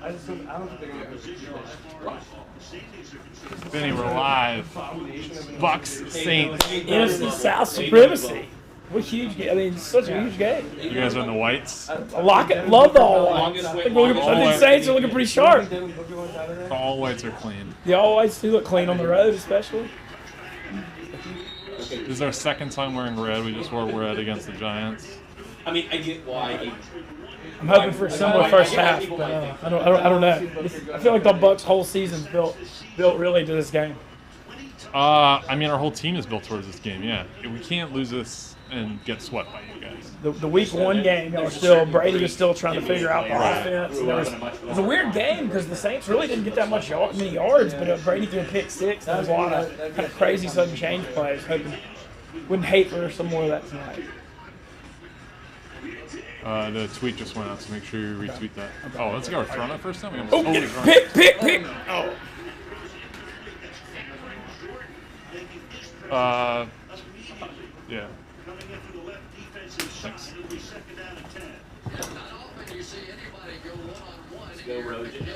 I don't think they're going to Vinny, we're live. Bucks, Saints. NFC South supremacy. What a huge game. I mean, it's such a huge game. You guys are in the whites. I like it. Love the all whites. I think Saints are looking pretty sharp. The all whites are clean. The all whites do look clean on the road, especially. This is our second time wearing red. We just wore red against the Giants. I mean, I get why. I'm hoping for a similar first half, but I don't know. I feel like the Bucks' whole season's built really to this game. I mean, our whole team is built towards this game. Yeah, we can't lose this and get swept by you guys. The week one game, Brady was still trying to figure out the offense. It was a weird game because the Saints really didn't get that many yards, but Brady threw a pick six. There was a lot of kind of crazy sudden change plays. Wouldn't hate for some more of that tonight. The tweet just went out, so make sure you retweet that. Oh, let's go. We're throwing it first time. Oh, get it. Pick. Oh. Yeah. Thanks. Go Rojan.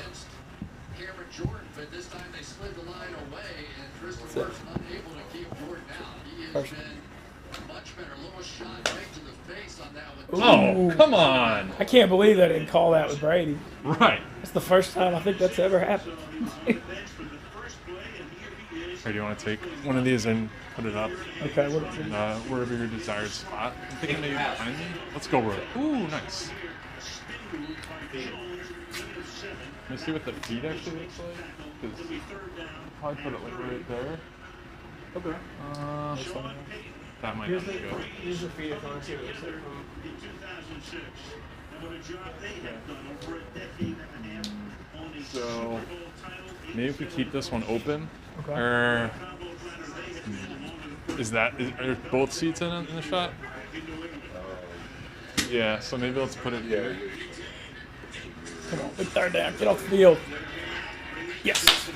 Cameron Jordan, but this time they slid the line away, and Christopher's unable to keep Jordan out. He has been much better. Little shot right to the face on that one. Oh, come on. I can't believe they didn't call that with Brady. Right. That's the first time I think that's ever happened. Hey, do you want to take one of these and put it up? Okay. Wherever your desired spot. I'm thinking maybe behind me. Let's go, Road. Ooh, nice. Let me see what the feed actually looks like. Because probably put it like right there. Okay. That might not be good. Here's the feed if I want to see what it looks like. So maybe if we keep this one open, Okay. or are both seats in the shot? Yeah. So maybe let's put it here. Come on, big third down. Get off the field. Yes.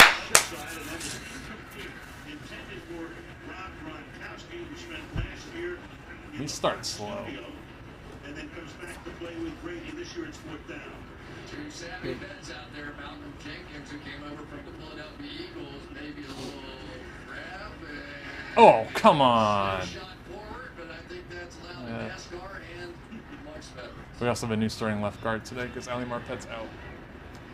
We start slow. And then comes back to play with Brady. This year it's fourth down. Two savvy vets out there, Malcolm Jenkins, who came over from the Philadelphia Eagles, maybe a little grab. Oh, come on. Shot forward, but I think that's allowed NASCAR and much better. We also have a new starting left guard today because Ali Marpet's out.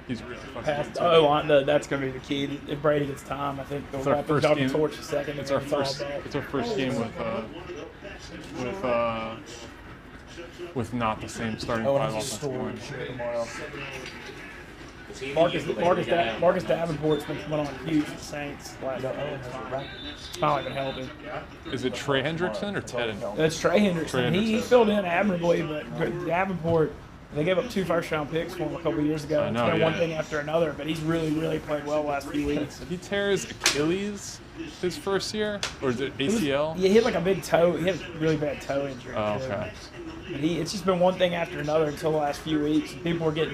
He's really fucking Oh, that's going to be the key. If Brady gets time, I think they'll wrap up the torch a second. It's our first game with not the same starting five offensive line. Marcus Davenport's been coming on huge for the Saints. Finally been healthy. Is it Trey Hendrickson or Ted? It's Trey Hendrickson. He filled in admirably, but Davenport, they gave up 2 first-round picks for him a couple of years ago. It's been one thing after another, but he's really played well the last few weeks. Did he tear his Achilles his first year, or is it ACL? He hit like a big toe. He had a really bad toe injury. Oh, okay. But it's just been one thing after another until the last few weeks.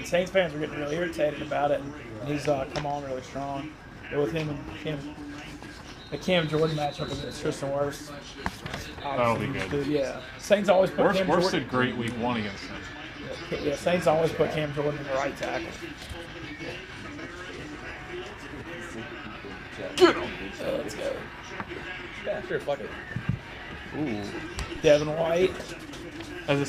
Saints fans were getting really irritated about it, and he's come on really strong. But with him and the Cam Jordan matchup against Tristan Wirfs. That'll be good. Yeah. Saints always put Cam Jordan. Wirfs did great week 1 against him. Yeah, Saints always put Cam Jordan in the right tackle. Get him! Let's go. Yeah, sure, fuck it. Ooh. Devin White. As a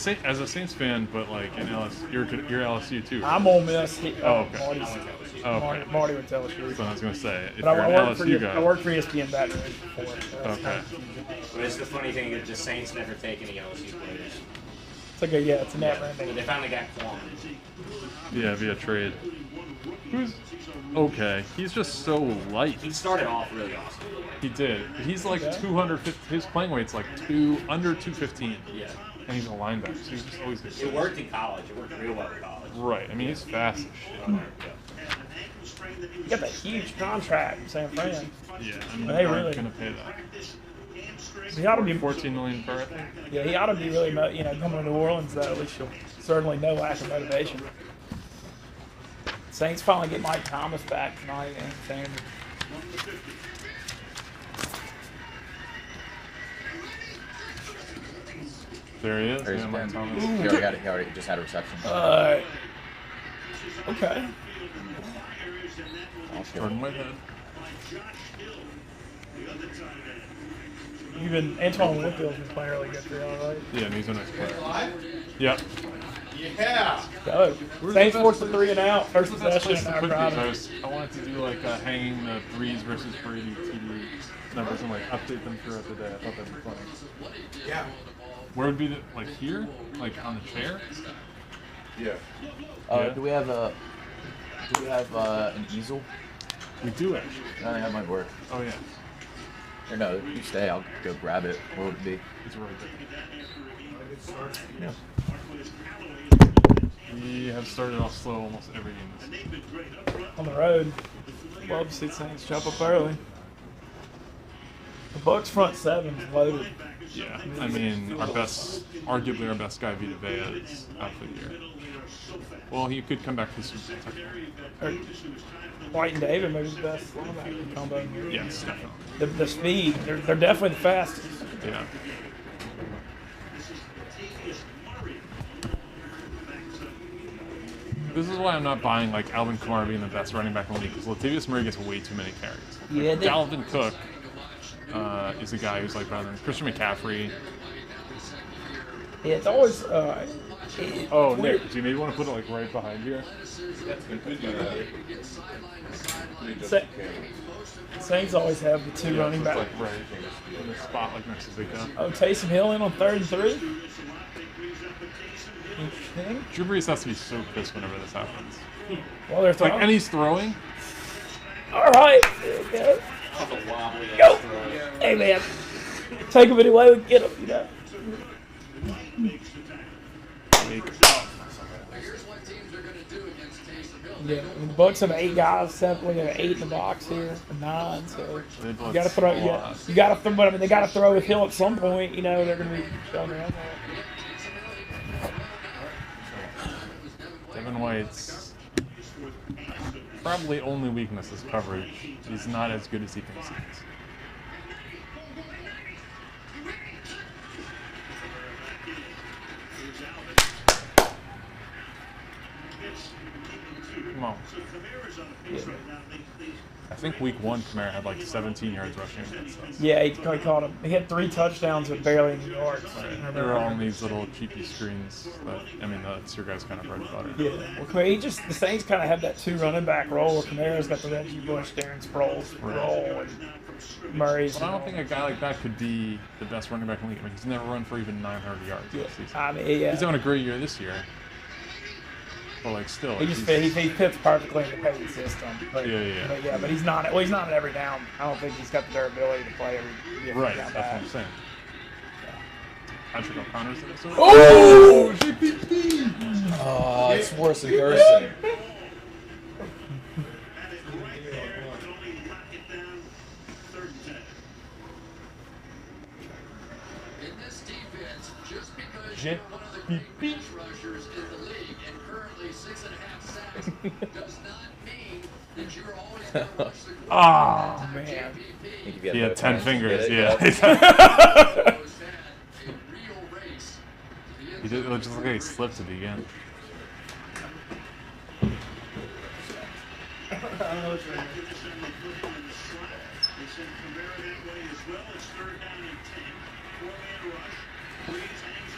Saints fan, but like in LSU, you're LSU too. Right? I'm Ole Miss. Okay. Marty would tell us. So I was gonna say, if But you're an LSU guy. I worked for ESPN Baton Rouge before. Okay. But it's the funny thing that the Saints never take any LSU players. It's a net But they finally got Kwon. Yeah, via trade. Who's okay? He's just so light. He started off really awesome. He did. He's like 250. His playing weight's like under 215. Yeah. And he's a linebacker, so he's just always good. It worked in college. It worked real well in college. Right. I mean, he's fast as shit. He got that huge contract from San Fran. Yeah. I mean, They they really- aren't gonna pay that. He ought to be $14 million per, I think. Yeah, he ought to be really, coming to New Orleans though. At least you'll certainly no lack of motivation. Saints finally get Mike Thomas back tonight. And There he is. There's Mike Thomas. He already just had a reception. okay. Jordan Whitehead. Even Antoine Winfield's been playing really good for y'all, right? Yeah, and he's a nice player. Yep. Yeah. Go. Saints forced the 3 and out. First possession. Place the Now cookies. driving. I wanted to do like hanging the Breeze versus Brady TD numbers and like update them throughout the day. I thought that'd be funny. Yeah. Where would be the, like here? Like on the chair? Yeah. Yeah. Do we have an easel? We do actually. I think that might work. Oh yeah. Or no, you stay. I'll go grab it. Where would it be? It's really good. Yeah. We have started off slow almost every game this season. On the road. Love to see Saints jump up early. The Bucks front 7's loaded. Yeah. I mean, arguably our best guy, Vita Vea, is out for the year. Well, he could come back to the Super Bowl. Or White and David maybe the best linebacker combo. Yes, definitely. The speed, they're definitely the fastest. Yeah. This is why I'm not buying like Alvin Kamara being the best running back in the league, because Latavius Murray gets way too many carries. Yeah, Dalvin Cook is a guy who's like better than Christian McCaffrey. Yeah, it's always Oh, Nick, do you maybe want to put it like right behind here? Saints always have the 2 running Like back. right in the spot like next to Zika. Oh, Taysom Hill in on 3rd and 3. Interesting. Drew Brees has to be so pissed whenever this happens. Well, they're Like, throwing. and he's throwing. All right. Go. Go. Hey, man. Take him anyway we get him, you know. Here's what teams are going to do against Taysom Hill. Yeah, I mean, the Bucks have 8 guys. 7. We have 8 in the box here, 9. So They you blitz got to throw. a Yeah, lot. you got to throw. But I mean, they got to throw with Hill at some point. You know, they're going to be going around there. Devin White's probably only weakness is coverage. He's not as good as he thinks he is. Come on. I think week 1, Kamara had like 17 yards rushing against us. Yeah, he caught him. He had 3 touchdowns with barely any yards. They were all on these little cheapy screens. That, I mean, that's your guys' kind of bread and butter. Yeah, well, the Saints kind of have that 2 running back role where Kamara's got the Reggie Bush, Darren Sproles role, and Murray's. But I don't think a guy like that could be the best running back in the league. I mean, he's never run for even 900 yards this season. I mean, yeah. He's having a great year this year. But like still, He like, just he's- he fits perfectly in the Payton system. But, Yeah. But he's not. Well, he's not at every down. I don't think he's got the durability to play every right. down That's what back. I'm saying. Patrick O'Connor's in this one. Oh! Oh, it's worse in person. In this defense, just because Je- you're one of the great pass rushers in the league and currently 6.5 sacks does not mean that you're always going to rush the quarterback. Ah, Man. he had 10 fingers. Yeah. Those had a real race to the end He did. It zone. looked just like he slipped at the end.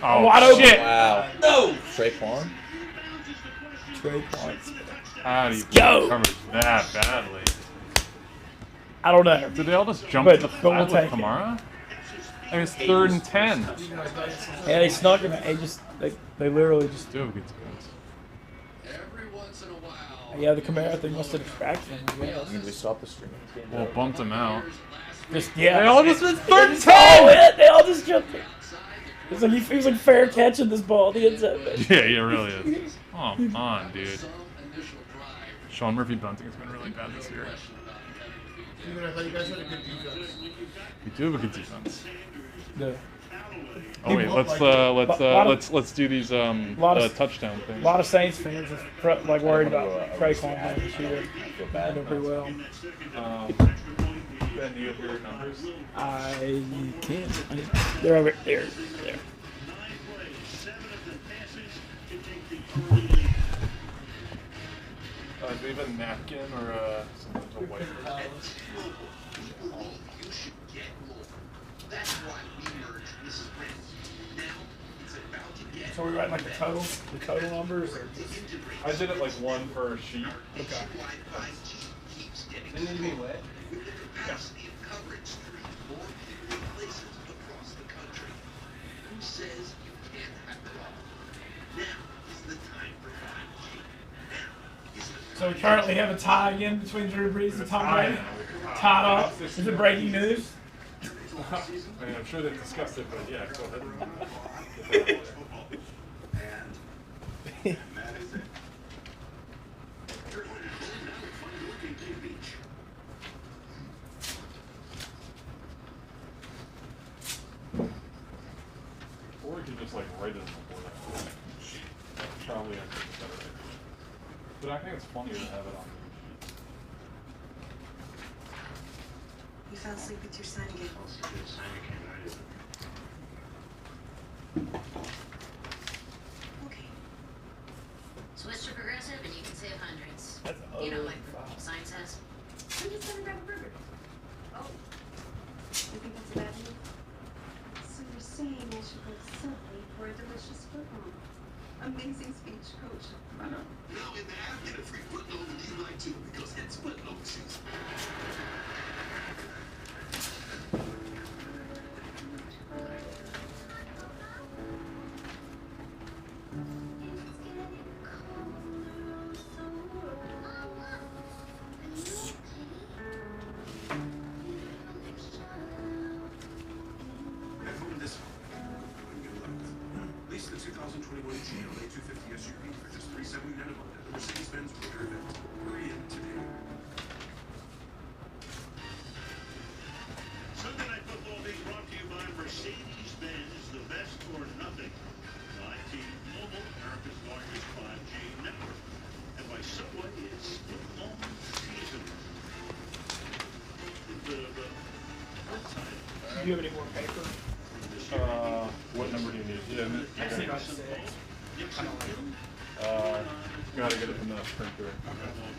Oh, Wide open. shit! Wow. No. Traquan? Trey points. How do you go. cover that badly? I don't know. Did they all just jump But- to the but we'll flat take with it. Kamara? I mean, it's 3rd and 10. Yeah, they snuck him. They literally just. Do have a good defense. Every once in a while. Yeah, the Camaro thing must have distracted him. I guess. Did we stop the stream? Well, bumped him out. Just yeah. They all just went 3rd and Oh, 10! yeah, they all just jumped in. It's like he was like fair catching this ball at the end zone. Yeah, he really is. Oh, come on, dude. Some initial drive. Sean Murphy bunting has been really bad this year. Even I thought you guys had a good defense. We do have a good defense. The, Oh wait, let's do these Lot of- touchdown a things. lot of Saints fans are like worried about Traquan this year. feel bad. Doing pretty well. Ben, do you have your numbers? I can't. They're over there. There. do we have a napkin or something to wipe it? You should get more. That's why we merged Mrs. Brent. Now it's about to get. So we write like the total numbers, or just I did it like one per sheet. okay. They need to be wet. With the capacity of coverage to reach more people and places across the country. Who says you can't have it all? Now is the time for 5G. Now is the time. So we currently have a tie again between Drew Brees and Tom Brady. Tie. Tied up. Is it breaking news? I mean, I'm sure they've discussed it, but yeah, go ahead. Get that out there. Or we could just like write it before that. That's probably actually the better idea. But I think it's funnier to have it on the sheet. You fell asleep with your son again. Okay. Switch to progressive and you can save hundreds. That's You know, like wow. the sign says. I'm just gonna grab a burger. Oh. You think that's a bad move? So you're saying I should go to Subway for a delicious football? Amazing speech, coach. Now in the app, get a free footnote if you like to, because it's footnotes. Lease the 2021 GLA 250 SUV for just $379 a month at the Mercedes-Benz Winter Event. Hurry in today. Sunday Night Football being brought to you by Mercedes-Benz, the best or nothing. By T-Mobile, America's largest 5G network. And by Subway, it's football season. The flip side. Do you have any more paper? What number do you need? Yeah, I see about 6. I don't like them. Gotta get it from the printer.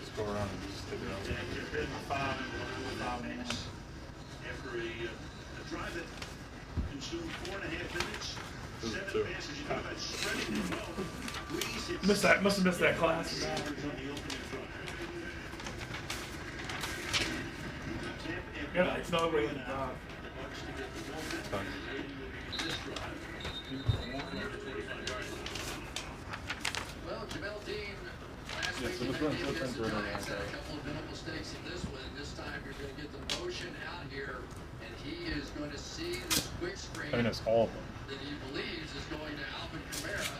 Just go around and just take it out. After a drive that consumed 4.5 minutes, This is 7 two. passes, you talk about spreading the ball. Breeze hits Must have missed that class. on the opening drive. Yeah, it's not way in the drive. Fine. Well, Jamel Dean, last Yeah, week so he this made one's the just against the right on Giants, that had a side. couple of mental mistakes in this one. This time you're going to get the motion out here, and he is going to see this quick screen I mean, it's all of them. that he believes is going to Alvin Kamara.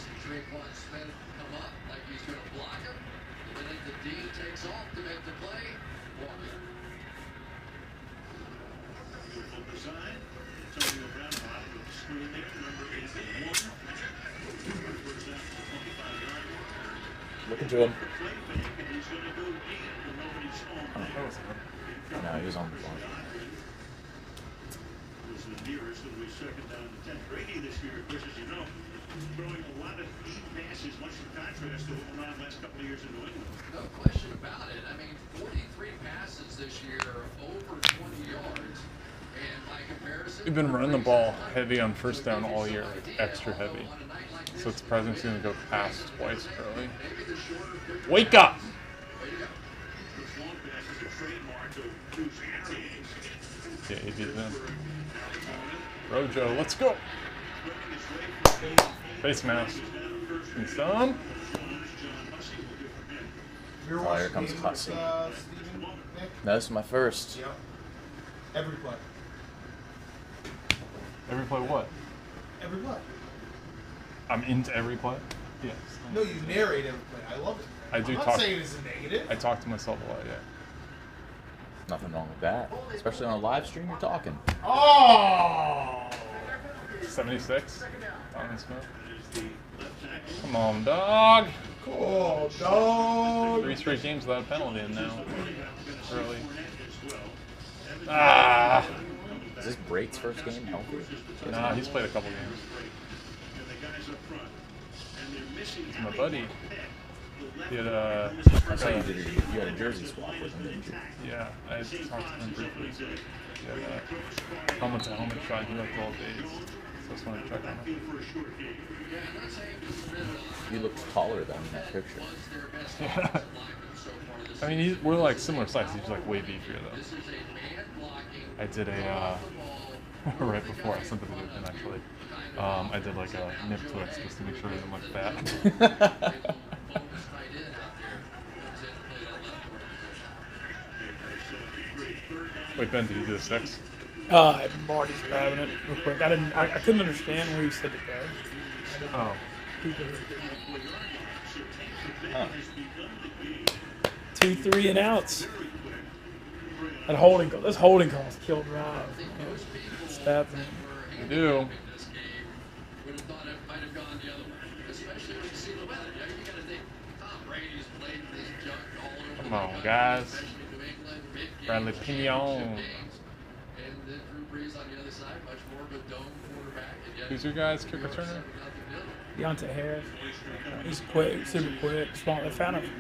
See Traquan Smith come up like he's going to block him. And then the Dean takes off to make the play. Walker. Beautiful design. Antonio Brown bottom of the screen there. Number 81. First down, 25-yard line. Looking to him. Play fake, and he's going to go deep when nobody's home. No, he was on the block. Was the nearest, it'll be second down to 10. Brady this year, of course, as you know, throwing a lot of deep passes, much in contrast to what went on last couple of years in New England. No question about it. I mean, 43 passes this year, over 20 yards. And by comparison, We've been running the ball heavy on first down all year, extra heavy. So it's surprising he's going to go past twice early. Wake up! Those long passes are trademarked of Bruce Arians. Yeah, he beat them. Rojo, let's go! Face mask. He's done. You're Oh, watching here comes games Hussey. with, Steven, Nick? No, this is my first. Yep. Every play. Every play what? Every play. I'm into every play? Yes. No, you narrate every play. I love it. I do I'm not talk- saying it's a negative. I talk to myself a lot, yeah. Nothing wrong with that. Especially on a live stream, you're talking. Oh! 76? Donovan Smith. Come on, dog! Cool, dog. 3 straight games without a penalty in now. Early. Ah! Is this Brake's first game healthy? Nah, he's played a couple games. And the guys up front. And they're missing My buddy. He had I saw you did it. You had a jersey swap with him, didn't you? yeah, I talked to him briefly. He had a helmet-to-helmet shot. He liked all days. So I just wanted to check on him. You looked taller than in that picture. Yeah. I mean, we're like similar size. He's like way beefier though. I did a right before I sent it to him actually. I did like a nip twist just to make sure he didn't look fat. Wait, Ben, did you do the 6? Marty's grabbing it real quick. I couldn't understand where he said to go. Oh. Huh. 2, 3 and outs. That holding call. Those holding calls killed Rob. Stabbed him. You do. Come on, guys. Bradley Pinion. Who's your guys' kick returner? Deontay Harris. He's quick, super quick, small. They found him.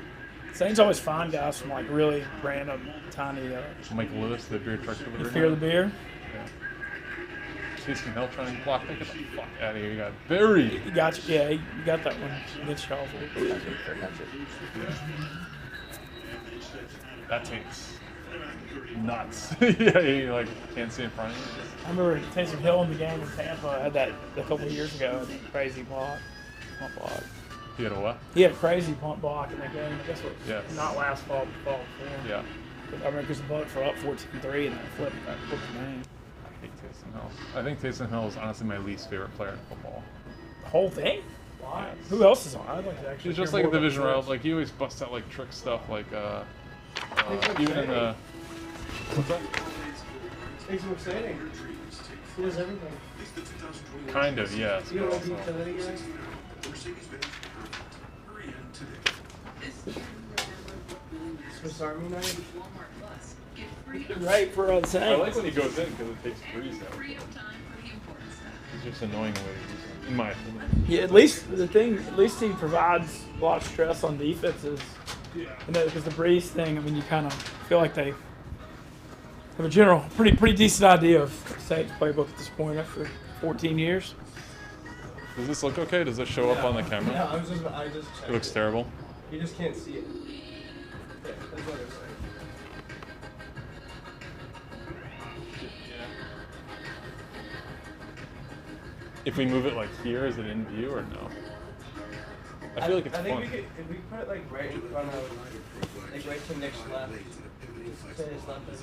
Saints always find guys from like really random, tiny. Mike Lewis, the beer truck You delivery. fear the beer? Yeah. Jason Hill trying to block. Get the fuck out of here. You got buried. You got you. Yeah, you got that one against y'all. That takes nuts. Yeah, you like can't see in front of you. I remember Taysom Hill in the game in Tampa had that a couple of years ago. Crazy block. Punt block. He had a what? He had a crazy punt block in that game. I guess it was Yes. not last fall, but fall before. Yeah. But I remember because the Bucs were up 14-3 and then flipped the game. I hate Taysom Hill. I think Taysom Hill is honestly my least favorite player in football. The whole thing? Why? Yes. Who else is on? I'd like to actually. He's just hear like a more about division this. round. Like he always busts out like trick stuff. Like even in the. What's that? Makes him exciting. He does everything. Kind of, yes. You But don't like the also, utility guy? Swiss Army knife? Right for us. I like when he goes in because it takes Breeze out. He's just annoying the way he uses it, in my opinion. Yeah, at least he provides a lot of stress on defenses. Yeah. You know, because the Breeze thing, I mean, you kind of feel like they have a general, pretty decent idea of Saints playbook at this point after 14 years. Does this look okay? Does this show up on the camera? Yeah, I just checked It looks terrible. You just can't see it. Yeah, that's what I'm saying. If we move it like here, is it in view or no? I feel like it's I think fun. we could, if we put it like right in front of, like right to Nick's left. Say his left is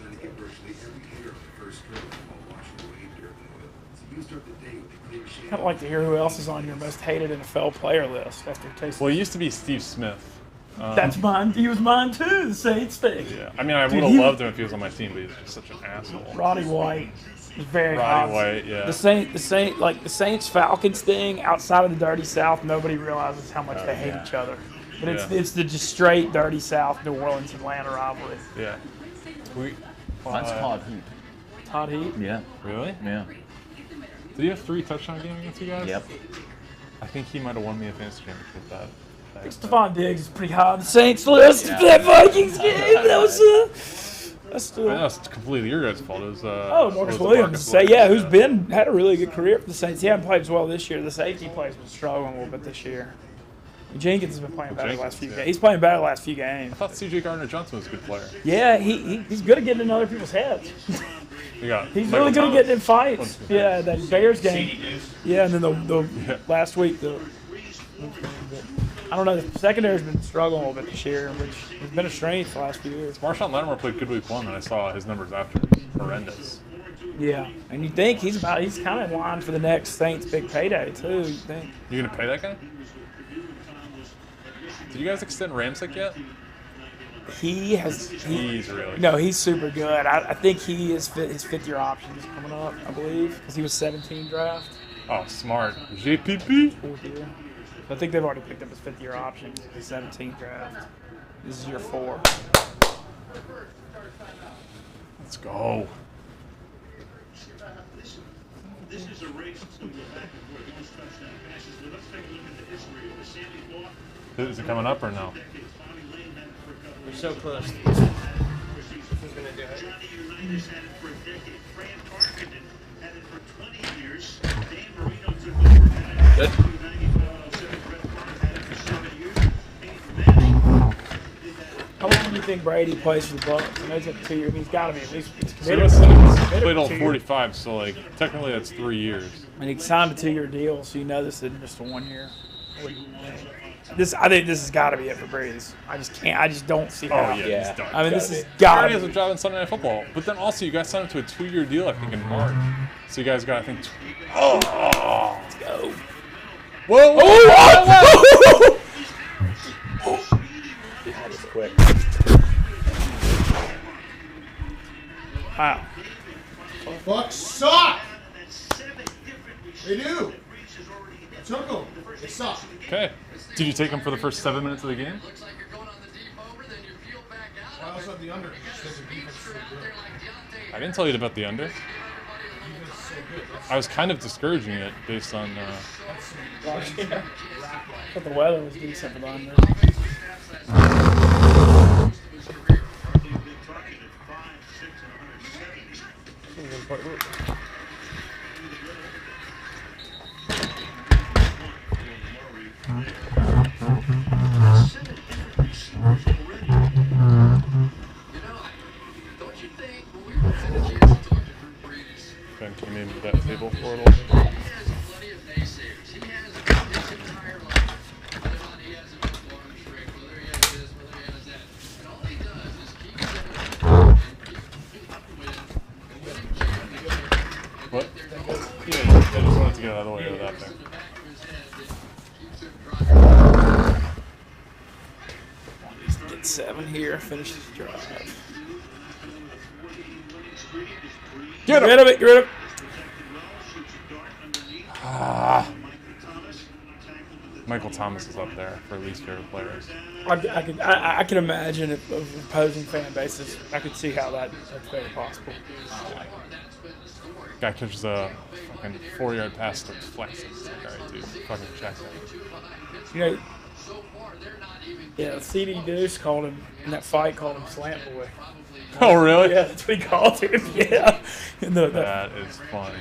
I'd like to hear who else is on your most hated NFL player list after tasting. Well, it used to be Steve Smith. That's mine. He was mine too. The Saints thing. Yeah, I mean, I Dude, would have he- loved him if he was on my team, but he's just such an asshole. Roddy White was very Roddy hot. White, yeah. The Saints Falcons thing outside of the Dirty South, nobody realizes how much they hate each other. But it's the just straight Dirty South New Orleans Atlanta rivalry. Yeah. Mine's Todd Heap. Todd Heap. Yeah. Really? Yeah. Did he have 3 touchdown games against you guys? Yep. I think he might have won me a fantasy championship with that. Stephon Diggs is pretty high on the Saints list Yeah. for that Vikings game. That was that's still. I know it's completely your guys' fault. It was Marcus it was Williams. Who's had a really good career for the Saints. He hasn't played as well this year. The safety play's been struggling a little bit this year. Jenkins has been playing better the last few games. He's playing better the last few games. I thought C.J. Gardner-Johnson was a good player. Yeah, he's good at getting in other people's heads. You got He's Michael really good at Thomas. getting in fights. Yeah, that Bears game. Yeah, and then the Yeah. last week I don't know. The secondary's been struggling a little bit this year, which has been a strength the last few years. Marshawn Lattimore played good week 1, and I saw his numbers after. Horrendous. Yeah, and you think he's kind of in line for the next Saints big payday too. You think? You gonna pay that guy? Did you guys extend Ramsick yet? He's really No, he's super good. I think his 5th-year option is coming up, I believe, because he was 17 draft. Oh, smart. JPP? 4th year. I think they've already picked up his 5th-year option. His 17th draft. This is year 4. Let's go. This is a race that's going to go back and forth. Most touchdown passes. But let's take a look at the history of the Sandy Law. Is it coming up or no? We're so close. Who's gonna do it? Johnny Unitas had it for a decade. Fran Tarkenton had it for 20 years. Dan Marino took over. Good. 1995-07. Brett Favre had it for 7 years. Peyton Manning did that. How long do you think Brady plays for the Bucs? I know he's got 2 years. I mean, he's got to be at least. He's So committed. it's Committed played for all 2 years. 45, so like technically that's 3 years. And he signed a 2-year deal, so you know this isn't just a 1 year. I think this has got to be it for Breeze. I just can't. I just don't see how. Oh yeah, Yeah. he's done. I mean, this has He got already to has a be. job in Sunday Night Football, but then also you guys signed him to a 2-year deal, I think, in March. So you guys got, I think, oh, Let's go. whoa, whoa, whoa, whoa. That is quick. Wow. Bucks suck. They do. I took them. They suck. Okay. Did you take him for the first 7 minutes of the game? I also have the under. Just because the defense is so good. I didn't tell you about the under. Defense is so good. I was kind of discouraging it based on. I thought the weather was decent for the under. Ben came into that table for a little bit. What? Yeah, I just wanted to get out of the way of that thing. Get 7 here. Finish this drive. Get Get rid of it. Get rid of it. Ah. Michael Thomas is up there for least favorite players. I can imagine if of opposing fan bases. I could see how that's very possible. Guy catches a fucking 4-yard pass to flex it. It's like, all right, dude, fucking check that. You know, yeah, CD Deuce called him in that fight. Called him Slant Boy. Oh, really? Yeah, that's what he called him. Yeah. That is funny.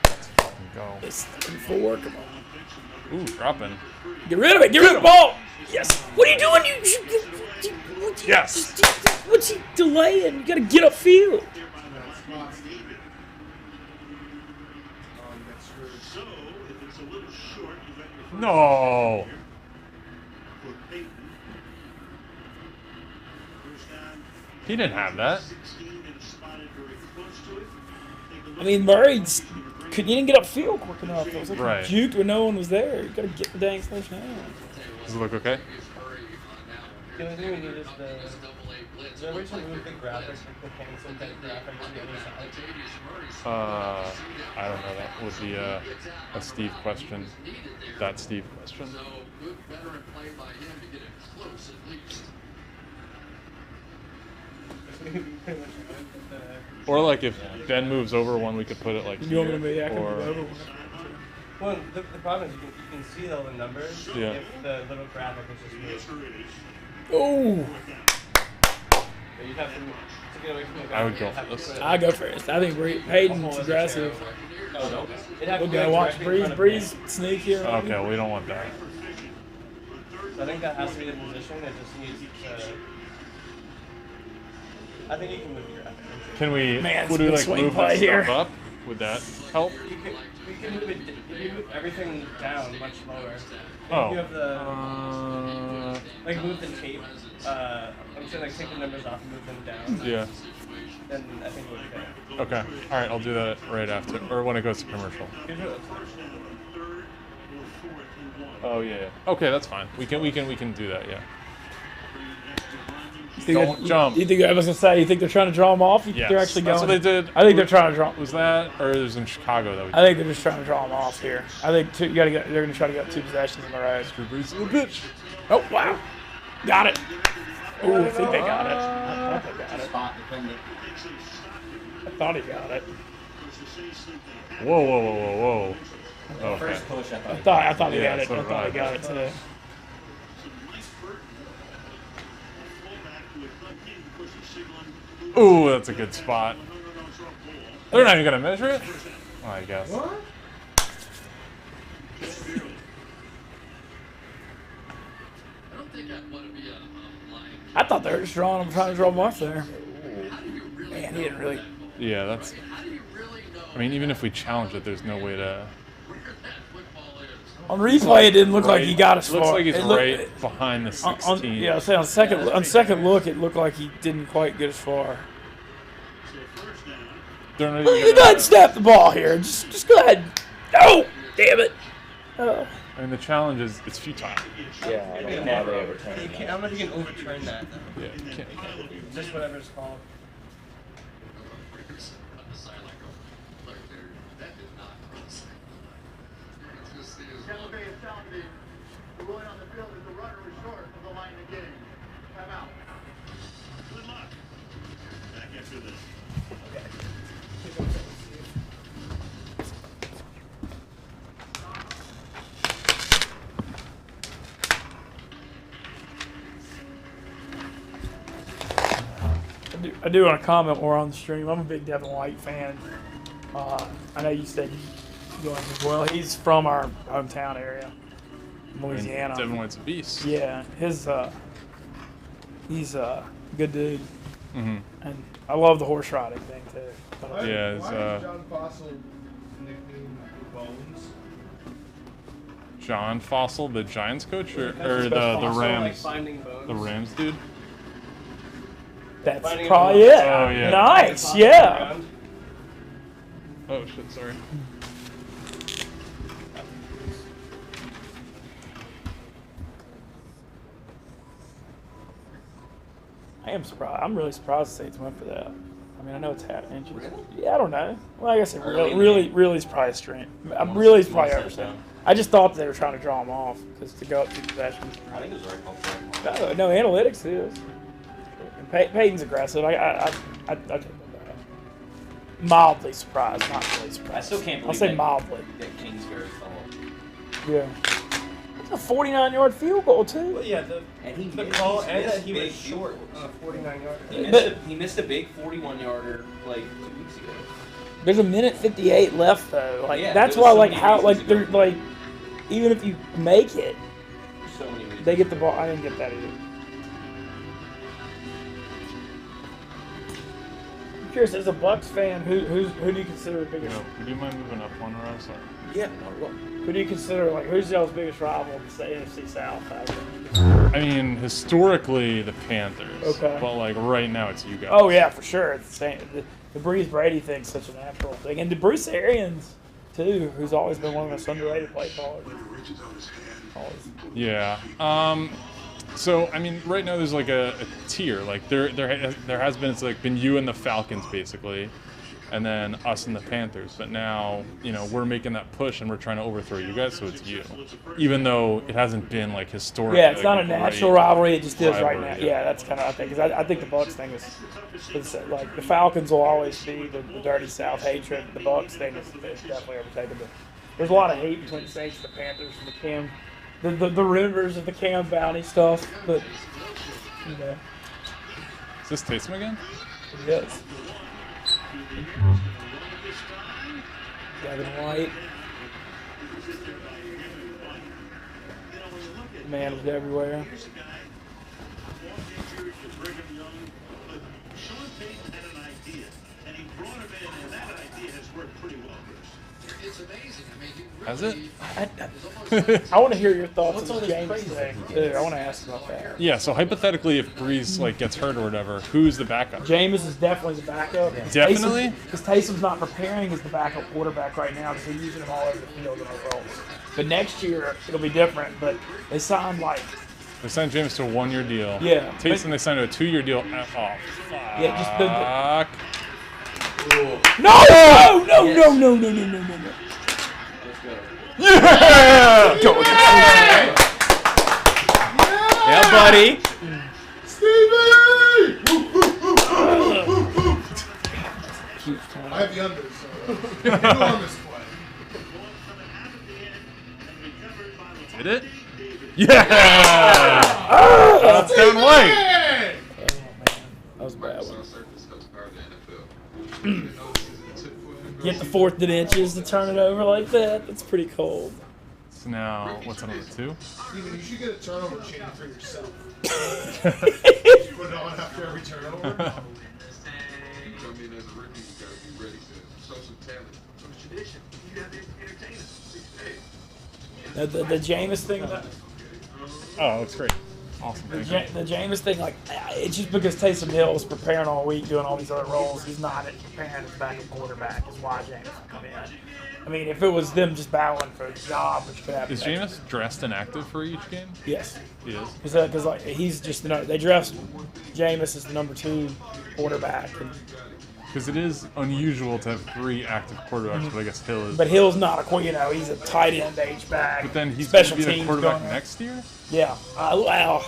Let's fucking go. It's 4. Come on. Ooh, dropping. Get rid of it. Get rid of the ball. Yes. What are you doing? Yes. What's he delaying? You got to get upfield. No. He didn't have that. I mean, Murray he didn't get upfield quick enough. It was like Right. he juked when no one was there. You got to get the dang first down. Does it look okay? The only thing we need is is there a way to move the graphics, like the Hanson type graphics to the other side? I don't know. That would be a Steve question. That Steve question. Or like if Ben moves over one, we could put it like You want me to here, be? I can or- move over. Well, the problem is you can see all the numbers Yeah. if the little graphic is just moved. Oh, But you'd have to get away from the graphic. I would go you'd have to for this. put it- I go first. I think Hayden's aggressive. Oh, no. It'd have We'll to go go watch directly in front of Breeze him. sneak here. Okay, we don't want that. So I think that has to be the position. It just needs to. I think you can move the graphic. Can we? Man, would we it's like swing move play this here. stuff up? Would that help? We can move it. If you move everything down much lower. Oh. If you have the like move the tape. I'm saying like take the numbers off and move them down. Yeah. Then I think we're okay. Okay. All right. I'll do that right after, or when it goes to commercial. Oh yeah. Okay, that's fine. We can do that. Yeah. Don't jump. You think I was gonna say? You think they're trying to draw them off? You think Yes, they're actually going? that's what they did. I think they're trying to draw. Was that, or it was in Chicago that we? I think they're just trying to draw them off here. I think they're gonna try to get 2 possessions in a row. Drew Brees, little bitch. Oh wow, got it. Oh, I think they got it. I thought they got it. Spot dependent. I thought he got it. Whoa, whoa, whoa, whoa, whoa. Okay. First push, I thought. I thought he Yeah, had it. so I did thought I. he got it too. So Mike Burton, fullback with King pushes Sigmund. Ooh, that's a good spot. No, it's off ball. They're not even gonna measure it. Oh, I guess. What? Just barely. I thought they were just trying to draw him off there. Man, he didn't really. Yeah, that's. I mean, even if we challenge it, there's no way to. On replay, it didn't look like he got as far. Looks like he's It looked- right behind the 16. Yeah, I say on second look, it looked like he didn't quite get as far. They're not Well, even you go ahead and snap the ball here. Just go ahead. No, damn it. Oh. I mean, the challenge is it's futile. Yeah, I don't know how they overturn You it. can't, I don't know if you can overturn that, though. Yeah, you can't. Just whatever it's called. Tampa Bay is telling the ruling on the field is the runner is short of the line of game. Time out. Good luck. Back after this. I do want to comment more on the stream. I'm a big Devin White fan. I know you said you like him as well. He's from our hometown area, Louisiana. Devin White's a beast. Yeah, he's a good dude, Mm-hmm. and I love the horse riding thing too. Why, Yeah, it's, why is John Fossil nicknamed Bones? John Fossil, the Giants coach, or Because the also, like, Rams, finding bones. the Rams dude. That's Finding probably it. it. Oh, yeah. Nice, yeah. Oh shit, sorry. I am surprised. I'm really surprised the Saints went for that. I mean, I know it's half inches. Yeah, I don't know. Well, I guess it really is probably a stream. I'm really is probably overstating. I just thought they were trying to draw him off because to go up 2 possessions. I think it was right call. No, analytics is. And Peyton's aggressive. I take that back. Mildly surprised, not really surprised. I still can't believe I'll say that- mildly. That Kingsbury call. Yeah. It's a 49-yard field goal too. Well, yeah, And he the missed- call he's and missed that he was big short field on a 49-yarder. He missed a big 41-yarder like 2 weeks ago. There's a minute 58 left though. Like Yeah, that's there why was so like many how reasons like to they're go. like even if you make it, So many reasons. they get the ball. I didn't get that either. I'm curious, as a Bucks fan, who do you consider the You biggest? know, would you mind moving up one row? Sorry. Yeah, no, Who do you consider like who's y'all's biggest rival in the NFC South? I mean, historically the Panthers. Okay. But like right now, it's you guys. Oh yeah, for sure. It's the same. The Breeze Brady thing's such a natural thing, and the Bruce Arians too, who's always been one of the most underrated play callers. Always. Yeah. So I mean, right now there's like a tier. Like there has been, it's like been you and the Falcons basically, and then us and the Panthers. But now, you know, we're making that push and we're trying to overthrow you guys, so it's you. Even though it hasn't been like historically. Yeah, it's not a like, natural great rivalry. It just is right now. rivalry, Yeah, that's kind of I think. 'Cause I think the Bucks thing is like the Falcons will always be the dirty South hatred. The Bucks thing is definitely overtaken. But there's a lot of hate between the Saints, the Panthers, and the Cam. The rumors of the Cam Bounty stuff, but you know, Is this Taysom again? it is. Devin White, man is everywhere. Here's a guy, long injured, was Brigham Young, but Sean Payton had an idea, and he brought him in, and that idea has worked pretty well, Chris. It's amazing. I mean, he Has it? I want to hear your thoughts What's all on this James crazy thing too. I want to ask about that. Yeah. So hypothetically, if Breeze like gets hurt or whatever, who's the backup? Jameis is definitely the backup. Definitely? Because Taysom's not preparing as the backup quarterback right now because they're using him all over the field in our roles. But next year, it'll be different. But they signed like, They signed James to a 1-year deal. Yeah. Taysom, they signed to a 2-year deal. Oh, fuck. yeah, just Fuck. No. Yeah! Yeah, buddy. Stevie! I have the under, so you on this play. Did it? Yeah! Touchdown White! That was a bad one. Get the 4th and inches to turn it over like that. That's pretty cold. So now, what's another 2? Steven, you should get a turnover chain for yourself. Put it on after every turnover. The Jameis thing. Oh, looks great. Awesome. The Jameis thing, like, it's just because Taysom Hill was preparing all week, doing all these other roles. He's not preparing his backup quarterback. Is why Jameis would come in. I mean, if it was them just battling for the job, which could happen. Is Jameis dressed and active for each game? Yes. He is. Because like he's just they dressed Jameis as the number 2 quarterback. Because it is unusual to have 3 active quarterbacks, but I guess Hill is. But Hill's not a he's a tight end H-back. But then he's special going to be the teams quarterback next year? Yeah. Wow.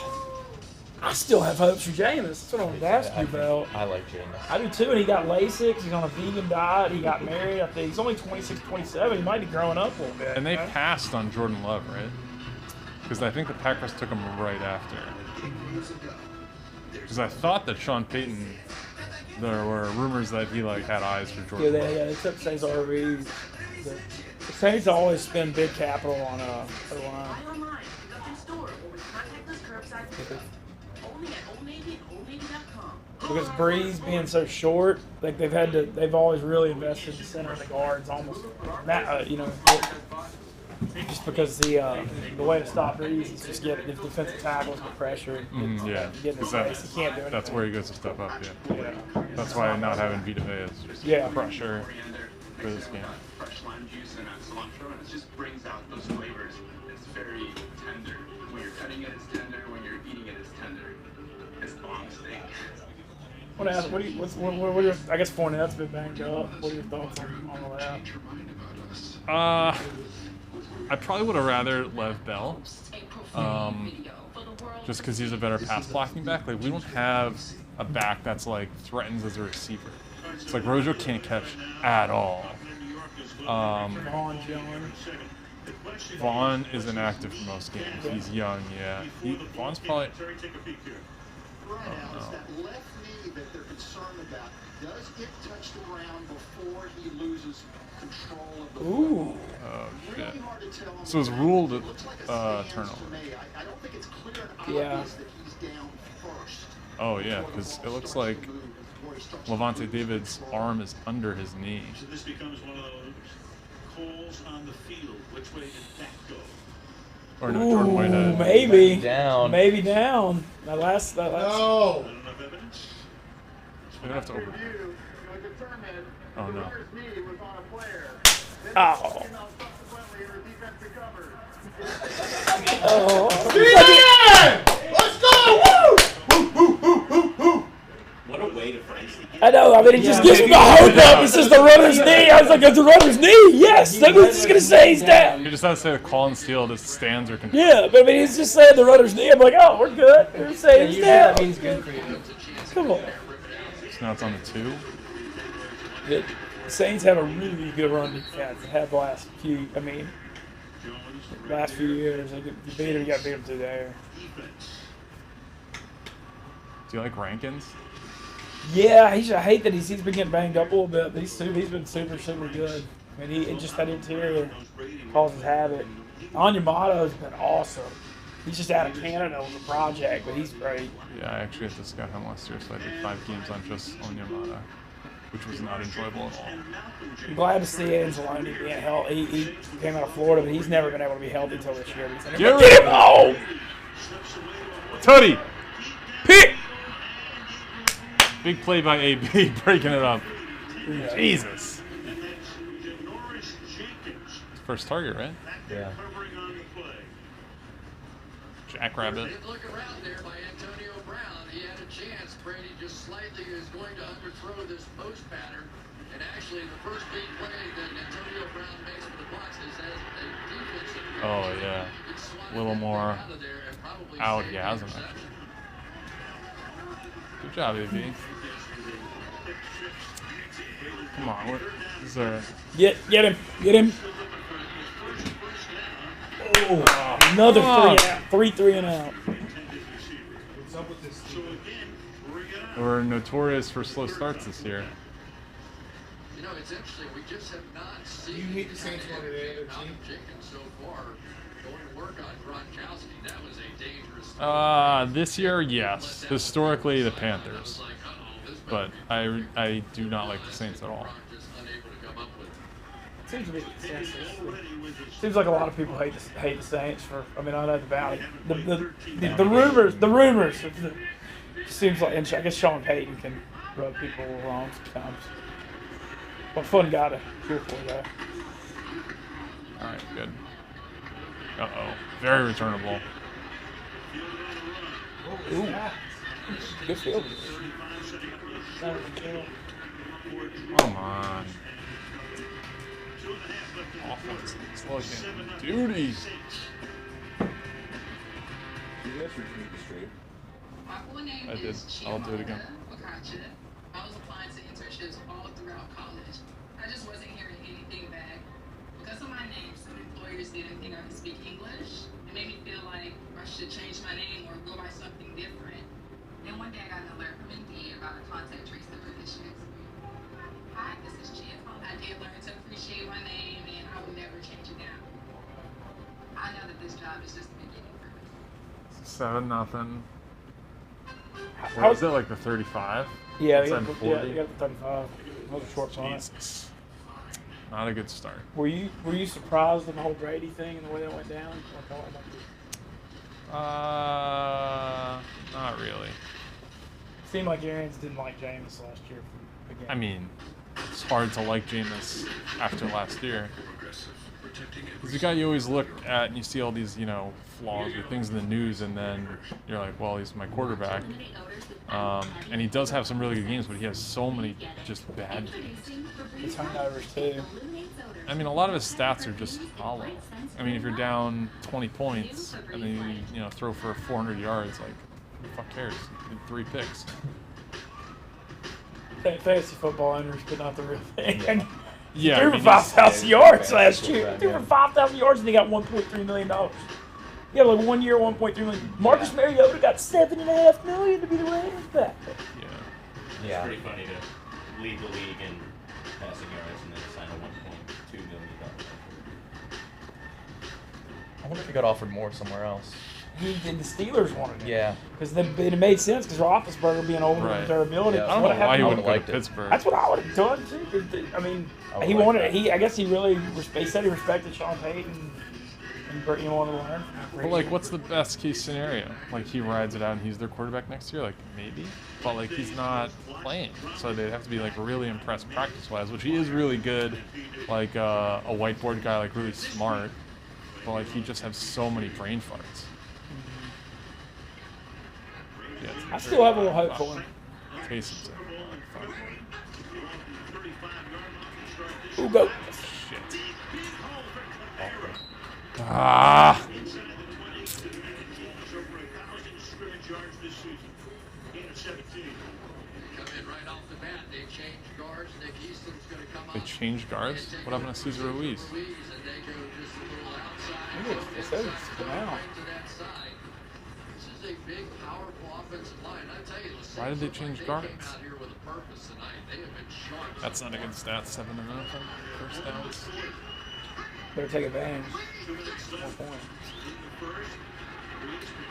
I still have hopes for Jameis. That's what I wanted to ask you about. I like Jameis. I do too, and he got LASIK. He's on a vegan diet. He got married. I think he's only 26, 27. He might be growing up a little bit. And they passed on Jordan Love, right? Because I think the Packers took him right after. Because I thought that Sean Payton, there were rumors that he had eyes for Jordan Love. Yeah, they took Cesar Reed. The Saints always spend big capital on O-line. Because Breeze being so short, like they've always really invested in the center of the guards, almost, just because the way to stop Breeze is just get if defensive tackles get pressure. Yeah, get in his face. He can't do anything. That's where he goes to step up. Yeah. That's why not having Vita Vea is just pressure for this game. Fresh lime juice and cilantro, and it just brings out those flavors. It's very tender. When you're cutting it, it's tender. When you're eating it, it's tender. It's long steak. I want to ask, what are your, I guess Fournette's been banged up. What are your thoughts on all that? I probably would have rather Lev Bell, just because he's a better pass blocking back. Like we don't have a back that's threatens as a receiver. It's like Rojo can't catch at all. Vaughn is inactive for most games. He's young, yeah. Vaughn's probably. That they're concerned about. Does it touch the ground before he loses control of the football? Oh shit. So it's ruled turnover. I don't think it's clear and obvious that he's down first. Oh yeah, because it looks like Levante David's arm is under his knee. So this becomes one of those calls on the field. Which way did that go? Or no, Jordan Whitehead. Maybe down. Maybe down. That last. No. We don't have to over. Oh no. Oh. Let's go! Woo! What a way to finish the game. I know. I mean, it just gives me my hope up. It says the runner's knee. I was like, it's the runner's knee. Yes. That means he's gonna say he's down. You just have to say the call and steal. The stands are confused. Yeah, but I mean, he's just saying the runner's knee. I'm like, oh, we're good. We're saying he's down. That means good for you. Come on. So now it's on the 2. The Saints have a really good run defense. They have the last few. I mean, last few years. Like, if you beat them, you got to beat them through there. Do you like Rankins? Yeah, I hate that he's been getting banged up a little bit, but he's been super good. I mean, it just that interior causes havoc. Onyemato's been awesome. He's just out of Canada with a project, but he's great. Yeah, I actually had to scout him last year, so I did 5 games on just Onyemata, which was not enjoyable at all. I'm glad to see Anzalone being healthy. He came out of Florida, but he's never been able to be healthy until this year. Get him! Oh! Tutty! Pick! Big play by AB, breaking it up. Yeah. Jesus. First target, right? Yeah. Jackrabbit. Look around there by Antonio Brown. He had a chance. Brady just slightly is going to underthrow this post pattern. And actually, the first big play that Antonio Brown makes for the Bucs is as a defensive. Oh yeah, a little more outgasm actually. Good job, AB. Come on, what is there? Get him! Oh, Another 3 and out. What's up with this team? We're notorious for slow starts this year. You know, it's interesting. We just have not seen. You hate the Saints more than any other team? Jenkins so far going to work on Gronkowski. That was a dangerous. This year, yes. Historically, the Panthers. But I do not like the Saints at all. Seems to be consensus. Seems like a lot of people hate the Saints for. I mean, I know about it. The rumors. Seems like, and I guess Sean Payton can rub people wrong sometimes. But fun guy to cheer for though. All right, good. Very returnable. Ooh, good field. Come on. Offense is looking duty. I did. I'll do it again. I was applying to internships all throughout college. I just wasn't hearing anything back. Because of my name, some employers didn't think I could speak English. It made me feel like I should change my name or go by something different. Then one day I got an alert from Indeed about a contact tracing position. Hi, this is Cheah. I did learn to appreciate my name and I will never change it now. I know that this job is just the beginning for me. 7-0. How is it, like the 35? Yeah, you got the 35. Another short on it. Not a good start. Were you surprised in the whole Brady thing and the way that went down? Not really. Seemed like Arians didn't like Jameis last year. Again. I mean, it's hard to like Jameis after last year. He's the guy you always look at and you see all these, flaws or things in the news, and then you're like, well, he's my quarterback. And he does have some really good games, but he has so many just bad games. His turnovers too. I mean, a lot of his stats are just hollow. I mean, if you're down 20 points and then you throw for 400 yards, like, who the fuck cares? You did 3 picks. Fantasy football owners, but not the real thing. Yeah, threw for 5,000 yards last year. Threw for 5,000 yards and he got $1.3 million. Yeah, like 1 year, $1.3 million. Marcus Mariota got $7.5 million to be the Raiders back. Yeah. It's pretty funny to lead the league in passing yards and then sign a $1.2 million. I wonder if he got offered more somewhere else. The Steelers wanted it. Yeah. Because it made sense because Roethlisberger being older and durability. Yeah. I don't know why he wouldn't go to Pittsburgh. That's what I would have done too. I mean, he wanted. I guess he really. He said he respected Sean Payton, and he wanted to learn. But like, what's the best case scenario? Like, he rides it out and he's their quarterback next year. Like, maybe, but like, he's not playing, so they'd have to be like really impressed practice-wise, which he is really good. Like a whiteboard guy, like really smart, but like he just has so many brain farts. Yeah, I still have a little hope for him. Taysom's Ooh, go. Shit. Ah. They changed guards? What happened to Cesar Ruiz? It says it's come out. Why did they change guards? That's not a good stat. 7-0 first downs. Better take advantage. 4 points.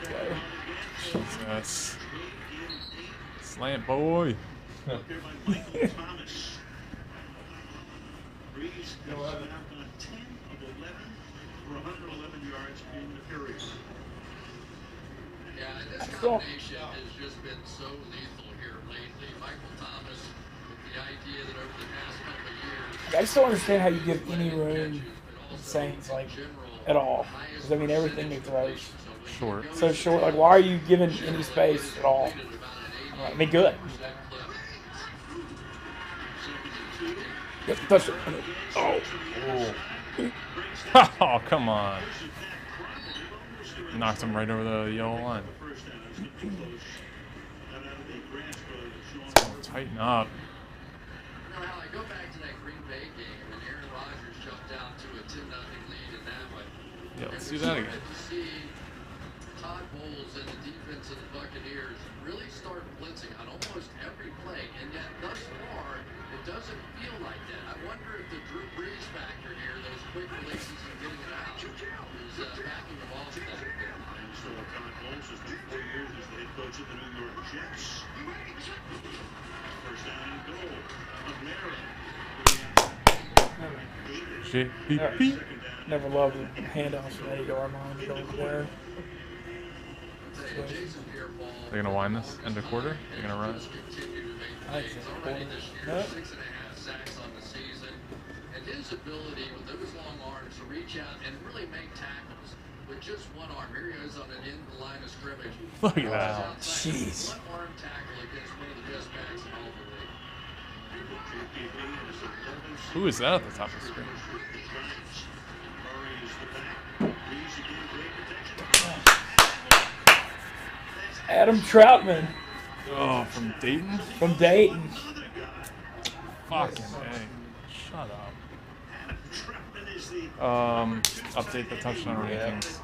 Okay. Jesus. Slant boy. Breeze goes out on 10 of 11 for 111 yards in the period. Yeah, this combination has just been so lethal here lately. Michael Thomas, with the idea that over the past couple of years... I just don't understand how you give any room to the Saints, like, at all. Because, I mean, everything they throw is short. So short. Like, why are you giving any space at all? I mean, good. Yep, touch it. Oh. Oh, come on. Knocked him right over the yellow line. Tighten up. You know, Al, I go back to that Green Bay game, and Aaron Rodgers jumped out to a 10-0 lead in that one. Yeah, let's do that again. To see Todd Bowles and the defense of the Buccaneers really start blitzing on almost every play, and yet thus far it doesn't feel like that. I wonder if the Drew Brees factor here, those quick releases and getting it out, is backing them off that. So Todd Bowles has 4 years as the head coach of the New York Jets. First down and goal. Never loved the handoffs from the 8-yard line to go over there. They're gonna wind this end of quarter. They're gonna run it. I think so. Nope. 6.5 sacks on the season, and his ability with those long arms to reach out and really make tackles with just one arm. Here he is on an in the line of scrimmage. Look at that. Jeez. One arm tackle against one of the best backs in all the league. Who is that at the top of the screen? Adam Troutman Oh, from Dayton? from Dayton. Fucking A. Shut up. Update the touchdown rankings.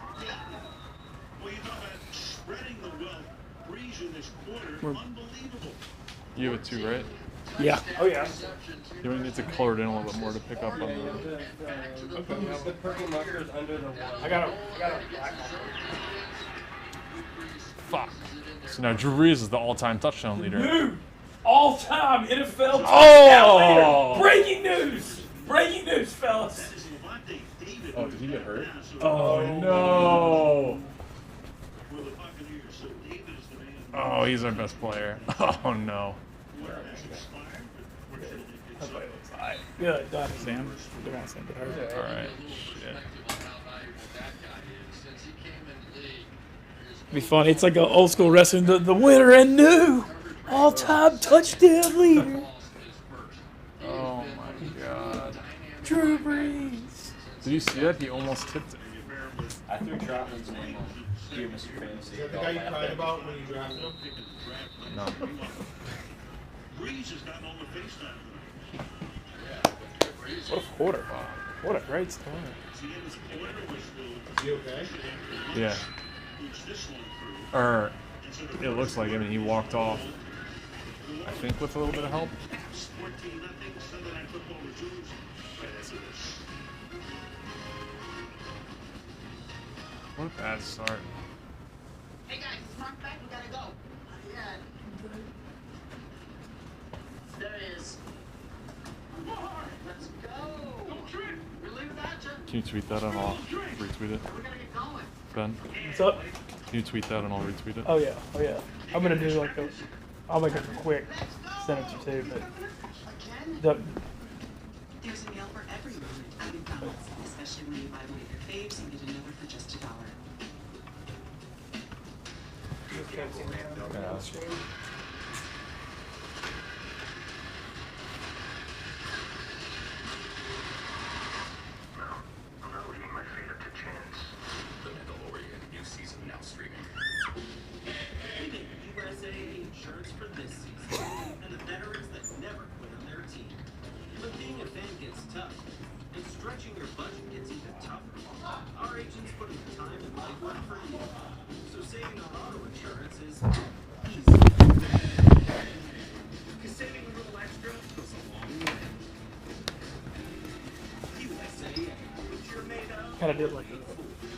You have it too, right? Yeah. Oh, yeah. You need to color it in a little bit more to pick up on the. The purple marker is under the one. I got a black marker. Fuck. So now Drew Brees is the all-time touchdown leader. Dude, all-time NFL touchdown Oh! leader. Breaking news. Breaking news, fellas. Oh, did he get hurt? Oh, no. Oh, he's our best player. Oh, no. Good, done, Sam. They're not sending her. All right. Shit. Be funny. It's like an old school wrestling. The winner and new all-time touchdown leader, Oh, my God. Drew Brees. Did you see that? He almost tipped it. I threw Troutman's name on Dear Mr. Fantasy. Is that the guy you cried about when you drafted him? No. What a quarter. What a great start. Is he okay? Yeah. Or it looks like him, and he walked off. I think with a little bit of help. What a bad start. Hey guys, it's Mark back. We gotta go. Yeah. There it is. Let's go. Don't trip. We're leaving that. Can you tweet that and I'll retweet it? We gotta get going. Ben? What's up? Can you tweet that and I'll retweet it? Oh yeah, oh yeah. I'm gonna do like a. I'll make it a quick sentence or two, but. There's a meal for everyone at McDonald's, especially when you buy one of your faves and get another for just $1. I'm not leaving my feet up to chance. The Mandalorian, new season now streaming. USA insurance for this season, and the veterans that never quit on their team. But being a fan gets tough, and stretching your budget gets even tougher. Our agents put in the time and legwork for you, so saving on auto insurance is easy. Because saving a little extra goes a long way. USA, what you're made of. Kind of did like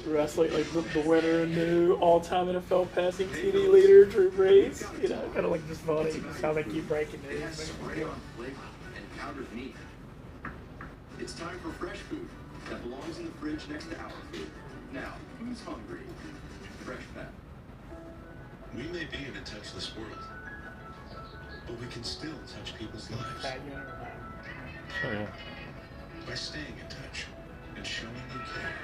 wrestling, like the winner and new all-time NFL passing TD leader, Drew Brees. You know, kind of like just funny, just how they keep breaking news. Spray on flavor and powdered meat. It's time for fresh food that belongs in the fridge next to our food. Now, who's hungry? Fresh Pet. We may be in a touchless world, but we can still touch people's lives Sure, yeah. by staying in touch and showing you care.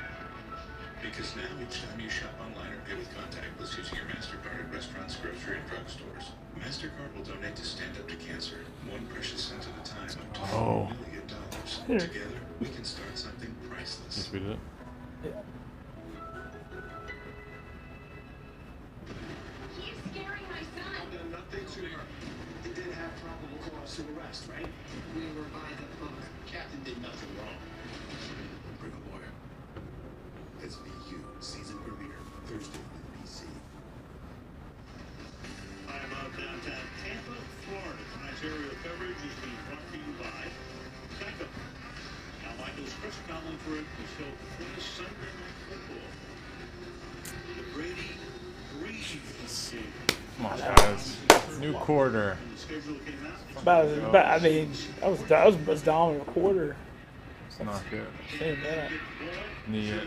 Because now each time you shop online or pay with contactless using your MasterCard at restaurants, grocery, and drugstores, MasterCard will donate to Stand Up to Cancer, one precious cent at a time, up to Oh. $4 million. Together, we can start something priceless. You tweeted it? He's scaring my son. Nothing to her. He did have probable cause to arrest, right? We were by the book. Captain did nothing wrong. Bring a lawyer. It's me. Come on, guys. New quarter. I mean, that was the most dominant quarter. It's not good. Saying that. Need it.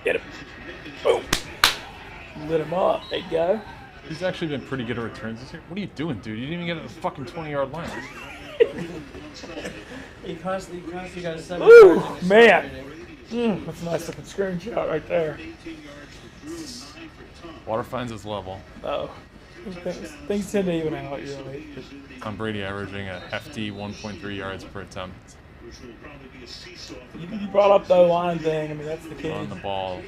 Get him. Boom. Lit him up. There you go. He's actually been pretty good at returns this year. What are you doing, dude? You didn't even get at the fucking 20-yard line. You constantly got to set Ooh, man. That's a nice looking screenshot right there. Water finds its level. Oh. Things tend to even out, you know. Tom Brady averaging a hefty 1.3 yards per attempt. You brought up the line thing. I mean, that's the key. On the ball.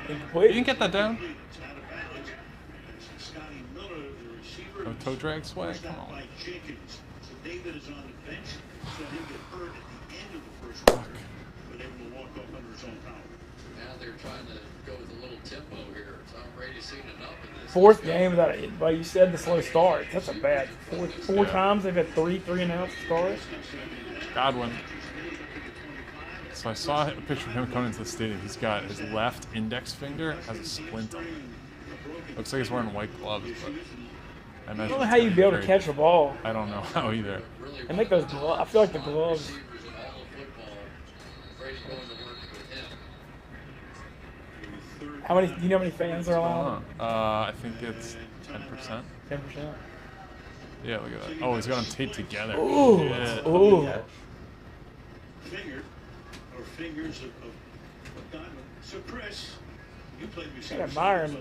Incomplete. You didn't get that down? No toe drag swag? Come on. Fuck. Now they're trying to go with a little tempo here. Tom Brady's seen enough of this. Fourth game without it. Like you said, the slow start. That's a bad. Four times they've had three announced starts. Godwin. So I saw a picture of him coming into the stadium. He's got his left index finger has a splint on it. Looks like he's wearing white gloves, but I don't know how you'd be able to catch a ball. I don't know how either. And make those gloves. I feel like the gloves. How many? Do you know how many fans are allowed? I think it's 10%. 10%. Yeah, look at that. Oh, he's got them taped together. Ooh. Shit. Ooh. Fingers of diamond. So Chris, you played I admire him.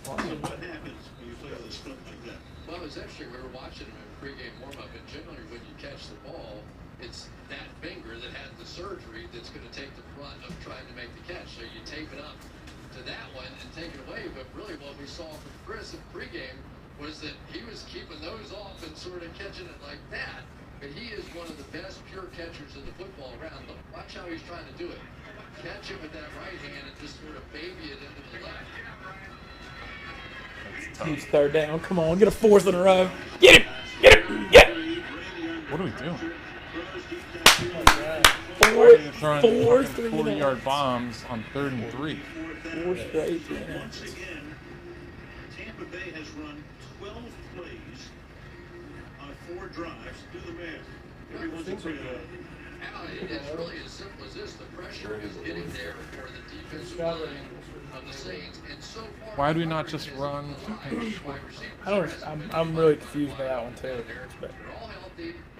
What happens when you play with a stunt like that? Well, it's actually, we were watching him in pregame warm-up, and generally when you catch the ball, it's that finger that had the surgery that's going to take the brunt of trying to make the catch. So you tape it up to that one and take it away. But really what we saw from Chris in pregame was that he was keeping those off and sort of catching it like that. But he is one of the best pure catchers in the football around. Look, watch how he's trying to do it. Catch it with that right hand and just sort of baby it into the left. Huge third down. Come on, get a fourth in a row. Get him! Get him! Get him! What are we doing? Four 40-yard bombs on 3rd and 3. Four straight. Tampa Bay has run 12 plays on 4 drives. Do the math. Everyone's a It's really as simple as this. The pressure is getting there for the defensive line of the Saints, and so far. Why do we not just run? I don't. I'm really confused by that one too. But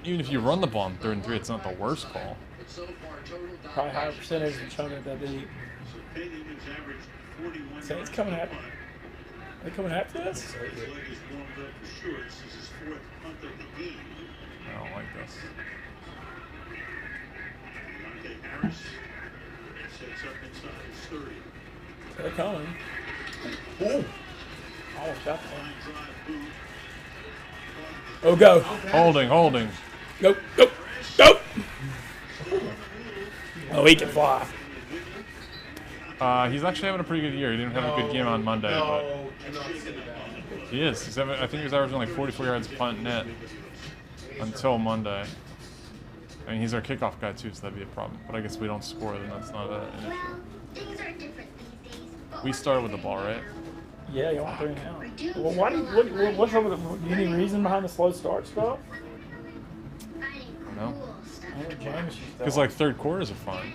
Even if you run the ball on 3rd and 3, it's not the worst call. probably higher percentage than chunking that deep. Saints coming at me. They coming after us? I don't like this. They're coming. Ooh. Almost got them. Oh, go. Holding. Go. Oh, he can fly. He's actually having a pretty good year. He didn't have a good game on Monday, but he is. I think he was averaging like 44 yards punt net until Monday. I mean, he's our kickoff guy too, so that'd be a problem. But I guess we don't score, then that's not an issue. Things are different these days. We started with the ball, right? Yeah, you want 3 now. Well, why do you, what's up with the, any reason behind the slow start stuff? No. James Because like 3rd quarters are fun.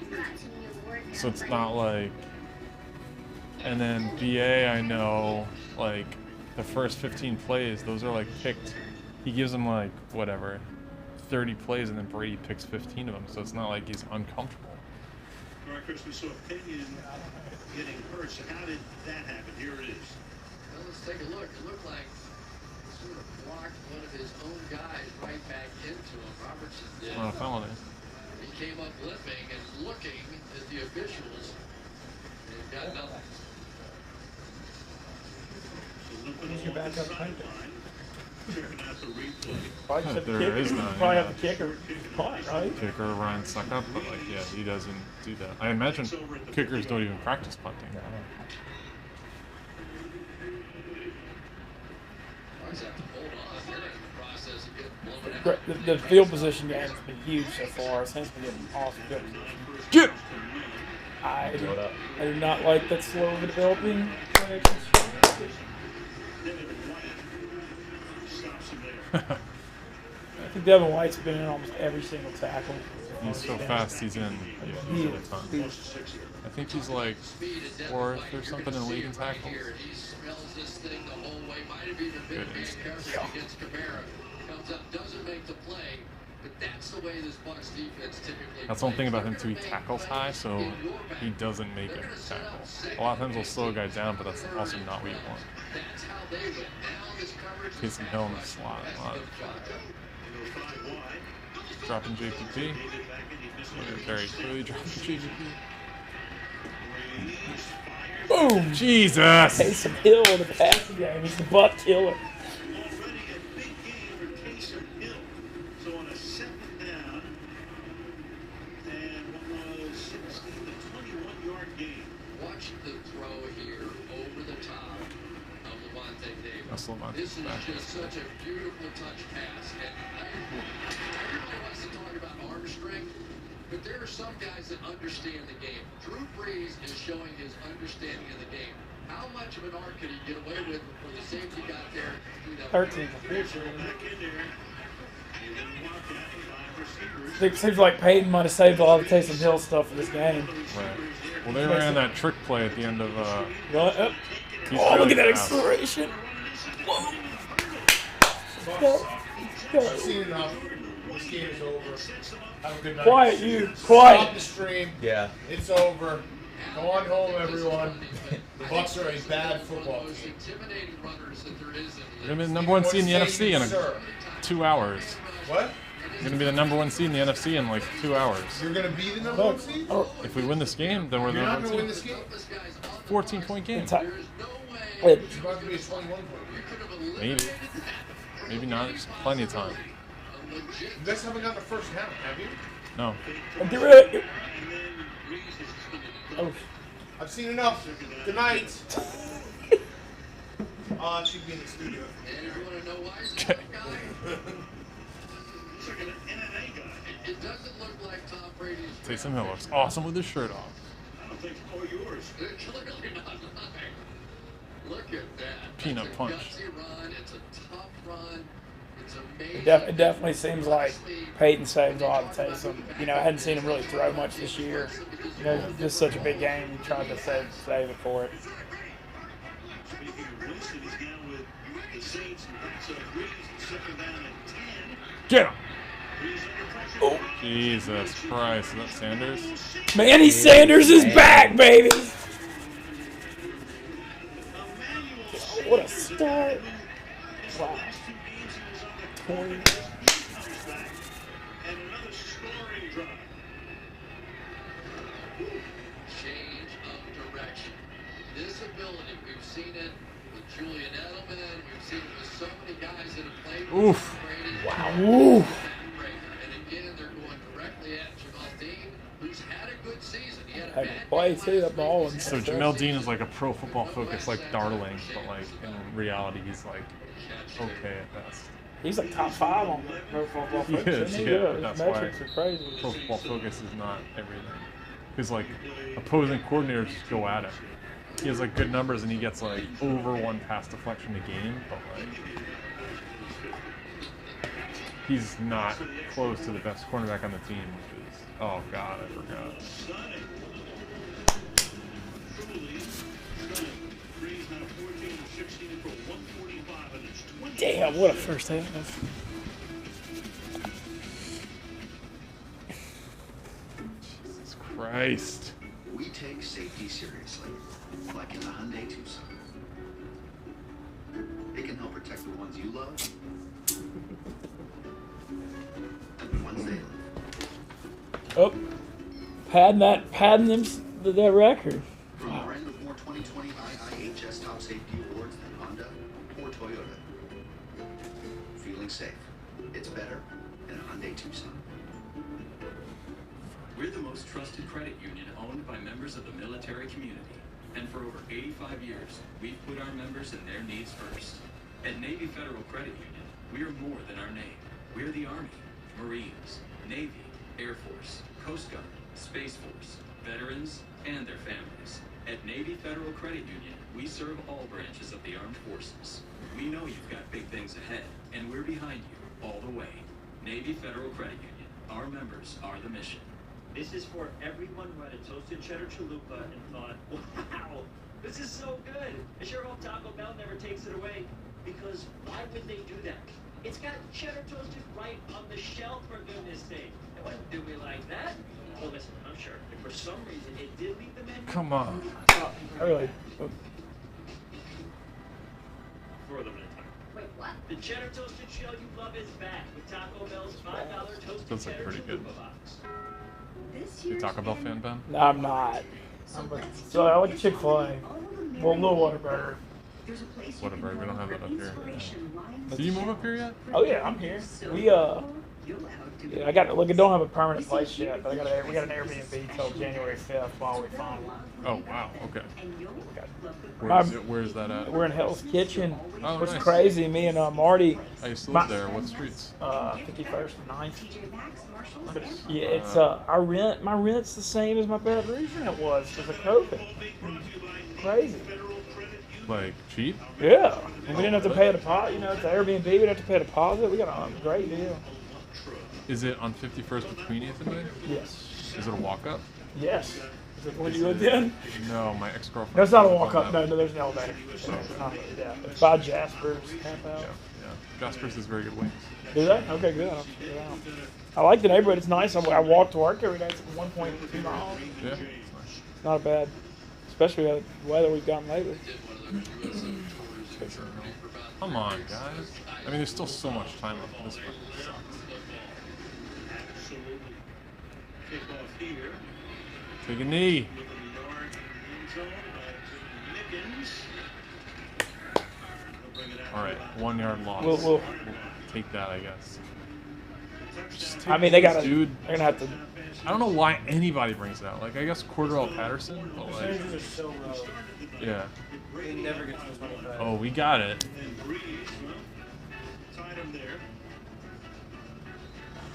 So it's not like. And then BA, I know, like the first 15 plays, those are like picked. He gives them like whatever, 30 plays, and then Brady picks 15 of them. So it's not like he's uncomfortable. All right, Chris, we saw Pinion getting hurt. So how did that happen? Here it is. Well, let's take a look. It looked like he sort of blocked one of his own guys right back into him. Robertson did. Not a penalty. He came up limping and looking at the officials. And got nothing. Who's your backup punter? There is none. Probably Yeah. have the kicker punt, right? Kicker Ryan Suckup, but like yeah, he doesn't do that. I imagine kickers don't even practice punting. Always have to hold on. They're in the process of getting blown the field position game has been huge so far. Since we getting awesome field position. Get. I do not like that slow developing play action strategy. I think Devin White's been in almost every single tackle. He's so fast, he's in usually a ton. I think he's like 4th or something in the league in tackles. Good instinct. That's the one thing about him too, he tackles high, so he doesn't make every tackle. A lot of times he'll slow a guy down, but that's also not what you want. Taysom Hill in the slot. Dropping JPP. Very clearly dropping JPP. Boom! Jesus! Taysom Hill in the passing game. He's the butt killer. So on a 2nd down, and what was 16 to 21-yard gain. Watch the throw here over the top of Levante Davis. That's Levante. This is just such a beautiful touch pass. And I really want to talk about arm strength, but there are some guys that understand the game. Drew Brees is showing his understanding of the game. How much of an arm could he get away with before the safety got there? 13. It seems like Peyton might have saved a lot of Taysom Hill stuff for this game. Right. Well, they ran that trick play at the end of. Oh, really look at that fast. acceleration! Whoa. I've seen enough. This game is over. Have a good night. Quiet, you. Quiet. Stop the stream. Yeah. It's over. Go on home, everyone. The Bucs are a bad football team. You're gonna be the number 1 seed in the NFC in 2 hours. What? You're gonna be the number 1 seed in the NFC in like 2 hours. You're gonna be the number 1 seed? If we win this game, then we're the You're not number gonna 1 win seed. this game? 14-point game. It's about to be a 21-point game. Maybe. Maybe not. There's plenty of time. You guys haven't gotten the first half, have you? No. Oh. I've seen enough. Good night. She'd be in the studio. Okay. It doesn't look like Tom Brady's. Taysom Hill looks awesome with his shirt off. I don't think all yours. They're clearly not lying. Look at that. Peanut It's a punch. gutsy run. It's a tough run. It's amazing. It definitely seems like Peyton saved a lot of Taysom. You know, I hadn't seen him really throw much this year. You know, just such a big game. He tried to save it for it. Speaking of Winston, he's down with the Saints. That's a Breeze, 2nd down and 10. Get him! Breeze under pressure. Oh. Jesus Christ. Is that Sanders? Manny Sanders is back, baby! What a start. Wow. 20. And another scoring drive. Change of direction. This ability, we've seen it with Julian Edelman. We've seen it with so many guys that have played with Oof. Brady. Wow. Oof. And again, they're going directly at Jamal Dean, who's had a good season. He had a Had bad to play too, that ball. So Jamel Dean is like a pro football focus, like Darling, but like in reality, he's like okay at best. He's like top 5 on the Pro Football He Focus. is, Isn't he? yeah. His That's metrics why are crazy. Pro Football Focus is not everything. Because like opposing coordinators just go at it. He has like good numbers and he gets like over 1 pass deflection a game, but like he's not close to the best cornerback on the team, which is God, I forgot. Damn, what a first half. Jesus Christ. We take safety seriously, like in the Hyundai Tucson. It can help protect the ones you love and the ones they love. Oh, padding that record. From a brand of more 2020 IIHS Top Safety Awards than Honda or Toyota. Feeling safe. It's better in a Hyundai Tucson. We're the most trusted credit union owned by members of the military community. And for over 85 years, we've put our members and their needs first. At Navy Federal Credit Union, we are more than our name. We're the Army, Marines, Navy, Air Force, Coast Guard, Space Force, veterans, and their families. At Navy Federal Credit Union, we serve all branches of the armed forces. We know you've got big things ahead, and we're behind you all the way. Navy Federal Credit Union. Our members are the mission. This is for everyone who had a toasted cheddar chalupa and thought, wow, this is so good. I sure hope Taco Bell never takes it away. Because why would they do that? It's got cheddar toasted right on the shelf, for goodness sake. They wouldn't do me like that. Well, listen, I'm sure if for some reason it did leave the menu. Come on. I really. For a limited time. Wait, what? The cheddar toasted shell you love is back with Taco Bell's $5 toasted That's like cheddar pretty good. chalupa box. You a Taco Bell fan, Ben? No, I'm not. So I like Chick-fil-A. Well, Little Whataburger. Whataburger, we don't have that up here. Did you move up here yet? Oh yeah, I'm here. We yeah, I got look. I don't have a permanent place yet, but we got an Airbnb till January 5th while we find one. Oh wow, okay. Where's that at? We're in Hell's Kitchen. Oh, It's nice. crazy. Me and Marty. I used to live there. What streets? 51st and 9th. Yeah, it's my rent's the same as my Baton Rouge rent was because of COVID. Crazy. Like cheap? Yeah. And we didn't have to pay a deposit. You know, it's Airbnb. We didn't have to pay a deposit. We got a great deal. Is it on 51st between 8th and 9th? Yes. Is it a walk up? Yes. Is it what you lived in? No, my ex-girlfriend. No, it's not a walk up. No, there's an elevator. It's not, yeah. It's by Jasper's. Camp out. Yeah. Jasper's has very good wings. Do they? Okay, good. I'll check it out. I like the neighborhood. It's nice. I walk to work every day. It's 1.2 miles. Yeah, it's nice. It's not bad. Especially with the weather we've gotten lately. Come on, guys. I mean, there's still so much time left in this one. Take a knee. All right, 1 yard loss. We'll take that, I guess. I mean, they're gonna have to. I don't know why anybody brings it out. Like, I guess Cordell Patterson, but like, Percentages are so low. yeah. They never get to the 25. Oh, we got it.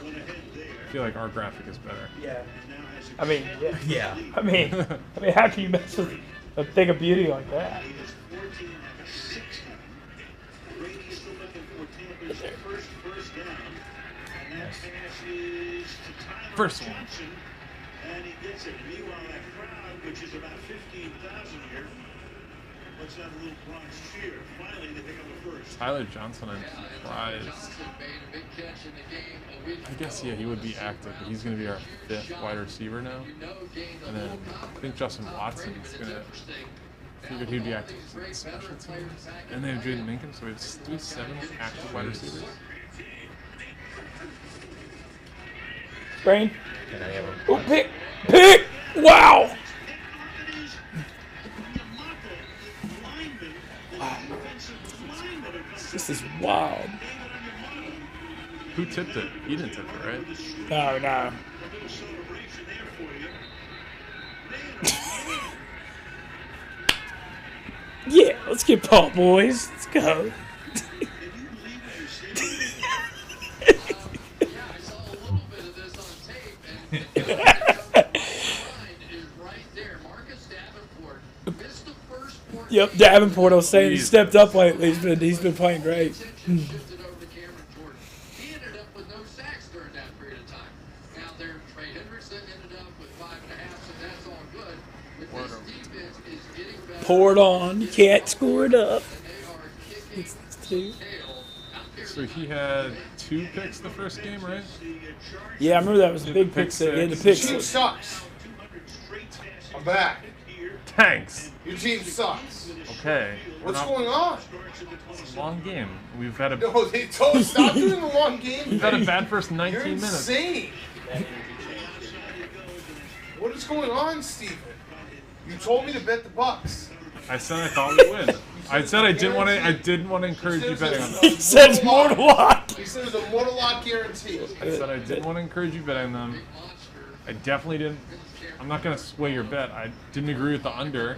I feel like our graphic is better. Yeah. I mean, yeah. Yeah. I mean, how can you mess with a thing of beauty like that? First one. And he gets it. Meanwhile, that crowd, which is about 15,000 here, looks out a little Bronx cheer. Finally, they pick up the first. Tyler Johnson, I'm surprised. I guess, yeah, he would be active, but he's going to be our 5th wide receiver now. And then I think Justin Watson's going to, figured he'd be active in special teams. And they have Jaden Minkin, so we have 7 active wide receivers. Brain. Oh, pick! Wow! This is wild. Who tipped it? He didn't tip it, right? No. Yeah, let's get pumped, boys. Let's go. Yep, Davenport. I was saying he stepped up lately. He's been playing great. Pour it on. You can't score it up. It's 2. So he had 2 picks the first game, right? Yeah, I remember that was a big pick six. Yeah, the pick Your team six. sucks. I'm back. Thanks. Your team sucks. Okay. What's going on? It's a long game. We've had a No, they told stop doing the long game. we've had a bad first 19 You're minutes. insane. What is going on, Steven? You told me to bet the Bucks. I said I thought we'd win. I said I didn't want to. I didn't want to encourage you betting on them. He said it's more to lock. He said it's a mortal lot guarantee. I said I didn't want to encourage you betting them. I definitely didn't. I'm not going to sway your bet. I didn't agree with the under.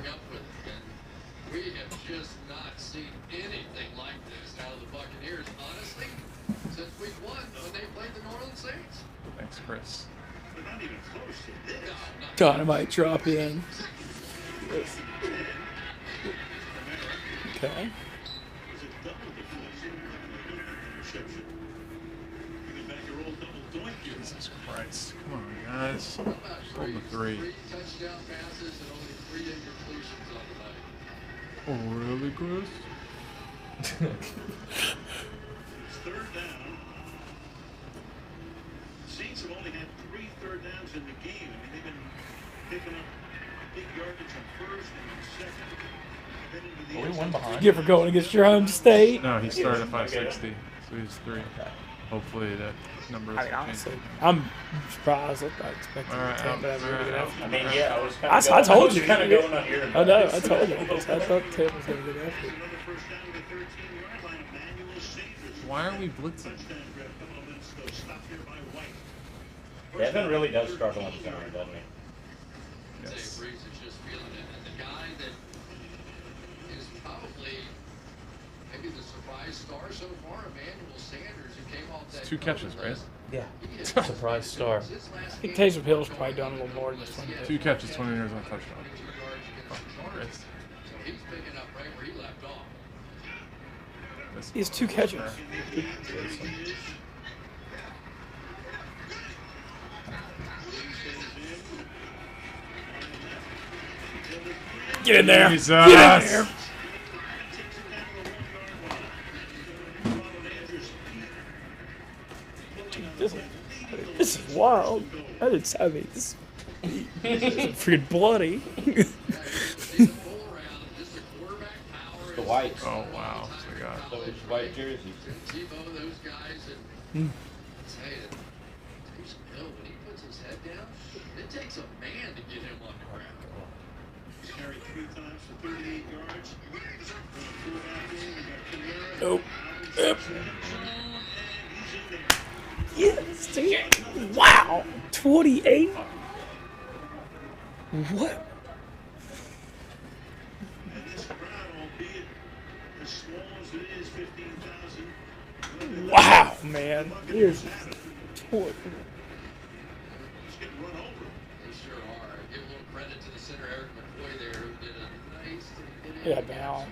We have just not seen anything like this out of the Buccaneers, honestly, since week 1 when Chris. Dynamite drop in. Okay. Jesus Christ. Come on, guys. Hold the 3. Touchdown passes and only 3 incompletions on the night. Oh, really, Chris? It's third down. Saints have only had 3 third downs in the game. I mean, they've been picking up big yardage on first and on second. Are we one behind? You ever going against your home state? No, he started at 560, so he's 3. Hopefully that number I mean, honestly, I'm surprised. I expected All right, Tim to have a really good effort. I mean, yeah, I was kind of I told you. kind of going on your. I know. I told you. I thought Tim was going to get effort. Why are we blitzing? Devin really does struggle in center, doesn't he? Yes. Dave Reeves is just feeling it. And the guy that is probably maybe the surprise star so far, Emmanuel Sanders, who came off that 2 catches, right? Yeah. Surprise star. I think Taysom Hill's probably done a little more than this one. 2 catches, 20 yards on a touchdown. Chris. So he's picking up right where he left off. He has 2 catches. Get in there. Jesus. Get in there. Dude, this is wild. I mean, this is freaking bloody. The whites. Oh, wow. So we got Those white jerseys. Tebow, those guys, and say that Taysom Hill, when he puts his head down, it takes a man to get him on the ground. He's carried 3 times for 38 yards. Nope. Yep. Yes, dude. Wow. 28? What? And this crowd, albeit as small as it is, 15,000. Wow, man. Here's 20. He's getting run over. They sure are. Give a little credit to the center, Eric McCoy there, who did a nice Yeah, now.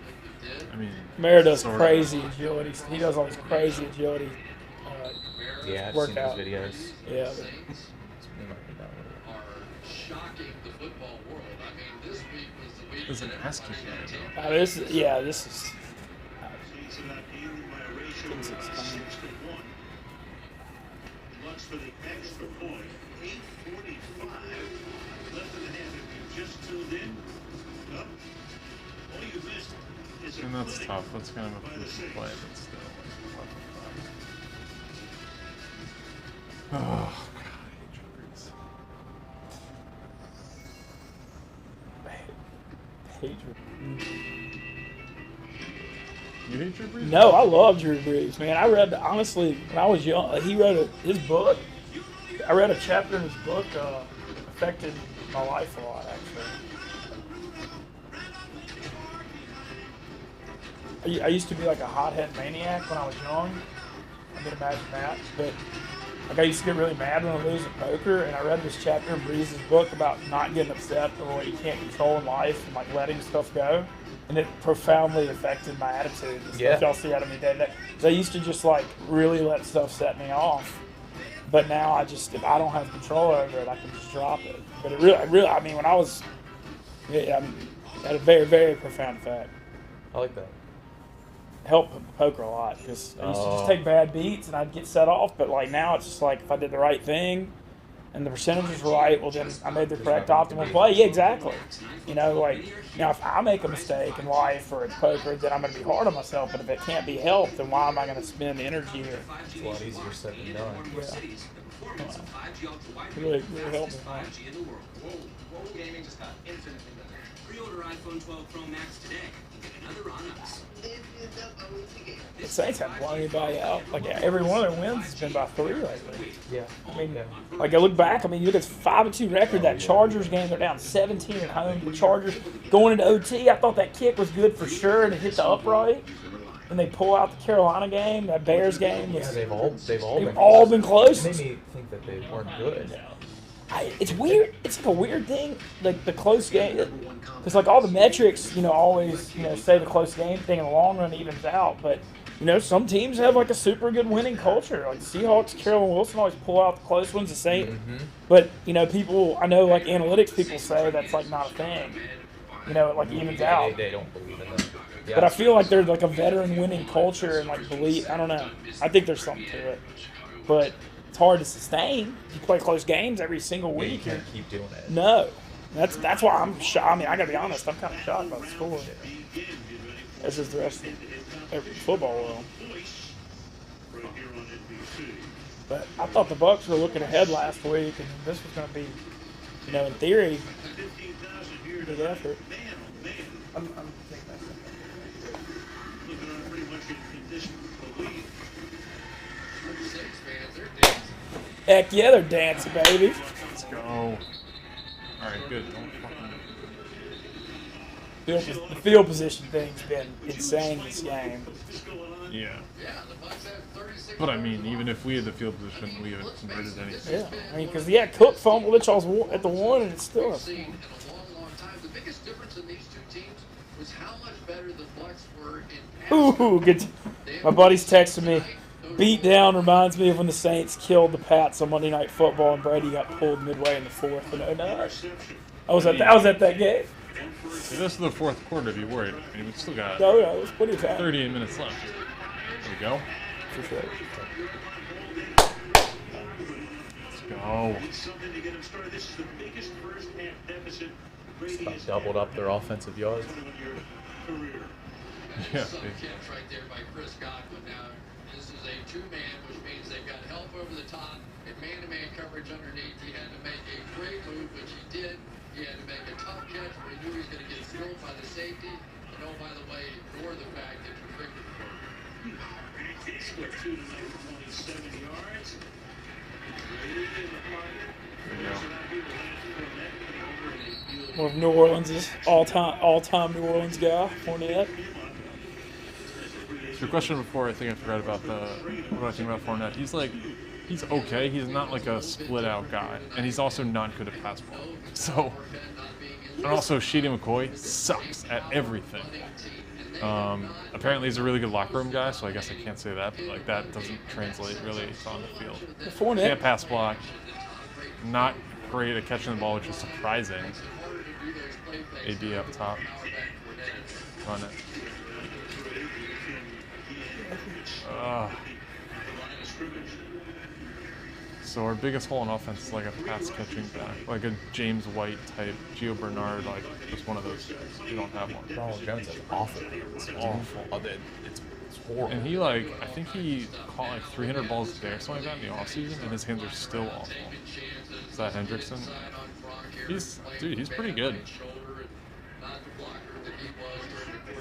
I mean, Mayor does sort of. crazy agility. He does all these crazy agility Yeah, I've workout. seen those videos. Yeah. are shocking the football world. I mean, this week was the week There's an that ass kicking right now. This is, yeah, this is. Saints are not dealing by a ratio of 6-1. Looks for the extra point. 8:45 left in the half. If you just tuned in, well, all you missed is a And that's clinic tough. That's kind of a by the crucial Saints. play, but still. Oh, God, I hate Drew Brees. You hate Drew Brees? No, I love Drew Brees, man. I read, honestly, when I was young, he wrote his book. I read a chapter in his book, affected my life a lot, actually. I used to be like a hothead maniac when I was young. I can imagine that. But like I used to get really mad when I lose at poker, and I read this chapter in Breeze's book about not getting upset over what you can't control in life and like letting stuff go. And it profoundly affected my attitude. The stuff y'all see out of me day to day. 'Cause I used to just like really let stuff set me off. But now I just, if I don't have control over it, I can just drop it. But it really, I mean, when I was, it had a very, very profound effect. I like that. Helped poker a lot because I used to just take bad beats and I'd get set off. But like now it's just like if I did the right thing and the percentages were right, well then I made the correct optimal play. Yeah, exactly. You know, like now if I make a mistake in life or in poker, then I'm going to be hard on myself. But if it can't be helped, then why am I going to spend energy here? It's a lot easier said than done. Yeah. Really helped me. Gaming just got infinitely better. Pre-order iPhone 12 Pro Max today and get another on us. The Saints haven't blown anybody out. Like every one of their wins has been by 3 lately. Yeah. I mean, like I look back. I mean, you look at 5-2 record. That Chargers game, they're down 17 at home. The Chargers going into OT. I thought that kick was good for sure, and it hit the upright. when they pull out the Carolina game, that Bears game. Yeah, they've all been close. It made me think that they weren't good. It's weird. It's like a weird thing, like the close game. Because like all the metrics, always say the close game thing in the long run evens out. But some teams have like a super good winning culture. Like Seahawks, Carolyn Wilson always pull out the close ones. The same. Mm-hmm. But people, I know like analytics people say that's like not a thing. It like evens out. They don't believe in that. Yeah. But I feel like there's like a veteran winning culture and like belief. I don't know. I think there's something to it. But it's hard to sustain. You play close games every single week. You can't keep doing it. No. That's why I'm shocked. I mean, I got to be honest. I'm kind of shocked by the score. This is the rest of the football world. But I thought the Bucs were looking ahead last week, and this was going to be, in theory, a big effort. I'm taking that. Heck yeah, they're dancing, baby. Let's go. All right, good. The field position thing's been insane this game. Yeah. But I mean, even if we had the field position, we haven't converted anything. Yeah, I mean, because Cook fumbled at y'all's at the 1, and it's still a. The biggest difference in these two teams was how much better the Bucs were in Ooh, good. My buddy's texting me. Beat down reminds me of when the Saints killed the Pats on Monday Night Football, and Brady got pulled midway in the 4th. And I was at that game. See, this is the 4th quarter. If you worried, I mean, we still got. No, it was plenty of time. 38 minutes left. There we go. For sure. Let's go. Just about doubled up their offensive yards. Yeah. Catch right there by Chris Godwin. Now, this is a two-man, which means they've got help over the top and man-to-man coverage underneath. He had to make a great move, which he did. He had to make a tough catch, but he knew he was going to get drilled by the safety. And oh, by the way, ignore the fact that you're figured for it. Split 2 tonight for 27 yards. One of New Orleans' all-time New Orleans guy, Fournette. Your question before, I think I forgot about what do I think about Fournette? He's okay. He's not like a split-out guy, and he's also not good at pass ball. So, and also Cheah McCoy sucks at everything. Apparently he's a really good locker room guy, so I guess I can't say that, but like that doesn't translate really on the field. Fournette. Can't pass block. Not great at catching the ball, which is surprising. AD up top. Run it. So our biggest hole in offense is like a pass catching guy, like a James White type, Gio Bernard, like just one of those guys. We don't have one. Ronald Jones has awful hands. It's awful. It's horrible. And he I think he caught like 300 balls a day or something like that in the offseason, and his hands are still awful. Is that Hendrickson? He's pretty good.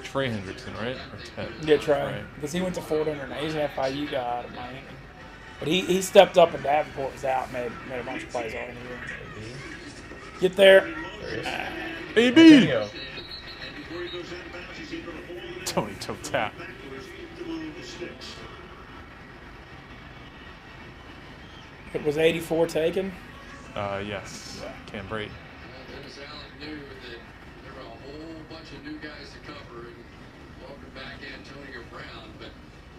Trey Hendrickson, right? Or Ted? Yeah, Trey. Because he went to Florida International. He's an FIU guy out of Miami. But he stepped up and Davenport was out, made a bunch of plays all in here. Get there. AB! Tony toe tap. It was 84 taken? Yes. Cam Brate. Dennis Allen knew that there were a whole bunch of new guys to cover, and welcome back Antonio Brown. But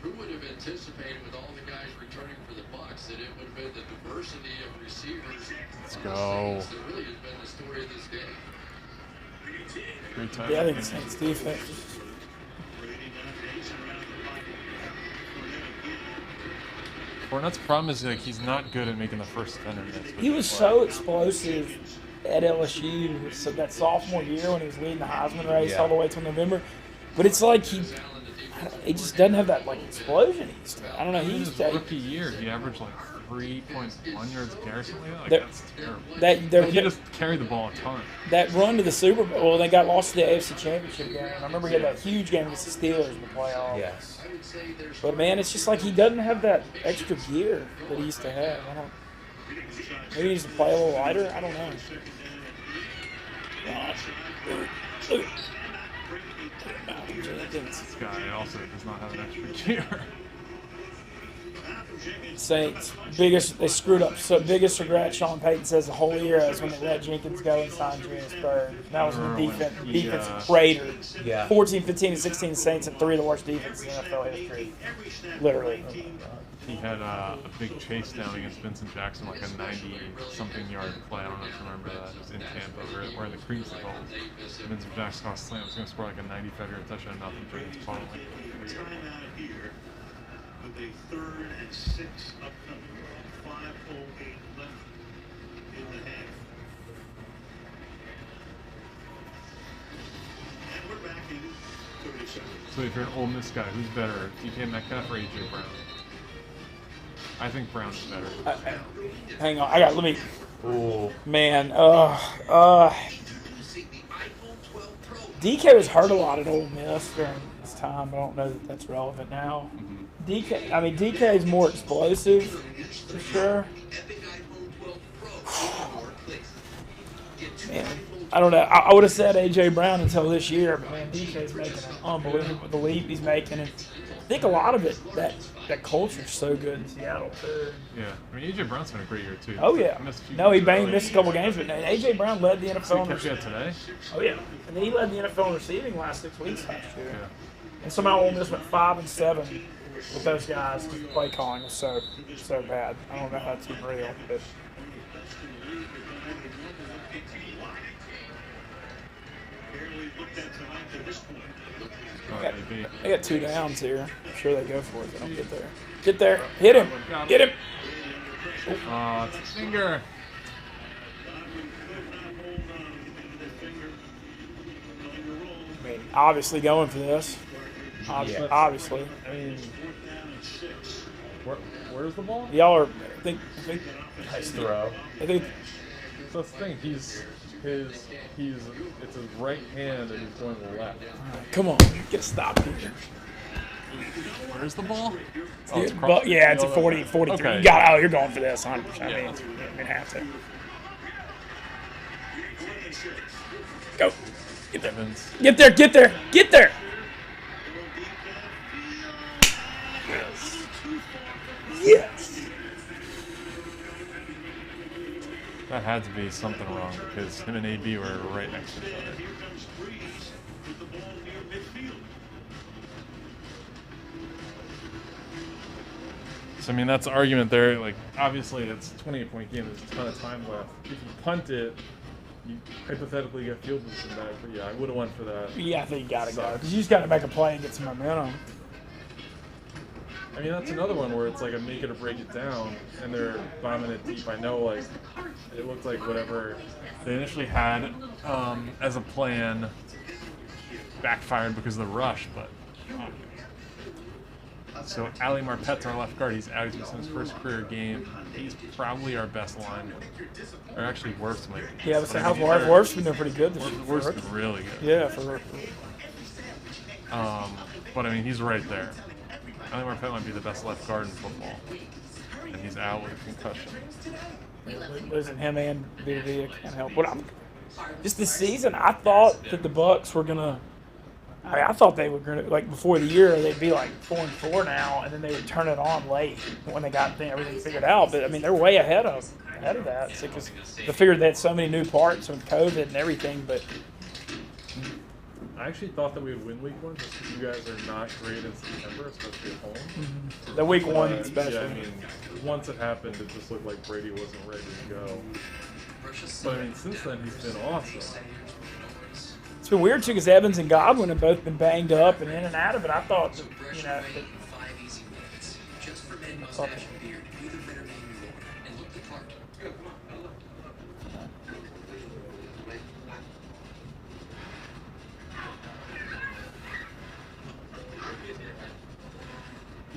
who would have anticipated, with all the guys returning for the Bucs, that it would have been the diversity of receivers? Let's go. That really has been the story of this game. Great time. Yeah, I think the Saints defense. Fournette's problem is he's not good at making the first 10 minutes. He was so explosive at LSU so that sophomore year when he was leading the Heisman race all the way till November. But it's like he just doesn't have that like explosion he used to. I don't know. He used to. Rookie year, he averaged like 3.1 yards a carry or something like that. Like, that's terrible. He just carried the ball a ton. That run to the Super Bowl, well, they got lost to the AFC Championship game. I remember he had that huge game against the Steelers in the playoffs. Yes. But man, it's just like he doesn't have that extra gear that he used to have. Maybe he needs to play a little lighter. I don't know. This guy also does not have an extra year. Saints biggest they screwed up. So biggest regret Sean Payton says the whole year is when they let Jenkins go and signed Julius Bird. That was the defense crater. Yeah. 14, 15, and 16 Saints and 3 of the worst defenses in NFL history. Literally. He had a big chase down against Vincent Jackson, like a 90-something yard play. I don't know if you remember that. It was in Tampa, where the creamsicle. Vincent Jackson caught a slam. He was going to score like a 95-yard touchdown. Nothing. Jenkins caught it like Time out here with a 3rd and 6 upcoming. 5:08 left in the half. And we're back in 30 seconds. So if you're an Ole Miss guy, who's better, DK Metcalf or AJ Brown? I think Brown's better. Hang on, let me. Oh man, DK was hurt a lot at Ole Miss during this time. I don't know that that's relevant now. DK is more explosive for sure. Man, I don't know. I would have said AJ Brown until this year, but man, DK's making an unbelievable leap he's making, and I think a lot of it that culture's so good in Seattle too. Yeah, I mean AJ Brown's had a great year too. Oh yeah. No, he missed a couple games, but AJ Brown led the NFL. Did he catch that today? Oh yeah, and then he led the NFL in receiving last 6 weeks last year. Yeah. And somehow Ole Miss went 5-7 with those guys because the play calling was so bad. I don't know how that's even real, but. They got 2 downs here. I'm sure they go for it. They don't get there. Get there. Hit him. Get him. Oh, it's a finger. I mean, obviously going for this. Obviously. I mean, where's the ball? Y'all are. I think. Nice throw. I think. So that's the thing. It's his right hand and he's going to the left. Come on, get a stop here. Where's the ball? Oh, it's a 40, 43. Okay. You're going for this 100%. I mean, you have to. Go. Get there. Get there. Get there. Get there. Yes. That had to be something wrong because him and AB were right next to each other. So I mean that's the argument there. Like obviously it's a 28-point game. There's a ton of time left. If you punt it, you hypothetically get field position back. But yeah, I would have went for that. Yeah, I think you gotta go because you just gotta make a play and get some momentum. I mean, that's another one where it's like a make it or break it down, and they're bombing it deep. I know, like, it looked like whatever they initially had as a plan backfired because of the rush, but... So, Ali Marpet's our left guard. He's out. He's missing his first career game. He's probably our best lineman. Or actually, Worf's maybe. Yeah, but how's Worf's been doing pretty good this year. Worf's been really good. Yeah, for but, I mean, he's right there. Ali Marpet might be the best left guard in football. And he's out with a concussion. Losing him and Vita can't help. Just this season, I thought that the Bucs were going to... I thought they were going to, like, before the year, they'd be, like, 4-4 now, and then they would turn it on late when they got everything figured out. But, I mean, they're way ahead of that. Because they figured they had so many new parts with COVID and everything, but... I actually thought that we would win week 1 just because you guys are not great in September, especially at home. Mm-hmm. The week 1 especially. Yeah, I mean, once it happened, it just looked like Brady wasn't ready to go. But, I mean, since then, he's been awesome. It's been weird, too, because Evans and Godwin have both been banged up and in and out of it. I thought, that,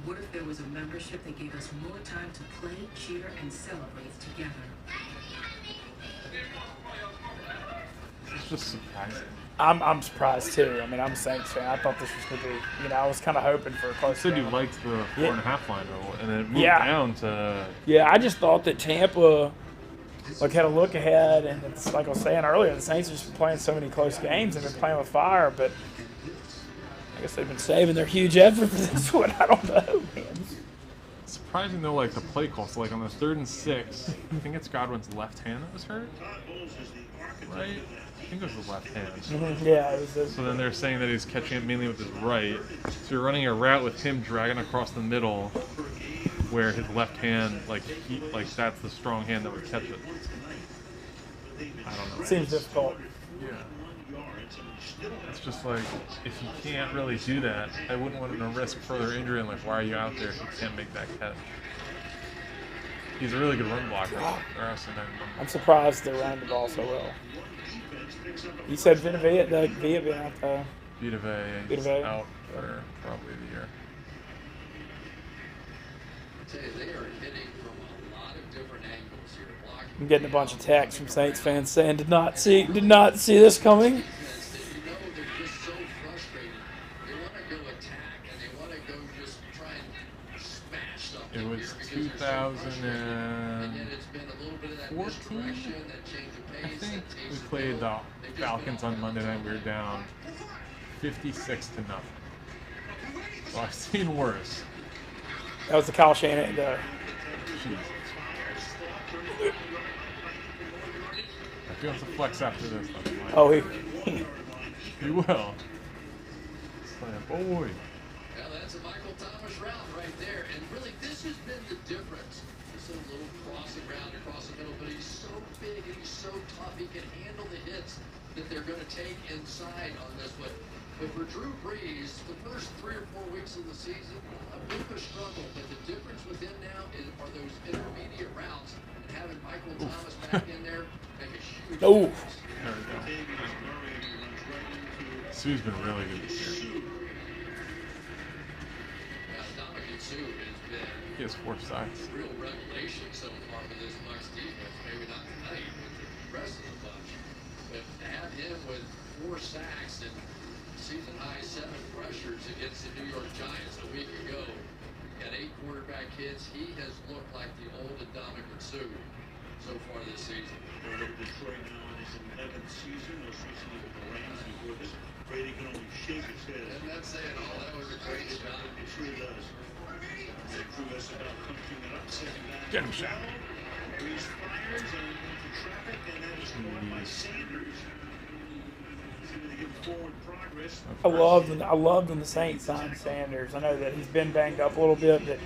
What if there was a membership that gave us more time to play, cheer, and celebrate together? It's just surprising. I'm surprised too. I mean, I'm a Saints fan. I thought this was going to be, I was kind of hoping for a close. You said you liked the 4.5 line, though, and then it moved down to. Yeah, I just thought that Tampa had a look ahead, and it's like I was saying earlier, the Saints have just been playing so many close games and been playing with fire, but I guess they've been saving their huge effort for this one. I don't know, man. Surprising though, like the play call. So like on the 3rd and 6, I think it's Godwin's left hand that was hurt, right? I think it was the left hand. Mm-hmm. Yeah, it was. So then they're saying that he's catching it mainly with his right. So you're running a route with him dragging across the middle, where his left hand, like that's the strong hand that would catch it. I don't know. Seems difficult. Yeah. It's just like, if you can't really do that, I wouldn't want to risk further injury. And like, why are you out there if you can't make that catch? He's a really good run blocker. I'm surprised they're running the ball so well. You said Vita been out there. Vita out for probably the year. I'm getting a bunch of texts from Saints fans saying did not see this coming. It was 2014, I think. We played the Falcons on Monday night. We were down 56-0. So I've seen worse. That was the Kyle Shanahan. Jesus. If he wants to flex after this, that's fine. Oh, he will. Slam, boy. Well, that's a Michael Thomas route right there, and really this has been the difference. This little crossing route across the middle, but he's so big and he's so tough. He can handle the hits that they're going to take inside on this one. But for Drew Brees, the first 3 or 4 weeks of the season, a bit of a struggle. But the difference with him now are those intermediate routes, and having Michael Thomas back in there make a huge difference. There we go. Sue's been really good this year. He has 4 sacks. Real revelation so far for this Bucs defense. Maybe not tonight, but the rest of the bunch. But to have him with 4 sacks and season high 7 pressures against the New York Giants a week ago, got 8 quarterback hits. He has looked like the old Ndamukong Suh so far this season. Detroit now in his 11th season, most recently with the Rams. Before this, Brady can only shake his head. And that's saying all that was a great job. It sure does. Get him, Cheah. Breeze fires and into traffic, and that is caught by Sanders. I loved when the Saints signed Sanders. I know that he's been banged up a little bit, but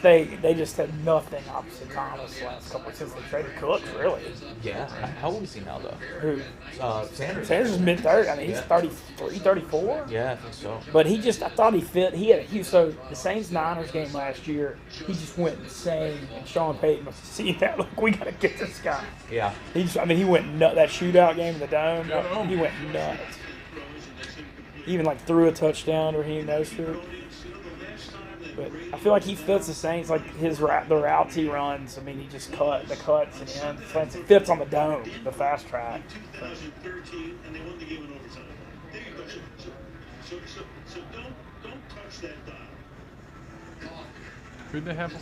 they just had nothing opposite Thomas last couple since they traded Cooks, really. Yeah. How old is he now, though? Who? Sanders. Sanders is mid-30s. I mean, he's 33, 34. Yeah, I think so. But I thought he fit. He had a huge. So the Saints-Niners game last year, he just went insane. And Sean Payton must have seen that. Look, we got to get this guy. Yeah. He went nuts. That shootout game in the Dome, he went nuts. He even threw a touchdown or he noticed it. But I feel like he fits the Saints, like the routes he runs. I mean, he just the cuts and ends. It fits on the Dome, the fast track. 2013, and they won the game in overtime. There you go. So don't touch that dial. Who'd they have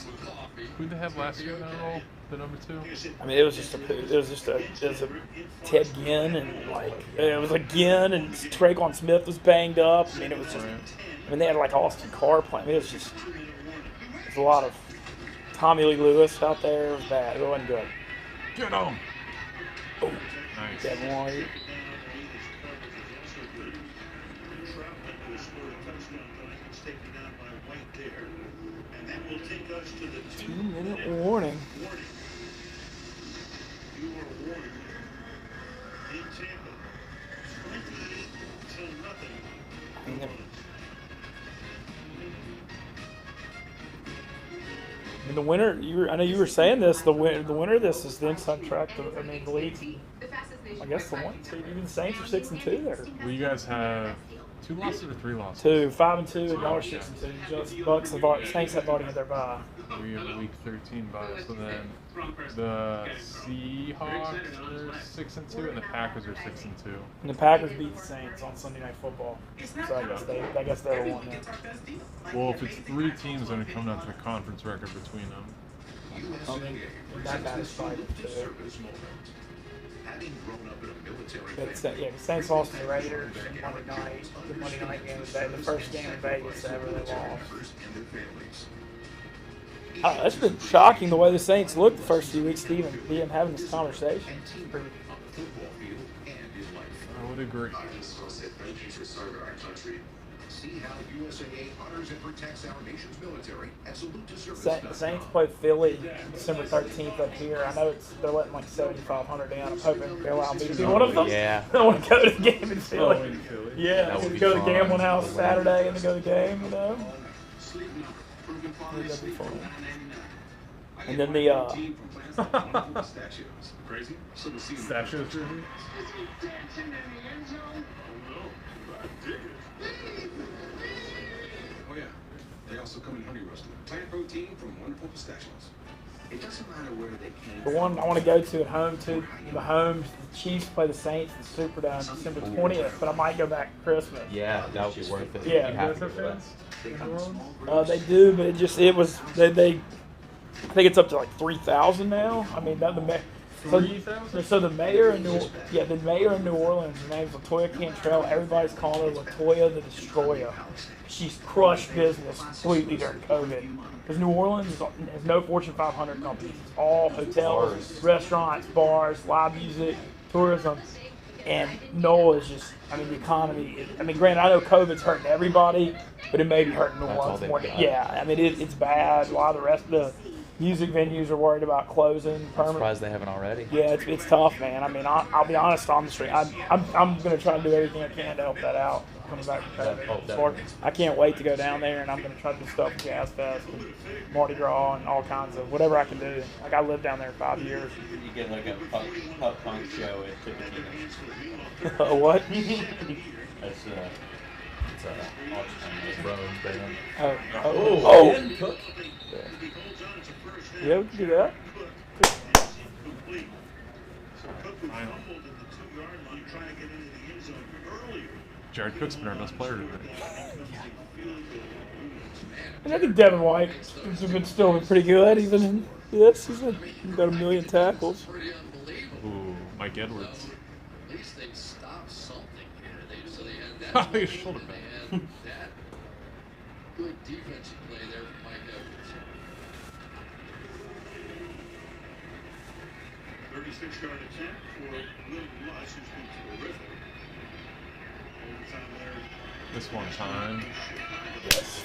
last year in that role? The number 2? I mean, it was just a Ted Ginn and Ginn and Traquan Smith was banged up. I mean, it was just. I mean, they had Austin Carr playing. I mean, it was a lot of Tommy Lee Lewis out there. It was bad. It wasn't good. Get on. Oh, nice. Devin White. And that will take us to the 2-minute warning. You are warned in Tampa, 28-0. And the winner, I know you were saying this. The winner of this is then on track to. I mean, the league. I guess the one. Even the Saints are 6-2 there. Well, you guys have 2 losses or 3 losses? 2, 5-2, and y'all are 6-2. Just Bucs and Saints have already had their bye. We have a week 13 bye. So then the Seahawks are 6-2 and the Packers are 6-2. And the Packers beat the Saints on Sunday Night Football. So I guess they're the one then. Well, if it's 3 teams, then it comes down to the conference record between them. I mean, that guy's fighting too. But the Saints lost to the Raiders Monday night. The Monday night game was the first game in Vegas ever they lost. I don't know, it's been shocking the way the Saints looked the first few weeks to even be having this conversation. I would agree. See how USAA honors and protects our nation's military and salute to service. The Saints play Philly December 13th up here. I know they're letting like 7,500 in. I'm hoping they'll allow me to be one of them. Yeah. I want to go to the game in Philly. Oh, in Philly. Yeah, That would be go to the fun. Gambling House Saturday and then go to the game, you know. That'd be fun. And then the Crazy? Pistachios jersey? Oh yeah. They also come in honey roasted. Plant protein from wonderful pistachios. It doesn't matter where they came the one I want to go to at home too. The Chiefs play the Saints in the Superdome December 20th, but I might go back Christmas. Yeah, that would be worth it. Yeah. You have to go back. They do, but they I think it's up to like 3,000 now. I mean, so the mayor in New Orleans, her name's Latoya Cantrell. Everybody's calling her Latoya the Destroyer. She's crushed business completely during COVID. Because New Orleans has no Fortune 500 companies. It's all hotels, restaurants, bars, live music, tourism. And NOLA is just, I mean, the economy. Granted, I know COVID's hurting everybody, but it may be hurting New Orleans more. Yeah, I mean, it's bad. A lot of the rest of the music venues are worried about closing I'm permanently. surprised they haven't already. Yeah, it's tough, man. I mean, I'll be honest on the street. I'm going to try to do everything I can to help that out. Coming back to COVID. I can't wait to go down there, and I'm going to try to do stuff with Jazz Fest and Mardi Gras and all kinds of whatever I can do. Like, I lived down there 5 years. You get like a punk show at Ticotina. What? That's it's a Rowan band. Oh. Yeah, we can do that. Jared Cook's been our best player today. And I think Devin White has been still pretty good, even in this. He's got 1 million tackles. Ooh, Mike Edwards. At least they stopped something here. So they had that. His shoulder and pad. that good defensive play there from Mike Edwards. 36-yard attempt for Will Lush, who's been terrific. Overtime there. This one time. Yes.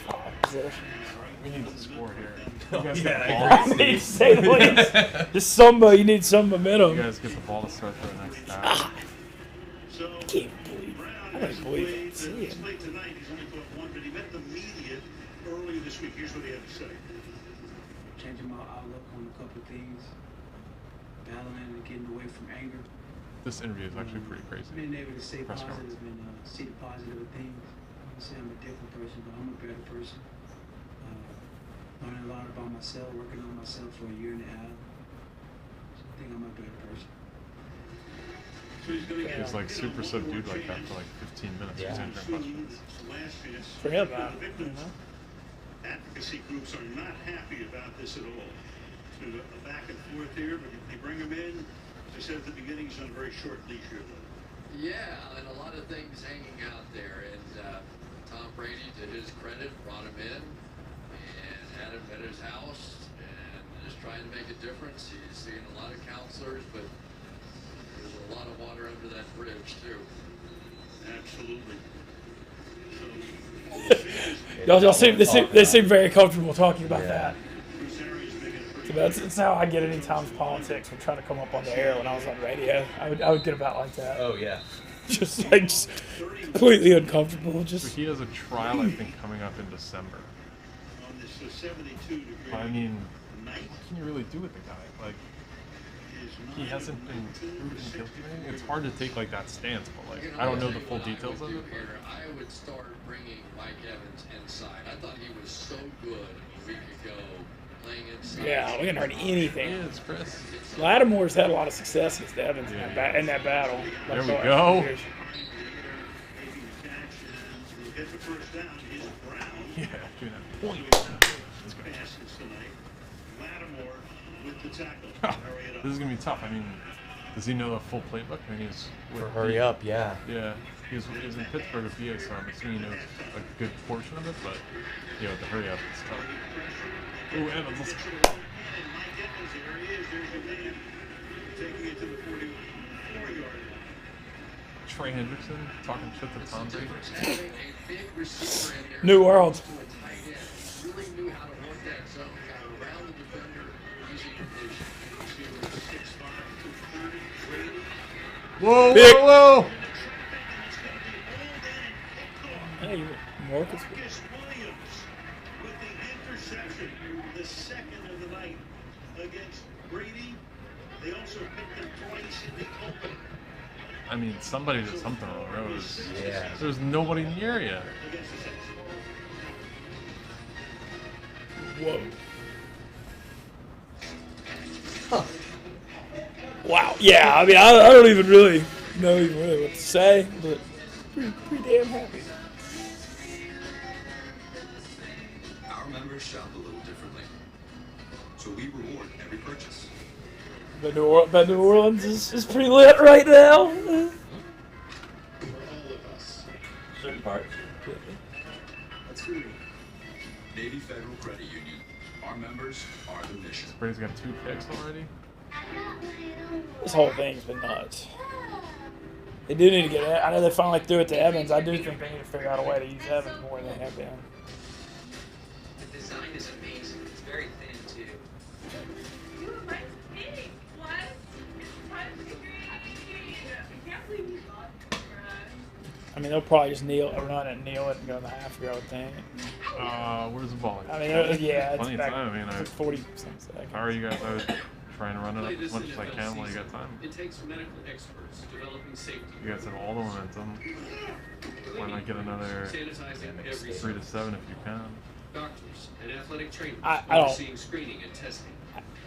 We need to score here. You guys Yeah, get the ball. I need to say the least. Just you need some momentum. You guys get the ball to start for the next half. I can't believe it. See it. He's played tonight. He's only put one, but he met the media earlier this week. Here's what he had to say. Changing my outlook on a couple of things. Battling and getting away from anger. This interview is actually pretty crazy. Being able to say Press positive and see the positive things. I'm say I'm a different person, but I'm a better person. Learning a lot about myself, working on myself for a year and a half. So I think I'm a better person. He's like super subdued like that for like 15 minutes. Yeah. For him, man. Advocacy groups are not happy about this at all. There's a back and forth here, but they bring him in. As I said at the beginning, he's on a very short leash here, though. Yeah, and a lot of things hanging out there. And Tom Brady, to his credit, brought him in and had him at his house and just trying to make a difference. He's seeing a lot of counselors, but there's a lot of water under that bridge, too. Absolutely. They seem very comfortable talking about that. So that's how I get anytime politics. I'm trying to come up on the air when I was on radio. I would get about like that. Oh yeah. just completely uncomfortable. So he has a trial, I think, coming up in December. I mean, what can you really do with the guy? Like, he hasn't been proven guilty. It's hard to take like that stance, but like, I don't know the full details of it. I would start bringing Mike Evans inside. I thought he was so good a week ago playing inside. Yeah, we haven't heard anything. Yes, Chris. Lattimore's had a lot of success against Evans in that battle. There we go. Yeah, doing that point. to tackle. Hurry it up. This is gonna be tough. I mean, does he know the full playbook? I mean, he's with For hurry up, yeah. Yeah, he was in Pittsburgh with PA, so I'm assuming he knows a good portion of it. But yeah, with the hurry up, it's tough. Ooh, Evans, let's go. Mike Evans, there he is. There's your man. Taking it to the 44-yard line. Trey Hendrickson talking shit to Tom Brady. New world. Really knew how to work that zone, got around the defender, easy completion. Whoa, Big. whoa, whoa! Hey, Marcus. Marcus Williams with the interception, the second of the night against Brady. They also picked him twice in the open. I mean, somebody did something wrong. Yeah. There's nobody in the area. Against the Saints. Whoa. Huh. Wow. Yeah, I mean, I don't even really know what to say, but pretty damn happy. Our members shop a little differently, so we reward every purchase. But New Orleans is pretty lit right now. For all of us. Certain parts. That's who we are. Navy Federal Credit Union. Our members are the mission. Brady's got 2 picks already. This whole thing's been nuts. They do need to get it. I know they finally threw it to Evans. I do think they need to figure out a way to use Evans more than they have been. The design is amazing. It's very thin too. You were right to me. What? It's time to agree. I can't believe you thought that. I mean, they'll probably just kneel it and go in the half here, I would think. Where's the ball? I mean, yeah, it's Plenty of back, time. I mean, it's 40-some seconds. How are you guys? I was trying to run it up as much as I can while you got time. It takes medical experts developing safety. You guys have all the momentum. Why not get another Sanitizing every 3 to 7 if you can? Doctors and athletic trainers I don't. overseeing screening and testing.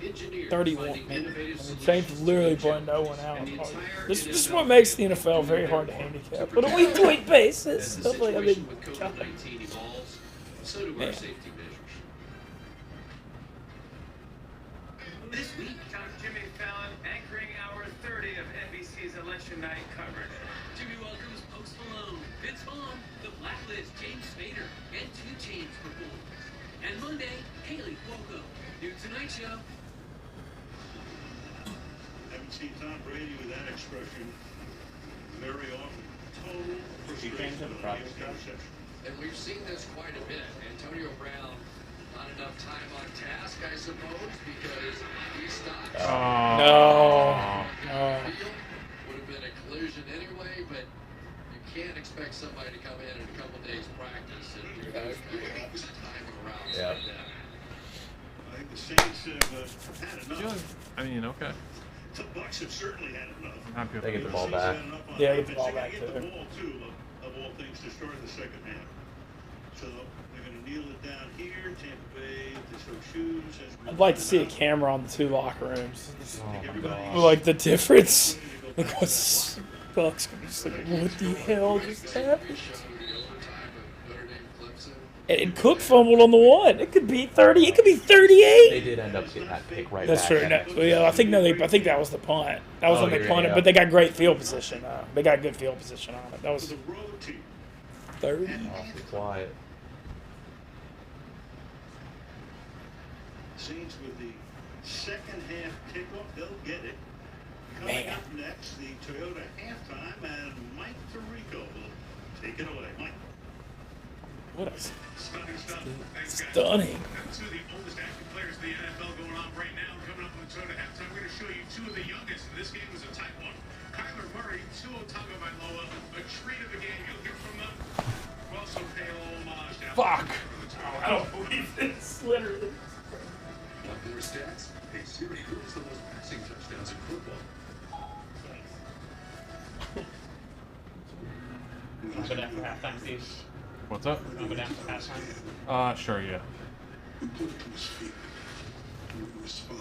Engineers 31 finding minutes. innovative I mean, solutions Saints to literally solutions. blowing no one out. And the entire This is NFL what makes the NFL very hard to handicap. On a week-to-week basis, As the stuff like I situation mean, with COVID-19 evolves, so do our Man. safety measures. This week, Dr. Jimmy Fallon anchoring hour 30 of NBC's election night coverage. Jimmy welcomes Post Malone, Vince Vaughn, The Blacklist, James Spader, and 2 Chainz perform. And Monday, Haley Cuoco, new Tonight Show. Haven't seen Tom Brady with that expression very often. Total frustration on the interception. And we've seen this quite a bit. Antonio Brown, not enough time on task, I suppose, because he stopped. No. Would have been a collision anyway, but you can't expect somebody to come in a couple days practice and do those timing routes like that. I think the Saints have had enough. I mean, okay. The Bucs have certainly had enough. I'm happy with They get the ball Saints have back. had enough on Yeah, get the offense. ball They gotta back, get the too. ball, too, of all things, to start the second half. So they're going to kneel it down here. Tampa Bay, the show shoes. I'd like to see a camera on the 2 locker rooms. Oh my gosh. Like the difference. Like what's Bucks just like, what the hell just happened? And Cook fumbled on the 1. It could be 30. It could be 38. They did end up getting that pick right That's back. true. No, yeah, I think that was the punt. That was Oh, when they you're punted, right, but they got great field position. They got good field position on it. That was 30. Awfully quiet. Saints with the second half kickoff. They'll get it. Coming Man. up next, the Toyota halftime, and Mike Tirico will take it away. Mike. What a Stunning stuff. Thanks, guys. stunning. Two of the oldest active players in the NFL going on right now. Coming up on the Toyota halftime, we're going to show you 2 of the youngest. And this game was a tight one. Kyler Murray, Tua Tagovailoa, a treat of a game. You'll hear from them. We'll also pay a little homage down. Fuck. I don't believe this. Literally. Want more stats? Hey Siri, who has the most passing touchdowns in football? I'll go down for halftime, Steve. What's up? I'll go down for halftime. Sure, yeah. Who put it to his feet? Who would respond?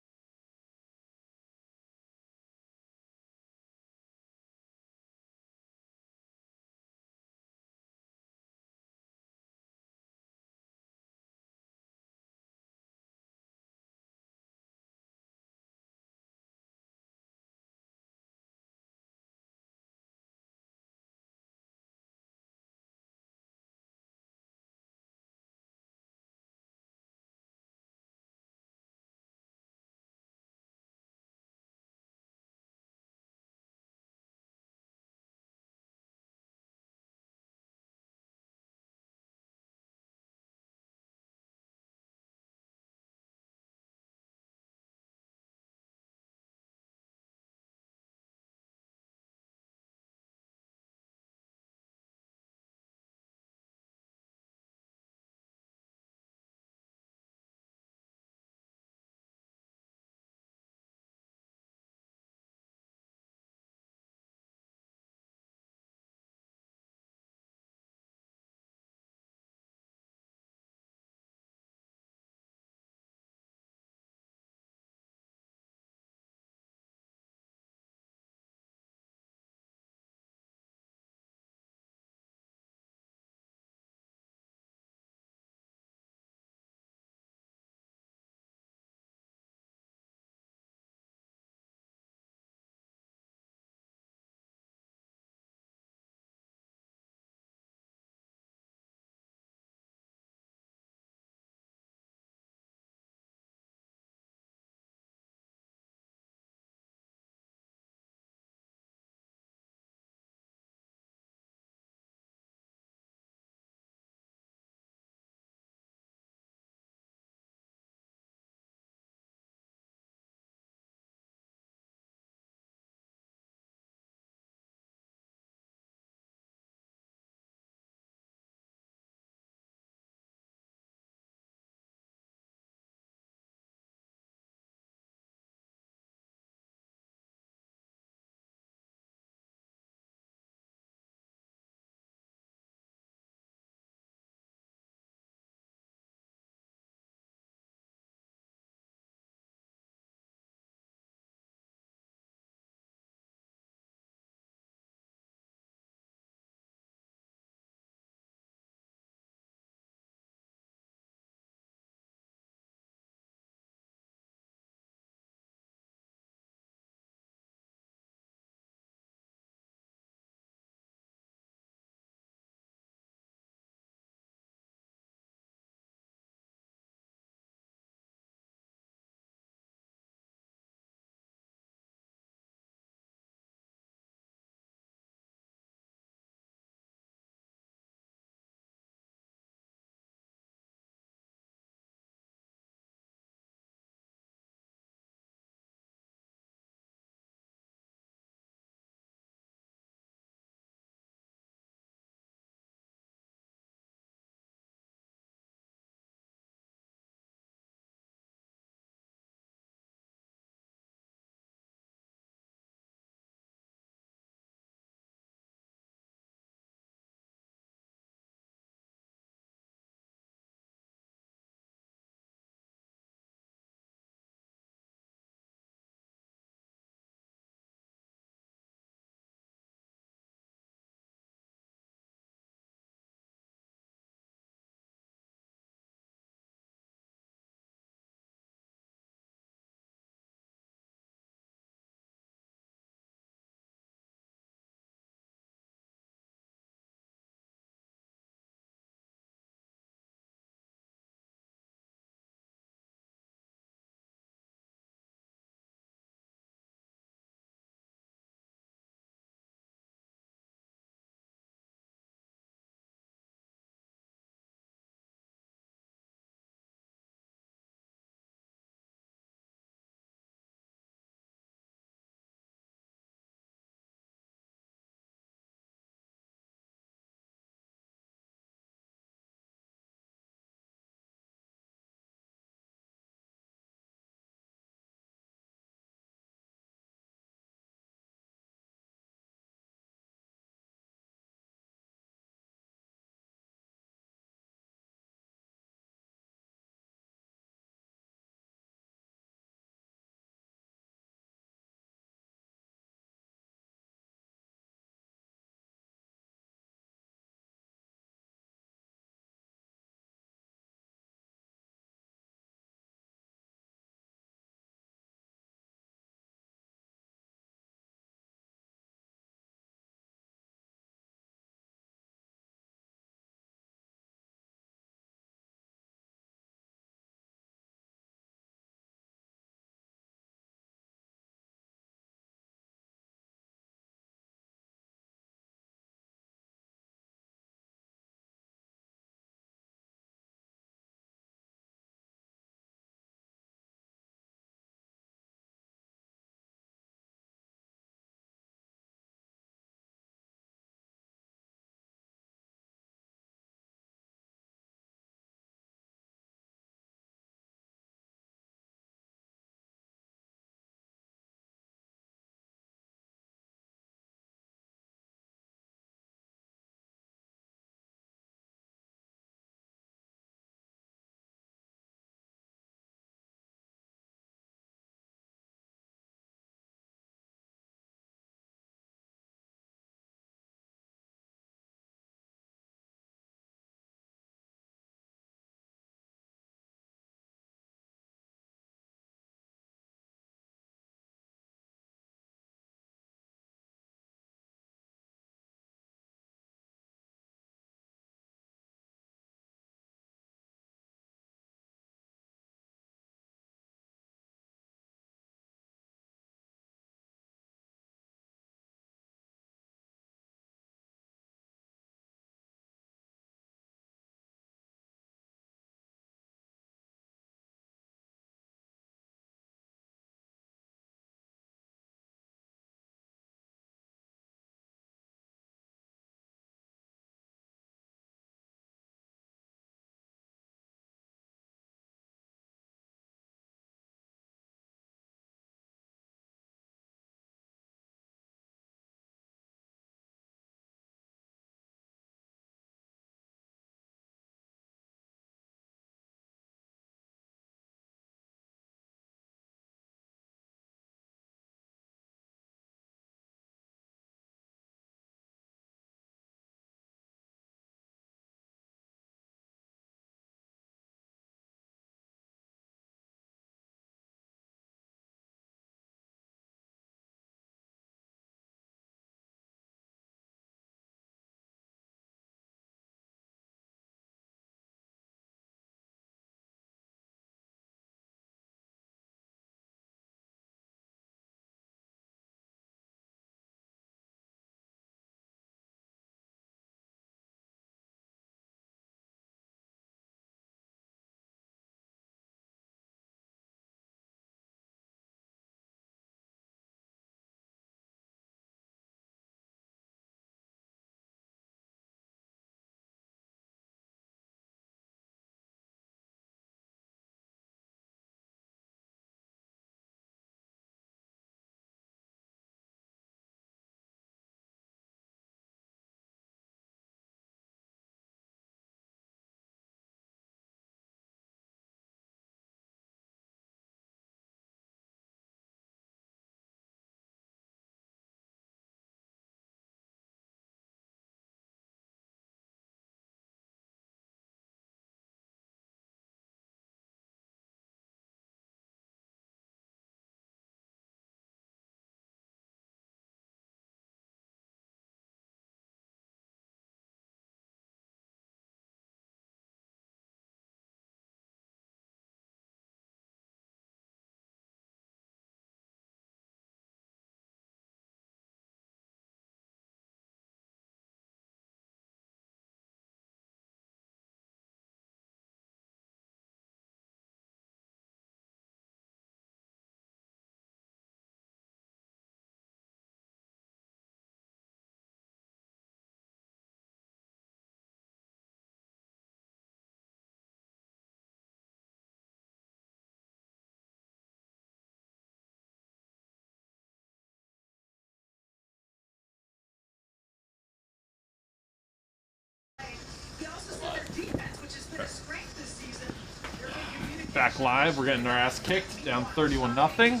back live. We're getting our ass kicked, down 31-0.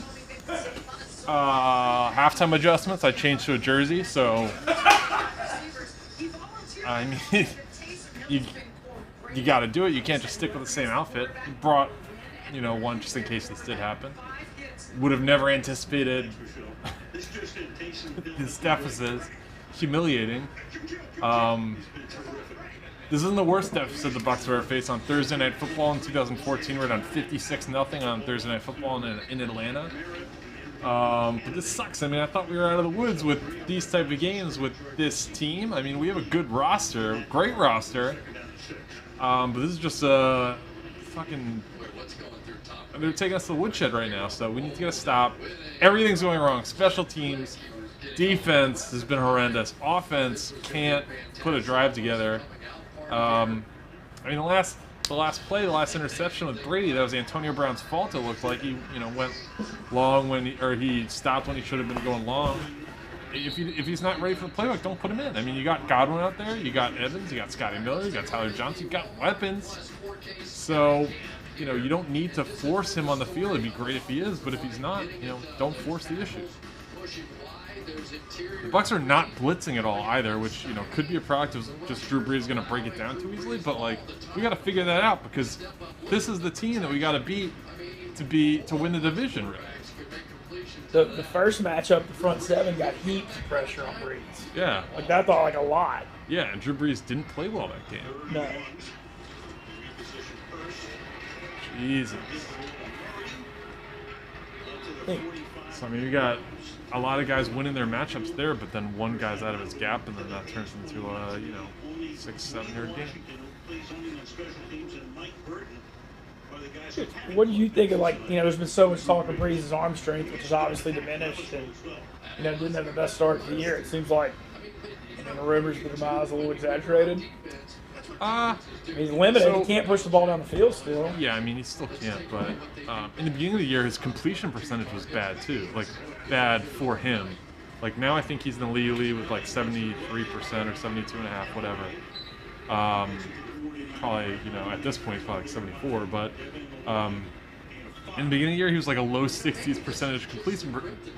Halftime adjustments. I changed to a jersey, so I mean, you got to do it. You can't just stick with the same outfit. Brought, one just in case this did happen. Would have never anticipated his deficits. Humiliating. This isn't the worst deficit the Bucs have ever faced. On Thursday Night Football in 2014, we're down 56-0 on Thursday Night Football in Atlanta. But this sucks. I mean, I thought we were out of the woods with these type of games with this team. I mean, we have a good roster, great roster. But this is just a fucking... They're taking us to the woodshed right now, so we need to get a stop. Everything's going wrong. Special teams, defense has been horrendous. Offense can't put a drive together. I mean, the last play, the last interception with Brady, that was Antonio Brown's fault. It looked like he, went long he stopped when he should have been going long. If he's not ready for the playbook, don't put him in. I mean, you got Godwin out there, you got Evans, you got Scotty Miller, you got Tyler Johnson, you got weapons. So, you don't need to force him on the field. It'd be great if he is, but if he's not, don't force the issue. The Bucs are not blitzing at all either, which could be a product of just Drew Brees going to break it down too easily. But we got to figure that out because this is the team that we got to beat to win the division. Really. The first matchup, the front seven got heaps of pressure on Brees. Yeah, that thought a lot. Yeah, and Drew Brees didn't play well that game. No. Jesus. So I mean, you got a lot of guys winning their matchups there, but then one guy's out of his gap, and then that turns into a 6-7 yard game. What do you think of there's been so much talk of Brees' arm strength, which is obviously diminished, and didn't have the best start to the year. It seems like the rumors for the miles a little exaggerated. He's limited. So, he can't push the ball down the field still. Yeah, I mean, he still can't. But in the beginning of the year, his completion percentage was bad too. Bad for him. Now I think he's in the lead with 73% or 72.5, whatever. Probably, at this point, he's probably 74. But in the beginning of the year, he was a low 60s percentage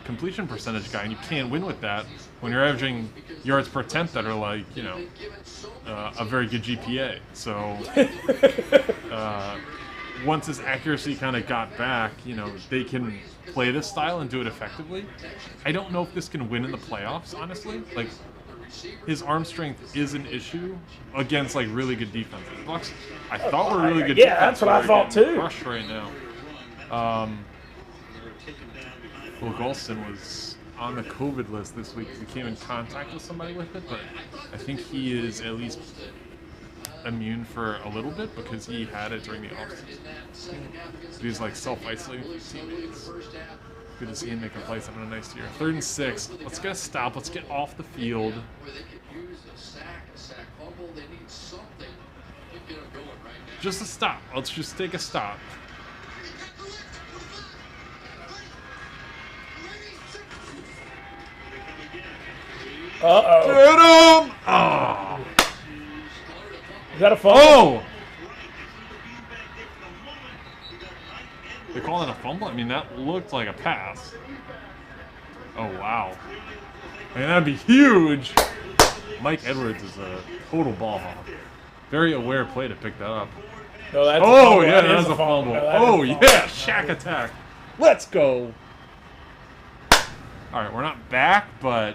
completion percentage guy, and you can't win with that when you're averaging yards per attempt that are a very good GPA. So once his accuracy kind of got back, they can play this style and do it effectively. I don't know if this can win in the playoffs, honestly. His arm strength is an issue against really good defenses. Bucs, I thought were really good. Yeah, that's what I thought too. Crushed right now. Will Golston was on the COVID list this week. He came in contact with somebody with it, but I think he is at least immune for a little bit because he had it during the offseason. So he's self-isolating with teammates. Good to see him making plays, having a nice year. 3rd and 6. Let's get a stop. Let's get off the field. Just a stop. Let's just take a stop. Uh-oh. Get him! Oh. Is that a fumble? Oh! They call it a fumble? I mean, that looked like a pass. Oh, wow. I mean, that'd be huge. Mike Edwards is a total ball hawk. Very aware play to pick that up. No, that's yeah, that's a fumble. No, yeah, Shaq attack. Let's go. All right, we're not back, but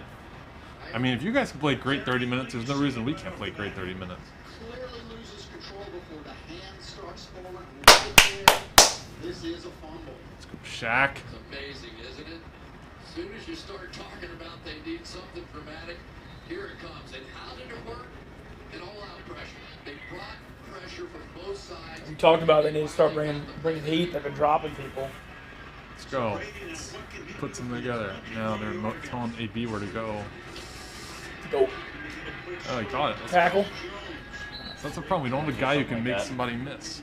I mean, if you guys can play great 30 minutes, there's no reason we can't play great 30 minutes. This is a fumble. Let's go, Shaq. It's amazing, isn't it? As soon as you start talking about they need something dramatic, here it comes. And how did it work? An all-out pressure. They brought pressure from both sides. We talked about they need to start bringing heat. They've been dropping people. Let's go. Let's put some together. Now they're telling AB where to go. Go. Oh, he got it. Tackle. So that's the problem. We don't have a guy who can make somebody miss.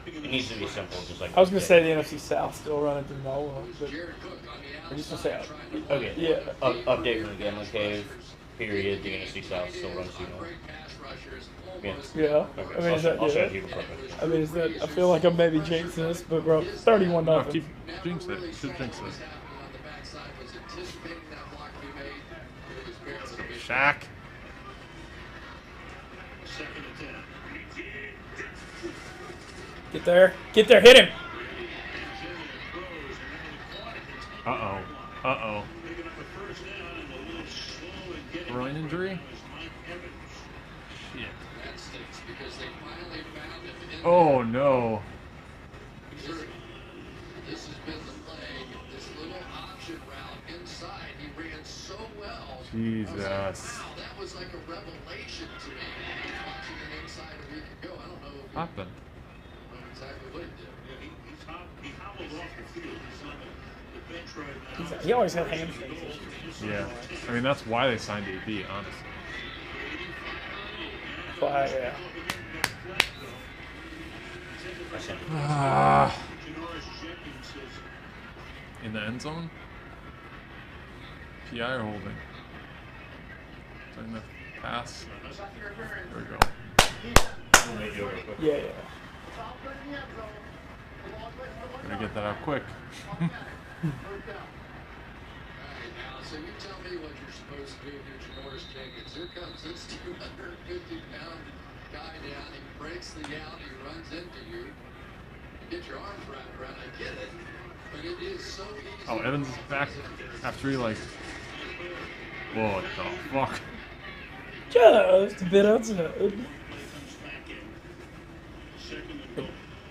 It needs to be simple, just like. I was going to say the NFC South still running through Nola, but I just going to say Okay. yeah. Update from the Gambling Cave. period, you're gonna see South still run Seagull. Yeah. Okay, I mean, is that I'll show yeah. you the perfect. I mean, is that? I feel like I'm maybe jinxing this, but bro, 31 No, nothing. keep jinx it. Should jinx it. Shaq. Get there. Get there. Hit him. Uh-oh. Uh-oh. Groin injury? Shit. Oh, no. This has been the plague. This little option route inside, he ran so well. Jesus. Wow, that was like a revelation to me. Watching him inside a week ago, I don't know if Happened. exactly what he did. He hobbled off the field. He's on the bench right now. He always had hamstrings issues. Yeah. I mean, that's why they signed AB, honestly. Flag, yeah. In the end zone? PI or holding? Doing the pass. There we go. Yeah, yeah. Gotta get that out quick. So you tell me what you're supposed to do if you're Janoris Jenkins. Here comes this 250-pound guy down. He breaks the out. He runs into you. You get your arms wrapped around. I get it. But it is so easy. Oh, Evans is back after he, like... What the fuck? Just a bit outside.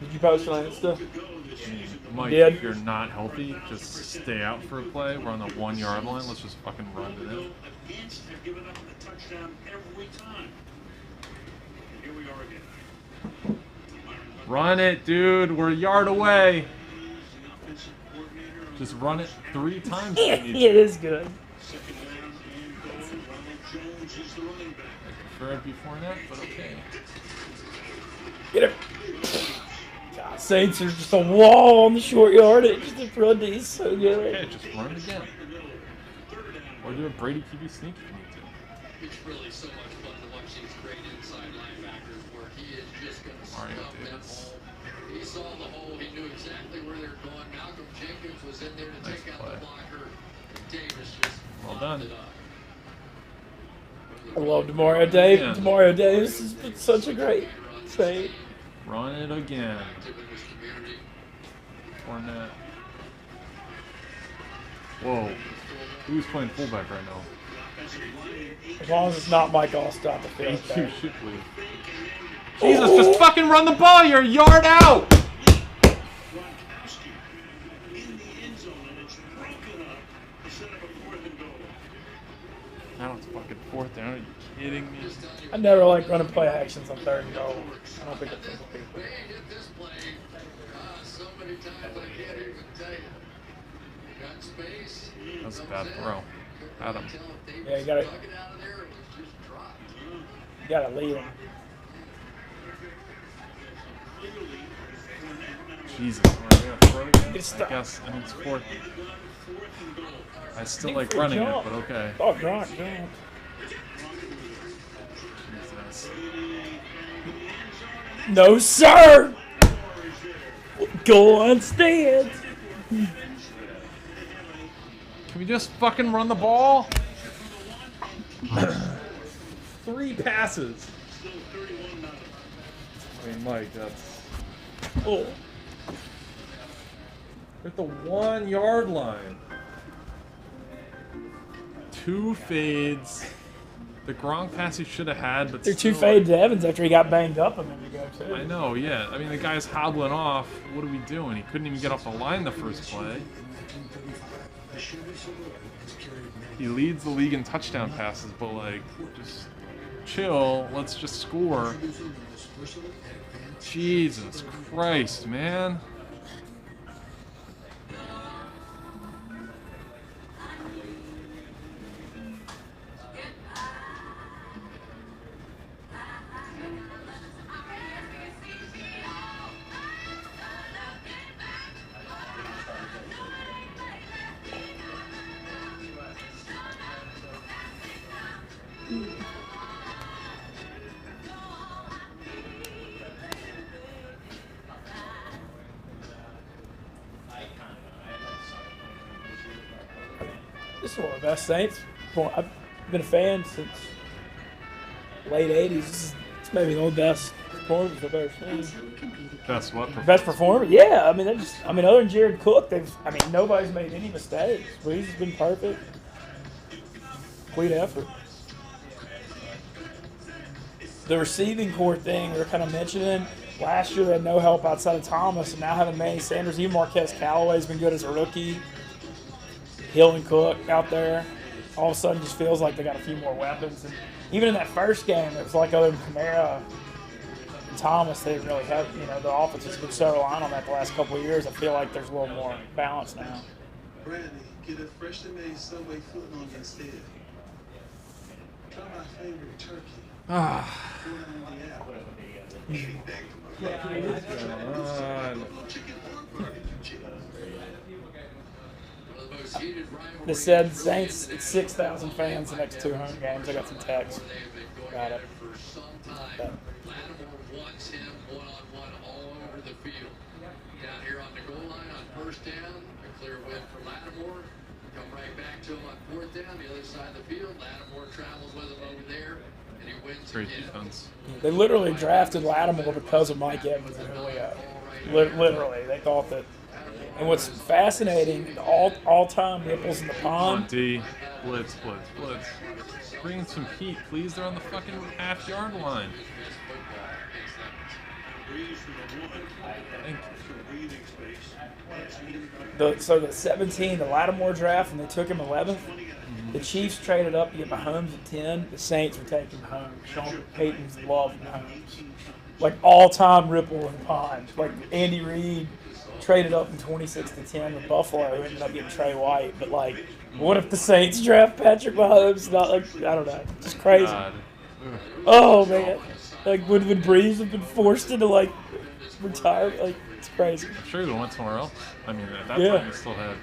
Did you post on Insta? Mike, Yeah. if you're not healthy, just stay out for a play. We're on the 1 yard line. Let's just fucking run it in. Against have given up a touchdown every time. And here we are again. Run it, dude. We're a yard away. Just run it 3 times. Yeah, it is good. I prefer it before that, but okay. Get him. God, Saints are just a wall on the short yard. It just the front D is so good. Okay, just run it again. Or do a Brady QB sneak if you need to. It's really so much fun to watch these great inside linebackers where he is just going to stuff that hole. He saw the hole. He knew exactly where they were going. Malcolm Jenkins was in there to take out the blocker. And Davis just Well done. it up. I love Demario Davis. Yeah. Demario Davis has been such a great thing. Run it again. Fournette. Whoa. Who's playing fullback right now? As long as it's not Mike Allstott, the field. AQ Shipley. Jesus, just fucking run the ball. You're a yard out. Now it's fucking 4th down. Are you kidding me? I never like running play actions on 3rd and goal. I don't think it's simple people. Hit this play so many times I can't even tell you. Got space. That's a bad throw. Adam. Yeah, you gotta lead him. Jesus, am I gonna throw it again? I guess, I mean, it's 4th. I still like running it, but okay. Oh, Gronk, Gronk. Jesus. No, sir! Go on stand! Can we just fucking run the ball? 3 passes. I mean, Mike, that's... Oh. At the 1 yard line. 2 fades. The Gronk pass he should have had, but They're still, 2 fades to Evans after he got banged up a minute ago, too. I know, yeah. I mean, the guy's hobbling off. What are we doing? He couldn't even get off the line the first play. He leads the league in touchdown passes, but, like, just chill. Let's just score. Jesus Christ, man. This is one of the best Saints. I've been a fan since late 80s. It's maybe the only best performance I've ever seen. Best what? Best performer? Yeah. I mean, other than Jared Cook, nobody's made any mistakes. Breeze has been perfect. Complete effort. The receiving core thing we were kind of mentioning. Last year they had no help outside of Thomas, and now having Manny Sanders, even Marquez Callaway's been good as a rookie. Hill and Cook out there. All of a sudden just feels like they got a few more weapons. And even in that first game, it was like other than Kamara and Thomas, they didn't really have, the offense has been so reliant on that the last couple of years. I feel like there's a little more balance now. Brandy, get a freshly made Subway footlong instead. Try my favorite turkey. They said Saints, it's 6,000 fans the next 2 home games. I got some texts. Got it. Lattimore wants him one-on-one all over the field. Down here on the goal line on first down, a clear win for Lattimore. Come right back to him on fourth down, the other side of the field. Lattimore travels with him over there, and he wins Great again. defense. They literally drafted Lattimore because of Mike Evans and Julio. Literally, they thought that. And what's fascinating, all-time nipples in the Come on, pond. D. Blitz. Bring in some heat, please. They're on the fucking half-yard line. Thank you. So the 17, the Lattimore draft, and they took him 11th. The Chiefs traded up to get Mahomes at 10. The Saints were taking Mahomes. Sean Payton's loved Mahomes. Like all-time ripple in the pond. Like Andy Reid traded up in 26 to 10 with Buffalo, who ended up getting Trey White. But like, what if the Saints draft Patrick Mahomes? Not like, I don't know, just crazy. Oh man, like would Breeze have been forced into like retire? Like it's crazy. I'm sure he went somewhere else. I mean, at that time he still had,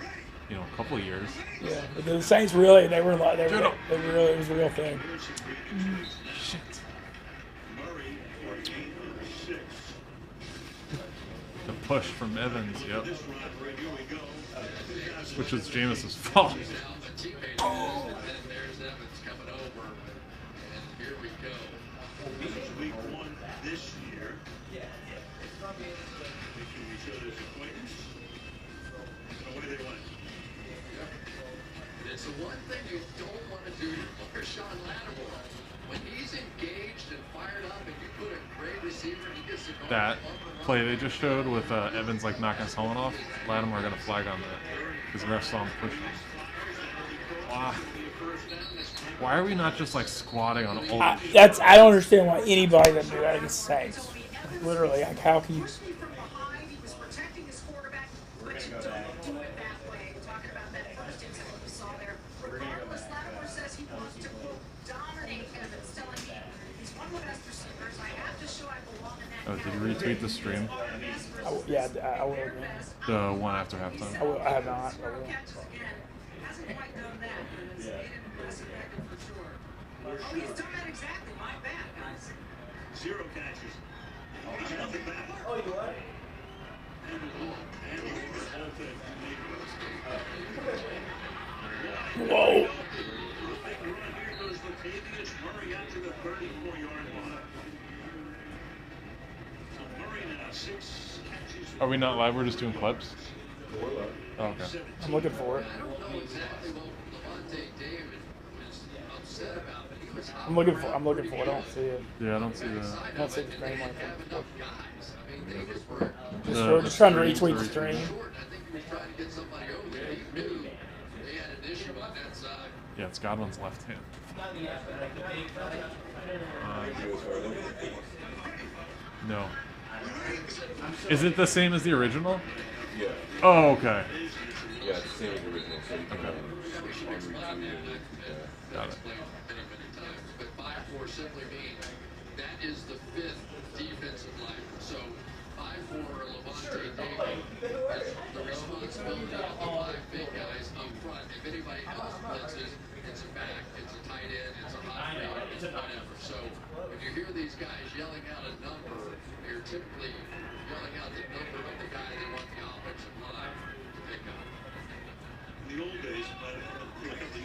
a couple of years. Yeah, but the Saints really, they were really, it was a real thing. Shit. The push from Evans, yep. Which was Jameis's fault. And then there's Evans coming over, and here we go. Week 1 this year. Make sure we show this acquaintance. Away they went. It's the one thing you don't want to do for Sean Lattimore. When he's engaged and fired up and you put a great receiver and he gets the goal. That play they just showed with Evans like knocking his helmet off, Lattimore got a flag on that because the ref saw him pushing. Wow. Why are we not just like squatting on all? I don't understand why anybody doesn't do that against the Saints. Literally, like how can you? Oh, did you retweet the stream? Yeah, I will. The one after halftime. I will. I have not. I will. Oh, he's done that exactly. My bad, guys. 0 catches. He's nothing back. Oh, you are? Whoa. Here goes Latavius Murray out to the 34-yard line. So Murray now 6 catches. Are we not live? We're just doing clips? Oh, okay. I'm looking for it. I don't know exactly what Levante David was upset about, but he was I'm looking for it. I don't see it. Yeah, I don't see that. I don't see the stream like that. I mean, they just were We're just trying to retweet the stream. I think he was trying to get somebody over there. He knew they had an issue on that side. Yeah, it's Godwin's left hand. No. Is it the same as the original? Yeah. Oh, okay. Yeah, it's the same as the original. So you can Got it. But 5-4 simply means that is the 5th defensive line. So 5-4 Levante David is the responsibility of the 5 big guys up front. If anybody else blitzes, it's a back, it's a tight end, it's a hot read, it's whatever. So when you hear these guys yelling out a number, they're typically yelling out the number of the guy they want the offensive line to pick up. In the old days, look at the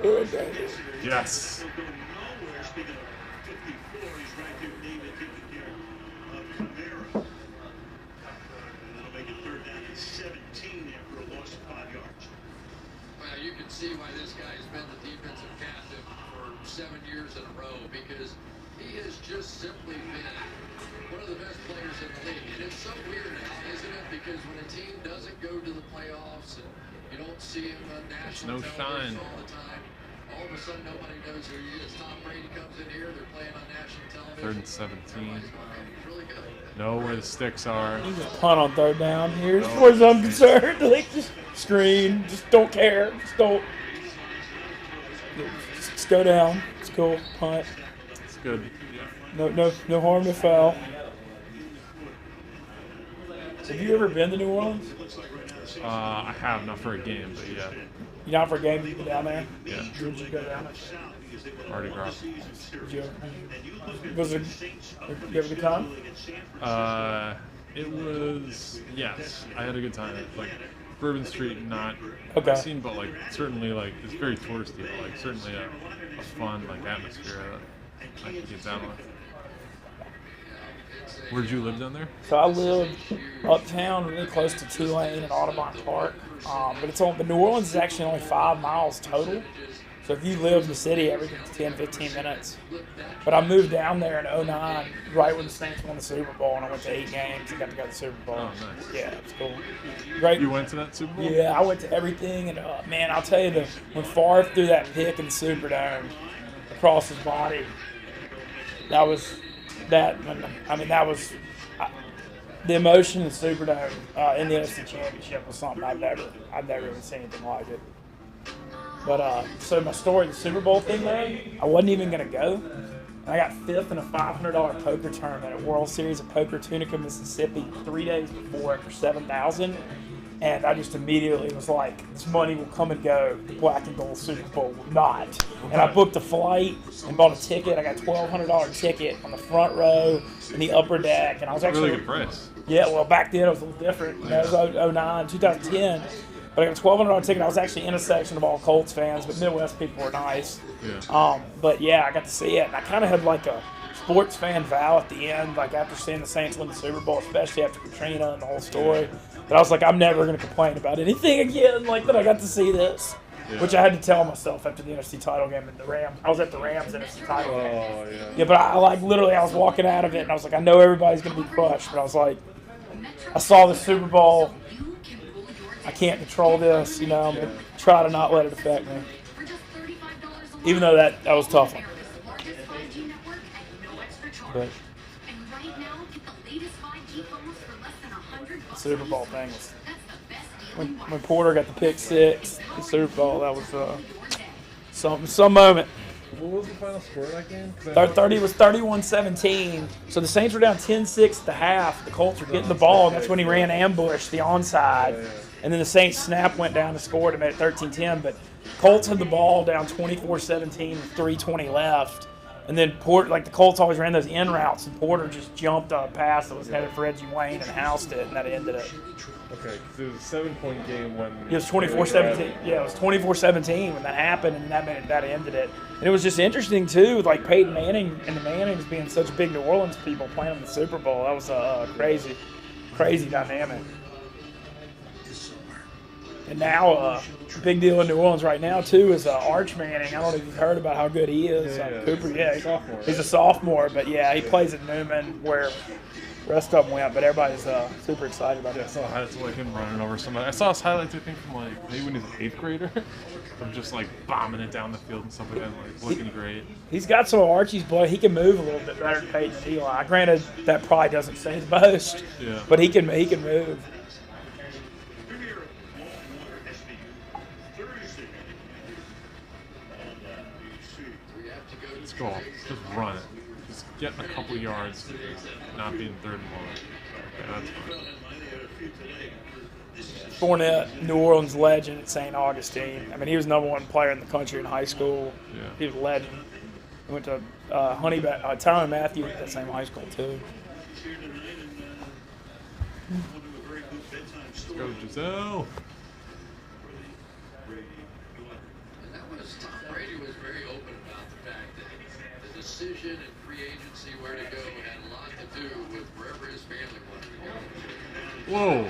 Oh, dang. Yes. Speaking of 54, he's right there, David, taking care of Camara. And that'll make it third down and 17 after a loss of 5 yards. Well, you can see why this guy has been the defensive captain for 7 years in a row, because he has just simply been one of the best players in the league. And it's so weird now, isn't it? Because when a team doesn't go to the playoffs and you don't see him on national television all the time, all of a sudden nobody knows who he is. Tom Brady comes in here, they're playing on national television. 3rd and 17. He's really good. Know where the sticks are. You just punt on 3rd down. Here's as far as I'm concerned. Like, just screen. Just don't care. Just don't. Just go down. It's cool. Punt. It's good. No harm, no foul. Have you ever been to New Orleans? I have, not for a game, but yeah. You down for a game? You been down there? Yeah. Did you go down there? Mardi Gras. Was it? You have a good time? It was, yes. I had a good time. Like, Bourbon Street, not okay. seen, but like certainly like it's very touristy, but like certainly a fun like atmosphere that I can get down with. Where'd you live down there? So I lived uptown, really close to Tulane and Audubon Park. But it's on. But New Orleans is actually only 5 miles total. So if you live in the city, everything's 10, 15 minutes. But I moved down there in 2009, right when the Saints won the Super Bowl, and I went to 8 games and got to go to the Super Bowl. Oh, nice. Yeah, it was cool. Great. You went to that Super Bowl? Yeah, I went to everything, and man, I'll tell you, when Favre threw that pick in the Superdome across his body, that was that. I mean, that was the emotion in the Superdome in the NFC Championship was something I've never even seen anything like it. But so my story, the Super Bowl thing, though, I wasn't even gonna go. I got 5th in a $500 poker tournament at World Series of Poker, Tunica, Mississippi, 3 days before it for $7,000, and I just immediately was like, "This money will come and go. The Black and Gold Super Bowl will not." And I booked a flight and bought a ticket. I got a $1,200 ticket on the front row in the upper deck, and I was actually really good price. Yeah, well, back then it was a little different. You know, it was 2009, 2010. But I got a $1,200 ticket. I was actually in a section of all Colts fans, but Midwest people were nice. Yeah. But yeah, I got to see it, and I kind of had like a sports fan vow at the end, like after seeing the Saints win the Super Bowl, especially after Katrina and the whole story. But I was like, I'm never going to complain about anything again, like that I got to see this. Yeah. Which I had to tell myself after the NFC title game and the Rams. I was at the Rams NFC title game. Oh, yeah. Yeah, but I like literally, I was walking out of it, and I was like, I know everybody's going to be crushed, but I was like, I saw the Super Bowl. I can't control this, you know. I'm going to try to not let it affect me. Even though that was tough one. But the Super Bowl thing was, when Porter got the pick 6, the Super Bowl, that was some moment. What was the final score of that game? 30 was 31-17. So the Saints were down 10-6 at the half. The Colts were getting the ball, and that's when he ran ambush, the onside. And then the Saints snap went down to score to make it 13-10. But Colts had the ball down 24-17 with 3:20 left. And then Porter, like the Colts always ran those in routes, and Porter just jumped a pass that was headed for Reggie Wayne and housed it, and that ended it. Okay, because it was a 7-point game when it was 24-17. Yeah, it was 24-17 when that happened, and that ended it. And it was just interesting too, with like Peyton Manning and the Mannings being such big New Orleans people playing in the Super Bowl. That was a crazy dynamic. And now, big deal in New Orleans right now too is Arch Manning. I don't know if you've heard about how good he is. Cooper, he's a sophomore, but yeah, he plays at Newman where the rest of them went. But everybody's super excited about it. I saw highlights of like him running over somebody. I saw his highlights, I think, from like maybe when he was an 8th grader, of just like bombing it down the field and stuff like that, like looking great. He's got some of Archie's blood. He can move a little bit better than Peyton and Eli. Granted, that probably doesn't say the most, but he can move. Let's go. Just run it. Just get a couple yards, not being 3rd and long. Okay, that's fine. Fournette, New Orleans legend at St. Augustine. I mean, he was #1 player in the country in high school. Yeah. He was a legend. He went to Tyrann Mathieu at that same high school too. Let's go, Giselle. decision in free agency where to go had a lot to do with wherever his family wanted to go. Whoa.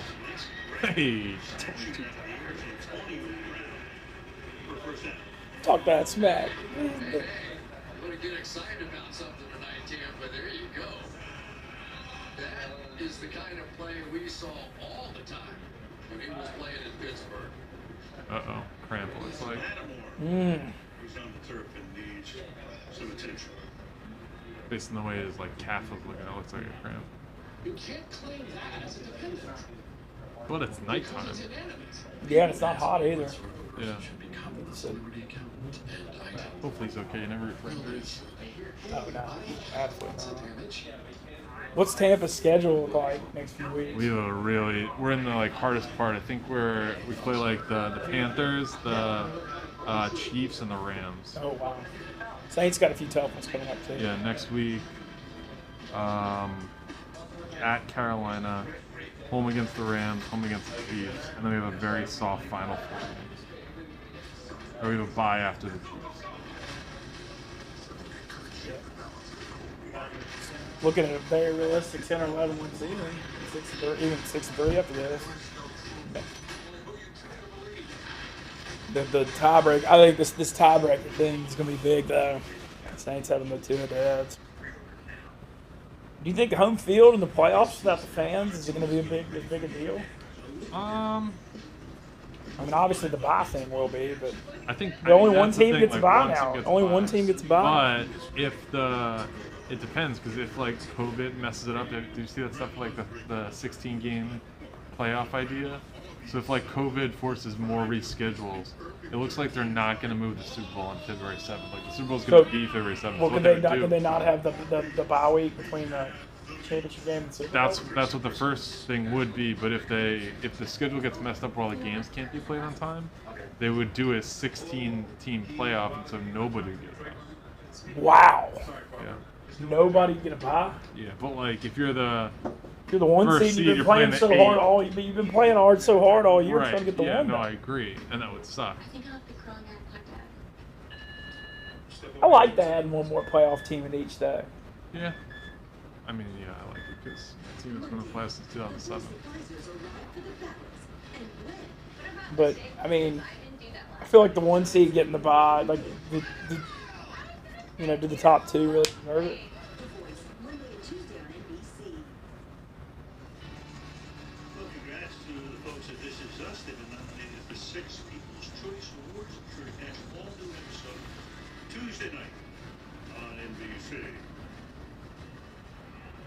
Hey. Talk that smack. Hey, I'm going to get excited about something tonight, Tampa. There you go. That is the kind of play we saw all the time when he was playing in Pittsburgh. Uh-oh. Cramp looks like. Who's on the turf and needs some attention. Based on the way his like calf was looking, it looks like a cramp. You can't claim that as a dependent. But it's nighttime. Yeah, and it's not hot either. Yeah. Hopefully he's okay. Never root for injuries. Oh, no. Absolutely not. What's Tampa's schedule look like next few weeks? We have we're in the like hardest part. I think we play like the Panthers, the Chiefs, and the Rams. Oh, wow. Saints got a few tough ones coming up, too. Yeah, next week, at Carolina, home against the Rams, home against the Chiefs, and then we have a very soft Final Four games. Or we have a bye after the Chiefs. Looking at a very realistic 10 or 11 win season, even 6-3 after this. The tiebreak, I think this tiebreaker thing is going to be big though. The Saints having the two of their heads. Do you think the home field in the playoffs without the fans is it going to be as big a deal? I mean, obviously the bye thing will be, but I think only one team gets a bye now. Only one team gets a bye. But if it depends, because if like COVID messes it up, do you see that stuff like the 16-game playoff idea? So if like COVID forces more reschedules, it looks like they're not going to move the Super Bowl on February 7th. Like the Super Bowl's going to be February 7th. Well, could they not have the bye week between the championship game and Super Bowl? That's what the first thing would be. But if the schedule gets messed up where all the games can't be played on time, they would do a 16-team playoff, and so nobody would get a bye. Wow. Yeah. Nobody get a bye? Yeah, but like if you're the one seed, you've been playing so hard all year, right, trying to get the yeah, one. No, I agree, and that would suck. I like to add one more playoff team in each though. Yeah. I mean, yeah, I like it because my team has been in the playoffs since 2007. But I mean, I feel like the one seed getting the bye, like do the top two really deserve it? Well, congrats to the folks at This Is Us. They've been nominated for 6 People's Choice Awards. Sure to catch all new episode Tuesday night on NBC.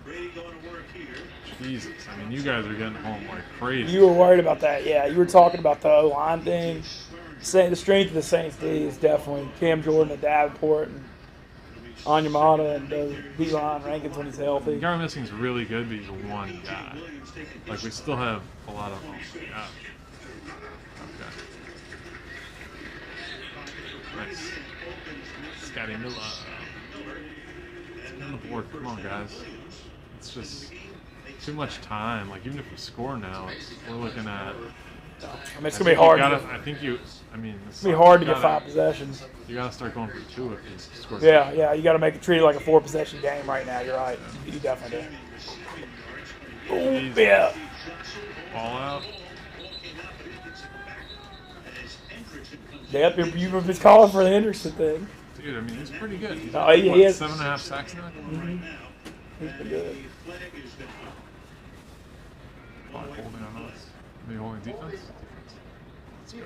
Brady going to work here. Jesus, I mean, you guys are getting home like crazy. You were worried about that, yeah. You were talking about the O-line thing. Saying the strength of the Saints D is definitely Cam Jordan and Davenport and Onyemata and D-line Rankins when he's healthy. The guy missing is really good, but he's one guy. Like, we still have a lot of them. Yeah. Okay. Nice. Scotty Miller. It's on the board. Come on, guys. It's just too much time. Like, even if we score now, we're looking at... I mean, it's going to be hard. It's going to be hard to get 5 possessions. You got to start going for 2 if you score. Yeah, you got to make it treat it like a 4-possession game right now. You're right. Yeah. You definitely do. Ooh, yeah. Ball out. Yep, you've been calling for the Henderson thing. Dude, I mean, he's pretty good. He's he is. 7.5 sacks now? Mm-hmm. He's pretty good. Holding on us. Maybe holding defense? Let's go.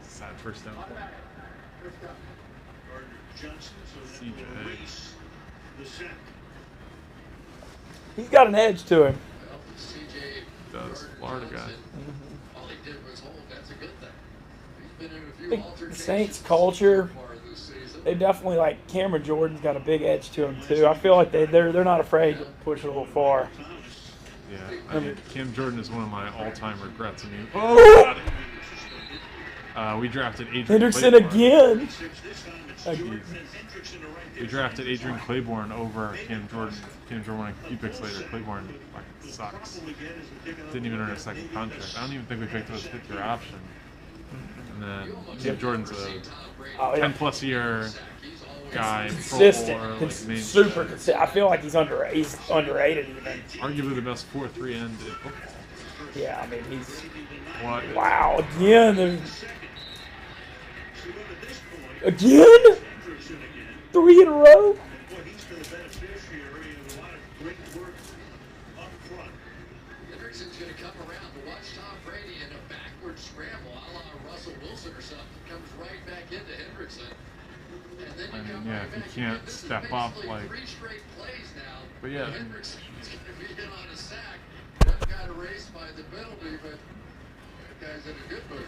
Sad first down. CJ. He's got an edge to him. Does. Florida guy. All he did was hold. That's a good thing. He's been in a few The altercations Saints culture, they definitely like Cameron Jordan's got a big edge to him too. I feel like they're not afraid to push it a little far. Yeah, I mean, Cam Jordan is one of my all-time regrets. I mean, oh! We drafted Adrian Henderson Claiborne. again. We drafted Adrian Claiborne over Cam Jordan. Cam Jordan went a few picks later. Claiborne fucking sucks. Didn't even earn a second contract. I don't even think we picked him as a 5th-year option. And then Cam Jordan's Oh, yeah. 10+ year guy. Consistent. Pro or, like, Super consistent. I feel like he's underrated even. Arguably the best 4-3 end in football. Yeah, I mean, he's... What? Wow, again? Again? 3 in a row? Hendrickson's going to come around, but watch Tom Brady in a backward scramble, a la Russell Wilson or something, comes right back into Hendrickson. And then I mean, yeah, if he can't step up, like... 3 straight plays now. But yeah. Hendrickson's going to be in on a sack. One got erased by the penalty, but that guy's in a good mood.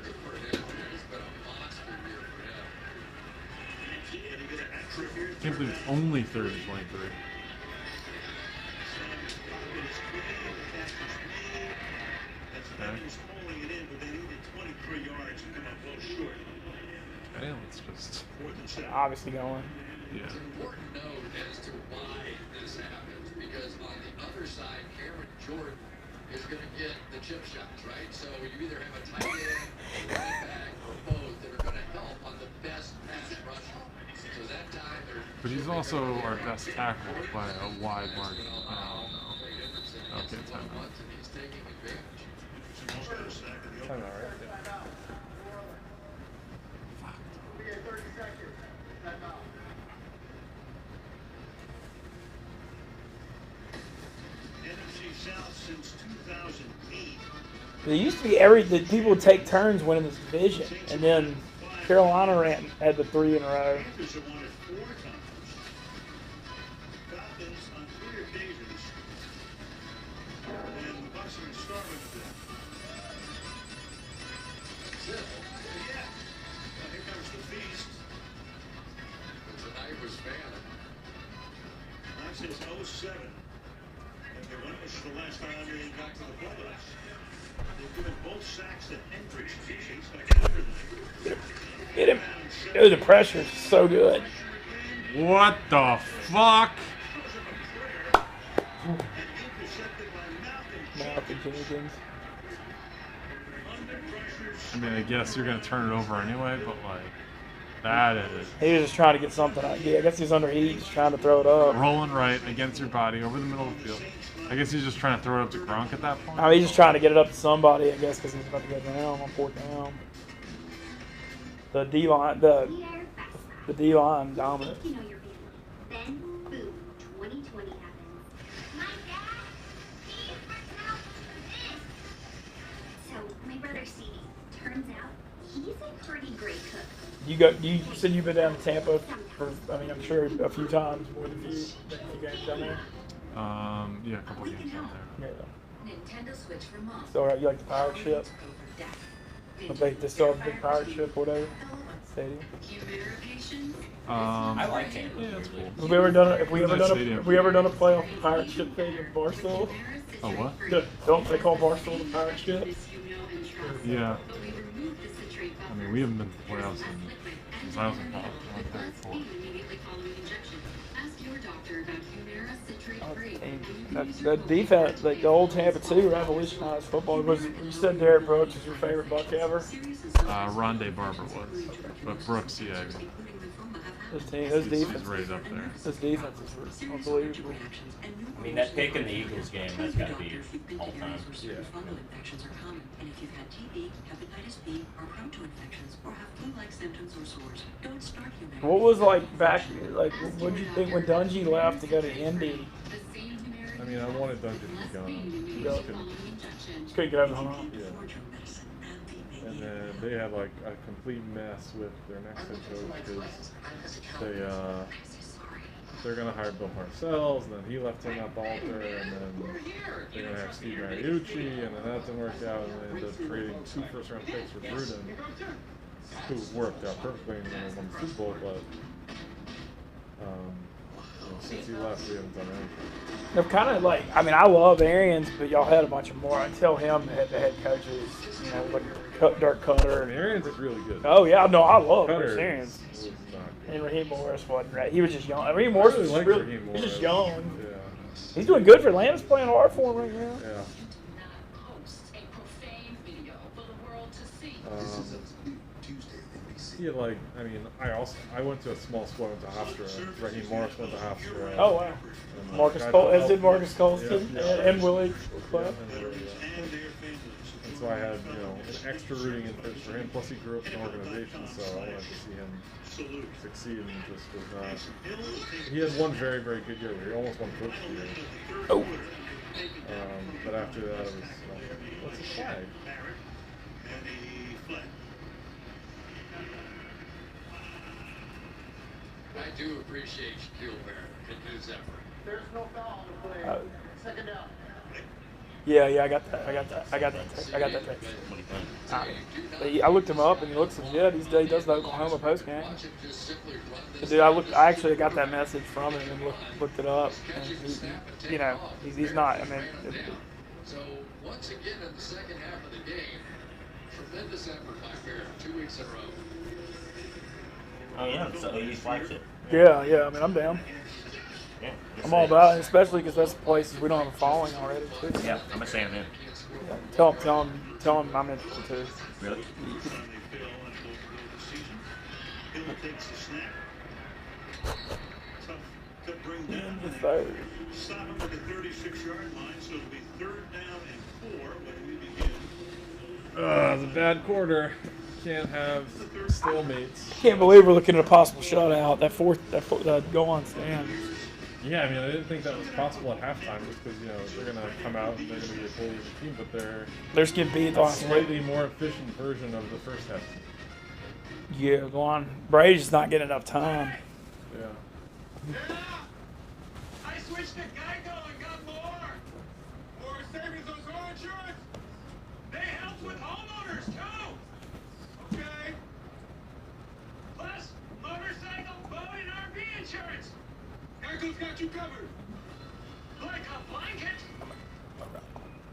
Good for him. It's been a monster year for him. Can't believe it's only 3rd and 23. Damn, it's just obviously going. Yeah. It's an important note as to why this happens, because on the other side, Cameron Jordan is going to get the chip shots, right? So you either have a tight end, a running back, or both that are going to help on the best pass rusher. So that time they're... But he's also our best tackle by a wide margin. Okay, time out. He's taking advantage. Time out, right? Since 2008. It used to be that people would take turns winning this division, and then Carolina had the 3 in a row. Panthers have won it 4 times. Falcons on 3 occasions. And the Bucs are starving to death. Yeah. Well, here comes the feast. Tonight was fan. Not since 07. When was the last time they got to the playoffs? They've given both sacks to Hendricks. Get him. Dude, the pressure is so good. What the fuck? Malcolm Jenkins. I mean, I guess you're going to turn it over anyway, but like, that is... He was just trying to get something out. Yeah, I guess he's under heat, just trying to throw it up. Rolling right against your body over the middle of the field. I guess he's just trying to throw it up to Gronk at that point. I mean, he's just trying to get it up to somebody, I guess, because he's about to go down on 4th down. The D-line, the D-line dominant. You know you're being. Then, boom, 2020 happens. My dad, he's out for this. So, my brother Stevie, turns out he's a pretty great cook. You said you've been down to Tampa for, I mean, I'm sure a few times, more than a few games down there. Yeah, a couple games down there. Yeah. Nintendo Switch for mom. So, you like the pirate ship? They still have a big pirate ship or whatever. Stadium. I like Tampa. Yeah, that's cool. Have we ever done a playoff pirate ship thing in Barstool? Oh, what? Don't they call Barstool the pirate ship? Yeah. I mean, we haven't been to playoffs since I was in college. I went there before. That defense, like the old Tampa 2 revolutionized football. You said Derek Brooks was your favorite Buck ever? Rondé Barber was. But Brooks, yeah. His defense is right up there. His defense is unbelievable. I mean, that pick in the Eagles game, that's got to be all time. Yeah. Fungal infections are common, and if you've had TB, hepatitis B, or prone to infections, or have flu-like symptoms or sores, don't start Humira. What was what did you think when Dungy left to go to Indy? I mean, I wanted Dungy to be gone. Just couldn't get over the hump. Yeah. And then they had like a complete mess with their next head coach because they're gonna hire Bill Parcells, and then he left him at Balter, and then they're gonna have Steve Mariucci, and then that didn't work out, and they ended up trading 2 first-round picks for Gruden, who worked out perfectly and then won the Super Bowl, but since he left, we haven't done anything. They're kind of like, I mean, I love Arians, but y'all had a bunch of more. Until him, the head coaches, like Dirk Cutter. I mean, Arians is really good. Oh, yeah, no, I love Cutter Arians. was not good. And Raheem Morris wasn't right. He was just young. Raheem Morris was like really, Raheem he's just Morris. young. Yeah. He's doing good for Atlanta's playing hard for him right now. Yeah. He had like, I mean, I went to a small school. I went to Hofstra. Raheem Morris went to Hofstra. Oh wow. And, Marcus guys Cole, that as did helped Marcus me. Colston and Willie. Yeah, and so I had, an extra rooting interest for him. Plus, he grew up in an organization, so I wanted to see him succeed. And just was he had one very, very good year. He almost won Coach of the Year. Oh. But after that, it was what's the flag? I do appreciate Shaquille Barrett and his effort. There's no foul on the play. Second down. Yeah, I got that text. I looked him up and he looks legit. He does the Oklahoma post game. Dude, I actually got that message from him and looked it up. And he's not. I mean, So once again in the second half of the game, tremendous effort by Barrett, 2 weeks in a row. Oh yeah, so he likes it. yeah. I mean, I'm down. Yeah, I'm all about it, especially because that's places we don't have a following already. Too. Yeah, I'm a fan of him. Tell him I'm interested too. Really? Hill takes the snap. Tough to bring down. Stop him at the 36-yard line, so it'll be 3rd down and 4 when we begin. It's a bad quarter. Can't have stalemates. Can't believe we're looking at a possible shutout. That goal on stand. Yeah, I mean, I didn't think that was possible at halftime just because, they're going to come out and they're going to be a fully even team, but they're just getting beat a slightly more efficient version of the first half. Yeah, go on. Brady's not getting enough time. Yeah. I switched to Geico and got more. More savings on car insurance. They help with homeowners too. Okay. Plus, motorcycle, boat, and RV insurance. Geico's got you covered. Like a blanket.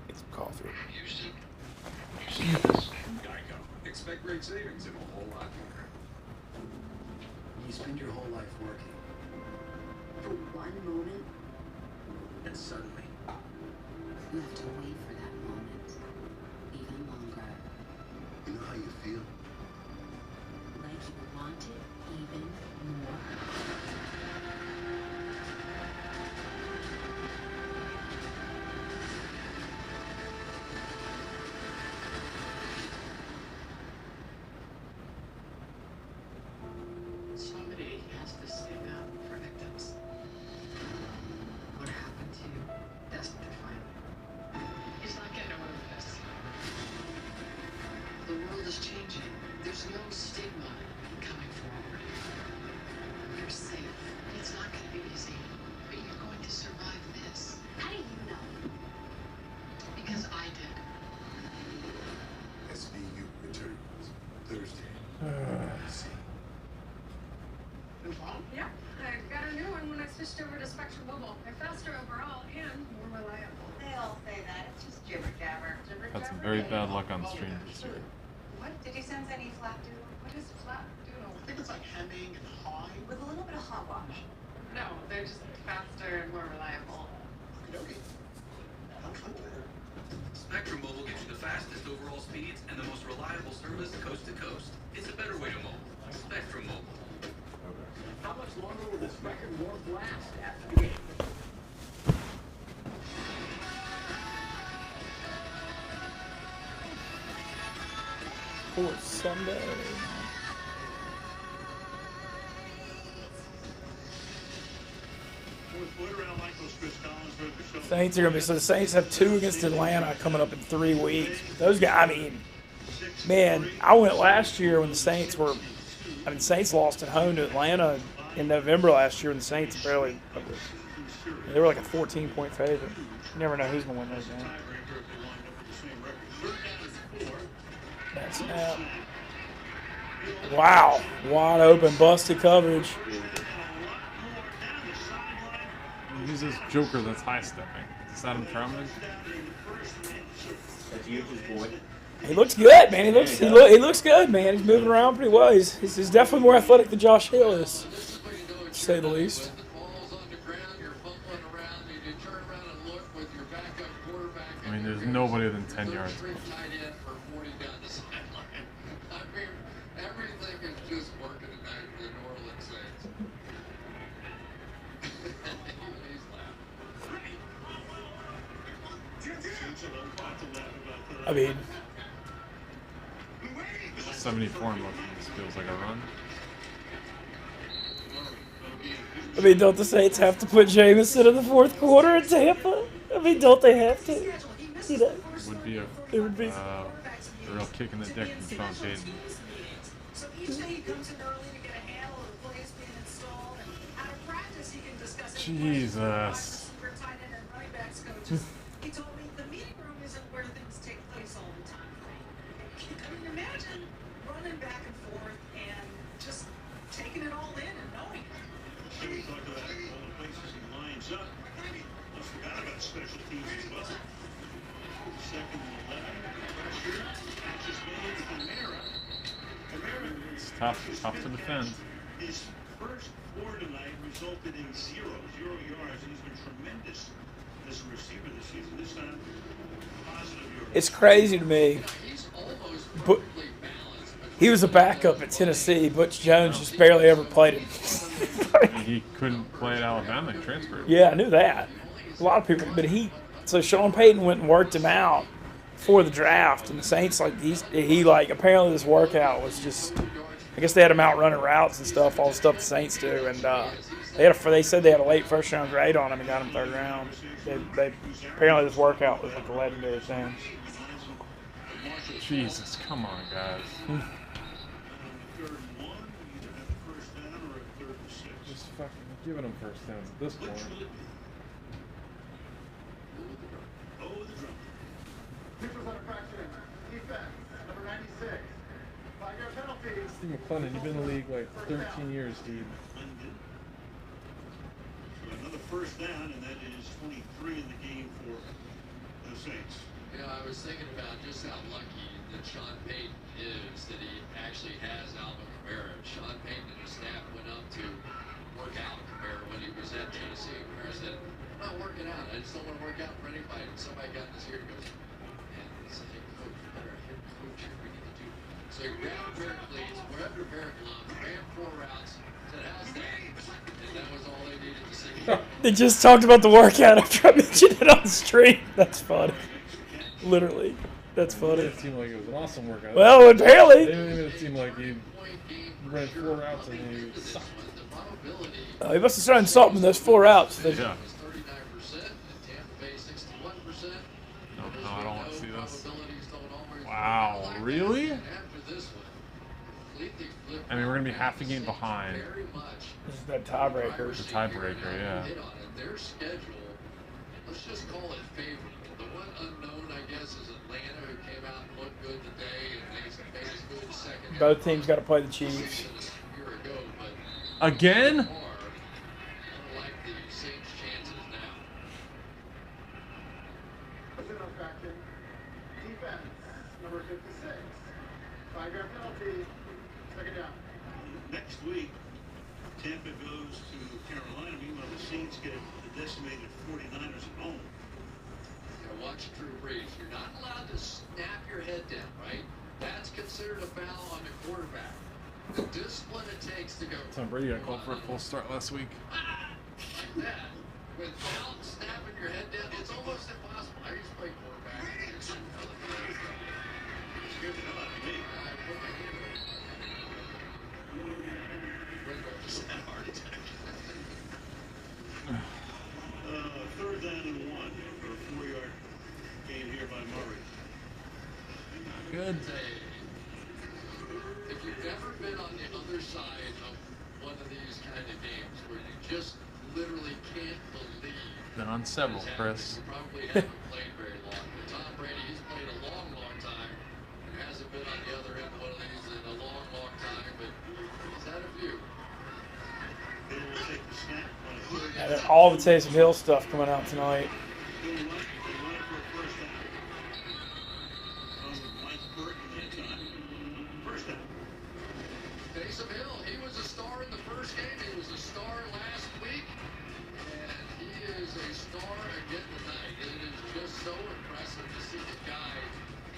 Get some coffee. Geico. Expect great savings and a whole lot more. You spend your whole life working. For one moment, And suddenly, you have to wait for that moment even longer. You know how you feel? Like you want it even more. Somebody has to stick up for victims. What happened to you? That's what they're finding. He's not getting away with this. The world is changing. There's no stigma coming forward. You're safe. It's not going to be easy, but you're going to survive this. How do you know? Because I did. SVU returns Thursday. Yeah, I got a new one when I switched over to Spectrum Mobile. They're faster overall and more reliable. They all say that. It's just jibber jabber. Had some very bad luck on the stream this year. What? Did you sense any flap doodle? What is flat doodle? I think it's like hemming and hawing with a little bit of hogwash. No, they're just faster and more reliable. Okay. Spectrum Mobile gives you the fastest overall speeds and the most reliable service coast to coast. It's a better way to mobile. Spectrum Mobile. How much longer will this record war last after the game? For Sunday. Saints are gonna be so the Saints have 2 against Atlanta coming up in 3 weeks. Those guys, I mean, man, I went last year when the Saints were. I mean, Saints lost at home to Atlanta in November last year, and the Saints barely. They were like a 14-point favorite. You never know who's gonna win those games. That snap. Wow, wide open, busted coverage. Who's this Joker that's high stepping? Is this Adam Troutman? That's you, his boy. He looks good, man. He looks good, man. He's moving around pretty well. He's definitely more athletic than Josh Hill is, to say the least. I mean, there's nobody within 10 yards. I mean, 74 and looking. This feels like a run. don't the Saints have to put Jameson in the fourth quarter in Tampa? I mean, don't they have to? You know, It would be a real kick in the dick from Sean Payton. So each day he comes in early to get a handle of the plays being installed, and out of practice he can discuss it. Jesus. Tight end and running backs coaches. He told me the meeting room isn't where things take place all the time. I mean, imagine running back and forth and just taking it all in and knowing. We talked about all the places he lines up. Almost forgot about special teams as well. Second and 11. Pressure. Catch is made to Kamara. It's tough to defend. His first 4 tonight resulted in 0 yards, and he's been tremendous as a receiver this season. This time, positive yards. it's crazy to me. But he was a backup at Tennessee. Butch Jones just barely ever played him. He couldn't play at Alabama. He transferred. Yeah, I knew that. A lot of people, but so Sean Payton went and worked him out for the draft, and the Saints apparently this workout was just, I guess they had him out running routes and stuff, all the stuff the Saints do, and they said they had a late first round grade on him and got him third round. They apparently this workout was like a legendary thing. Jesus, come on, guys. Just fucking giving them first downs at this point. Steve McClellan, you've been in the league like 13 years, dude. Another first down, and that is 23 in the game for the Saints. Yeah, I was thinking about just how lucky that Sean Payton is that he actually has Alvin Kamara. Sean Payton and his staff went up to work out Kamara when he was at Tennessee. Kamara said, I'm not working out. I just don't want to work out for anybody. And somebody got in his ear and goes, man, this is a head coach. You better a head coach here. We need to do. So he grabbed a pair of cleats, grabbed a pair of gloves, ran 4 routes, said, how's that? And that was all they needed to see. They just talked about the workout after I mentioned it on the stream. That's funny. Literally. That's funny. It seemed like it was an awesome workout. Well, apparently. It didn't even seem like he ran 4 routes and he sucked. He must have thrown something in those 4 routes. Yeah. No, I don't want to see this. Wow, really? I mean, we're going to be half a game behind. This is that tiebreaker. The tiebreaker, yeah. Their schedule, let's just call it favorable. The one unknown, I guess, is Atlanta, who came out and looked good today, and made us good the second. Both teams got to play the Chiefs. Again? Next week, Tampa goes to Carolina. Meanwhile, the Saints get the decimated 49ers at home. Watch Drew Brees. You're not allowed to snap your head down, right? That's considered a foul on the quarterback. The discipline it takes to go. Tom Brady got called for a full start last week. Like that. Without snapping your head down, it's almost impossible. I used to play quarterback. Scared the hell out of me. Heart attack. Third down and 1 for a 4-yard gain here by Murray. Good. If you've ever been on the other side of one of these kind of games where you just literally can't believe. Been on several, Chris. You probably haven't played very long. But Tom Brady, he's played a long, long time and hasn't been on the other end of one of these in a long, long time. But he's had a few. All the Taysom Hill stuff coming out tonight. Taysom Hill, he was a star in the first game. He was a star last week. And he is a star again tonight. It is just so impressive to see the guy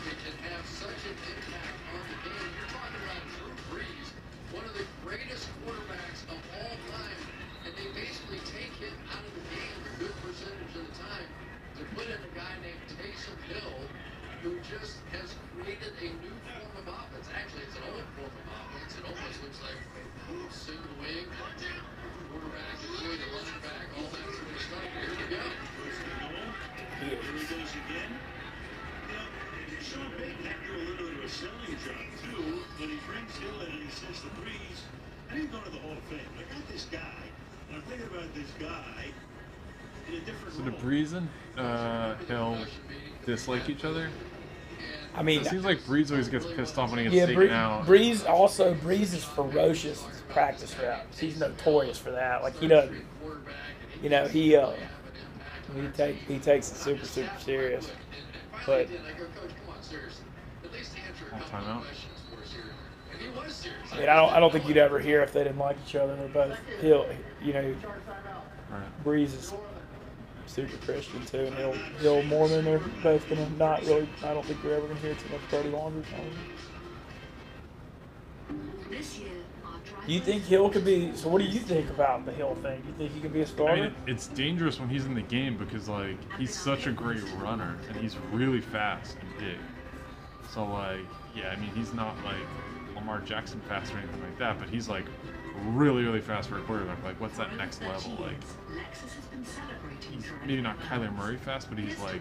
that can have such an impact on the game. You're talking about Drew Brees, one of the greatest quarterbacks of all time. And they basically take him out of the game a good percentage of the time to put in a guy named Taysom Hill, who just and he says the Breeze, I didn't go to the Hall of Fame. I got this guy, and I'm thinking about this guy in a different So the role. Breeze and Hill dislike each other? I mean, it seems like Breeze always gets pissed off when he gets yeah, taken out. Breeze is ferocious in practice routes. He's notorious for that. Like he doesn't, you know, he takes it super serious. But Timeout. I mean, I don't think you'd ever hear if they didn't like each other. They're both Breeze is super Christian too, and Hill Mormon. They're both gonna not really. I don't think you're ever gonna hear too much dirty laundry from them. Do you think Hill could be? So, what do you think about the Hill thing? Do you think he could be a starter? I mean, it's dangerous when he's in the game because like he's such a great runner and he's really fast and big. So like, yeah, I mean he's not like Lamar Jackson fast or anything like that, but he's like really fast for a quarterback. Like, what's that next level? Like, he's maybe not Kyler Murray fast, but he's like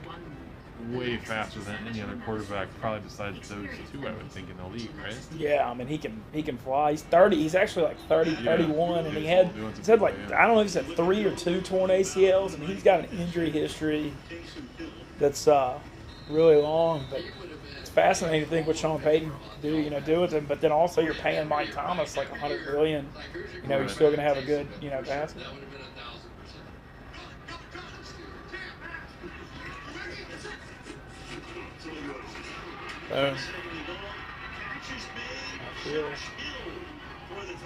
way faster than any other quarterback, probably besides those two, I would think, in the league, right? Yeah, I mean he can fly. He's 30. He's actually like 30, 31, and he's had like I don't know if he's had 3 or 2 torn ACLs, and he's got an injury history that's really long. But it's fascinating to think what Sean Payton do with him. But then also you're paying Mike Thomas like $100 million. You know, he's still gonna have a good passing.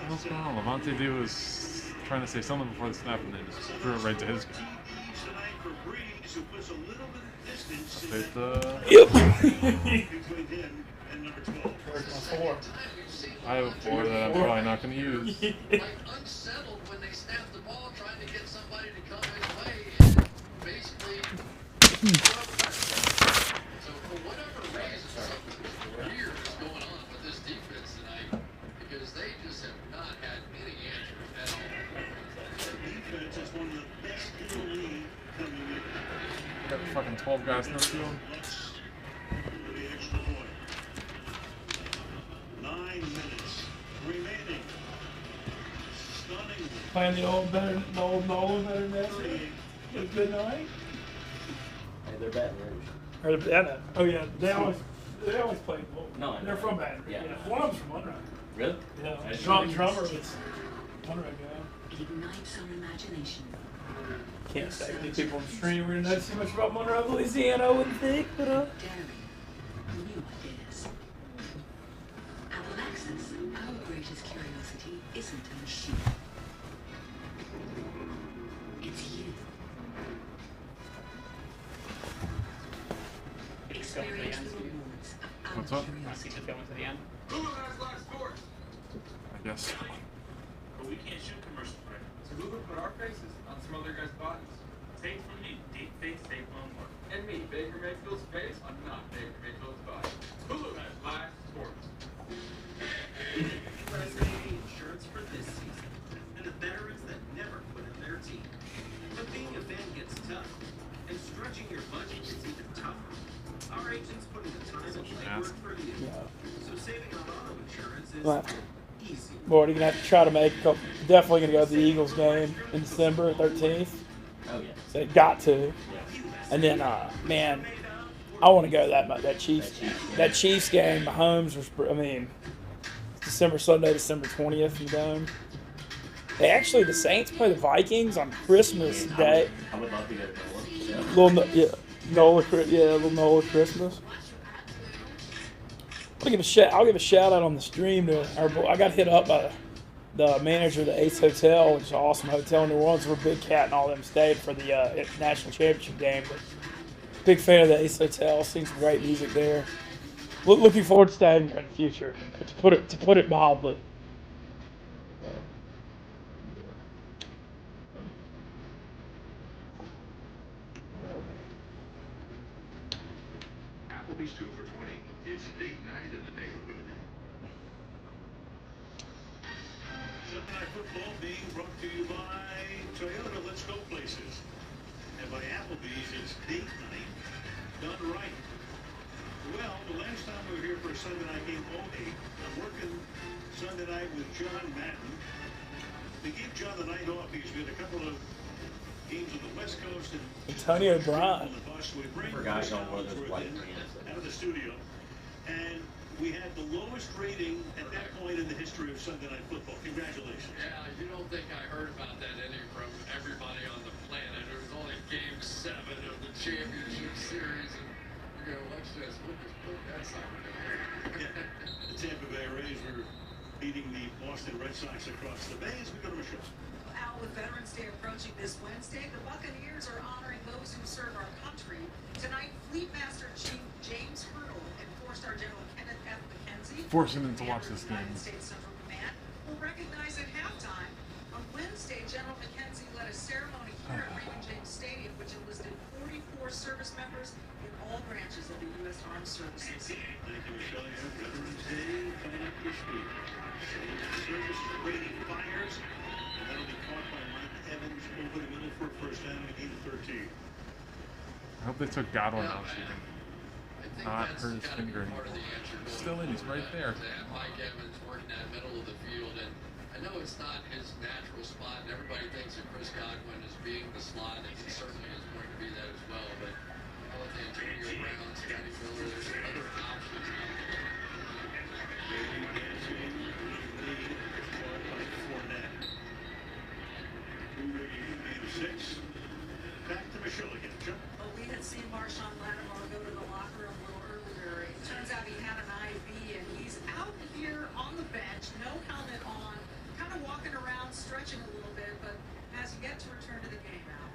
What's going on? Levante D was trying to say something before the snap and then just threw it right to his guy. Yep. I have a 4 that I'm probably not going to use. Unsettled when they snap the ball, trying to get somebody to come his way, and basically. So for whatever reason, something weird is going on with this defense tonight because they just have not had any answers at all. The defense is one of the best in the league coming in. Got fucking 12 guys in the field. The extra point. 9 minutes remaining. Stunning. Playing the old Nolan better than good night. Hey, they're Baton Rouge. Or the, oh yeah, they always play. No, I know. They're from Baton Rouge. Yeah. One of them's from Monroe. Really? Yeah. Drummer was Monroe guy. Ignites our imagination. Can't say any people on the stream we're gonna know too much about Monroe, Louisiana, I wouldn't think, but Daring, new ideas. At Lexus, our greatest curiosity isn't a machine. It's you. Experience the rewards of our What's up? curiosity. Who has live sports? I guess so. But we can't shoot commercial right now. So who would put our faces on some other guys' bodies? Take from me, deep face, take one more. And me, Baker Mayfield's face on not Baker Mayfield's body. Hulu has live sports. Resume insurance for this season, and the veterans that never put in their team. But being a fan gets tough, and stretching your budget gets even tougher. Our agents putting the time and legwork for you. So saving on auto insurance is easy. boy, you're gonna have to try to make a couple. Definitely gonna go to the Eagles game in December 13th. Oh yeah. So got to. And then, man, I want to go to that Chiefs game. Mahomes was, Sunday, December 20th in the Dome. The Saints play the Vikings on Christmas Day. I would love to go to Little Nola Christmas. I'll give a shout out on the stream to I got hit up by the manager of the Ace Hotel, which is an awesome hotel in New Orleans where Big Cat and all them stayed for the national championship game. But big fan of the Ace Hotel, seen some great music there. Looking forward to staying there in the future, to put it mildly. Applebee's 2 for $20. It's date night in the neighborhood. Sunday Night Football being brought to you by Toyota. Let's go places. And by Applebee's, it's date night done right. Well, the last time we were here for a Sunday night game, I'm working Sunday night with John Madden. They gave John the night off. He's been a couple of games on the West Coast and Antonio Brown. I forgot you don't wear those white pants. out of the studio. And we had the lowest rating at that point in the history of Sunday Night Football. Congratulations. Yeah, you don't think I heard about that any from everybody on the planet. It was only Game 7 of the championship series. And you go, watch this. We'll just put that sucker down. Yeah. The Tampa Bay Rays were beating the Boston Red Sox across the bay as we go to Michelle. Al, with Veterans Day approaching this Wednesday, the Buccaneers are honoring those who serve our country. Tonight, Fleet Master Chief James Hurdle and four-star General Kenneth F. Mintzy, Forcing them to watch this game. United States Central Command, will recognize at halftime. On Wednesday, General Mintzy led a ceremony here at Raymond James Stadium, which enlisted 44 service members in all branches of the U.S. Armed Services. Thank you, Michelle. You have Veterans Day coming up this week. Service rating fires. That'll be caught by Mike Evans over the middle for a first down in game 13. I hope they took Godwin out so he can not hurt his finger anymore. Still in, he's right there. Mike Evans working that middle of the field, and I know it's not his natural spot, and everybody thinks that Chris Godwin is being the slot, and he certainly is going to be that as well, but I love the Antonio Brown, Scotty Miller, there's other options out there. Brady dancing in the lead, scored by Fournette. Game 6. Back to Michelle again, Joe. Well, we had seen Marshawn Lattimore go to the locker room a little earlier. It turns out he had an IV, and he's out here on the bench, no helmet on, kind of walking around, stretching a little bit, but has yet to return to the game now.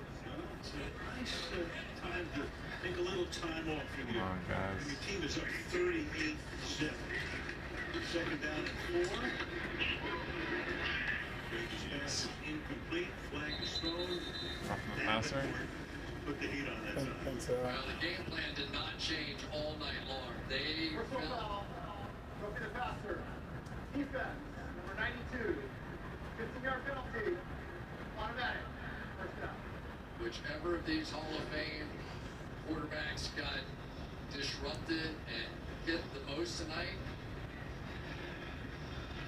It's a nice time to take a little time off for you. Come on, guys. Your team is up 38-7. Second down and 4. Brady's pass is incomplete. Flag is thrown. Roughing the passer. Put the heat on that I side. think so. Well, the game plan did not change all night long. They felt Go get a passer. Defense, number 92. 15-yard penalty. Automatic. First down. whichever of these Hall of Fame quarterbacks got disrupted and hit the most tonight,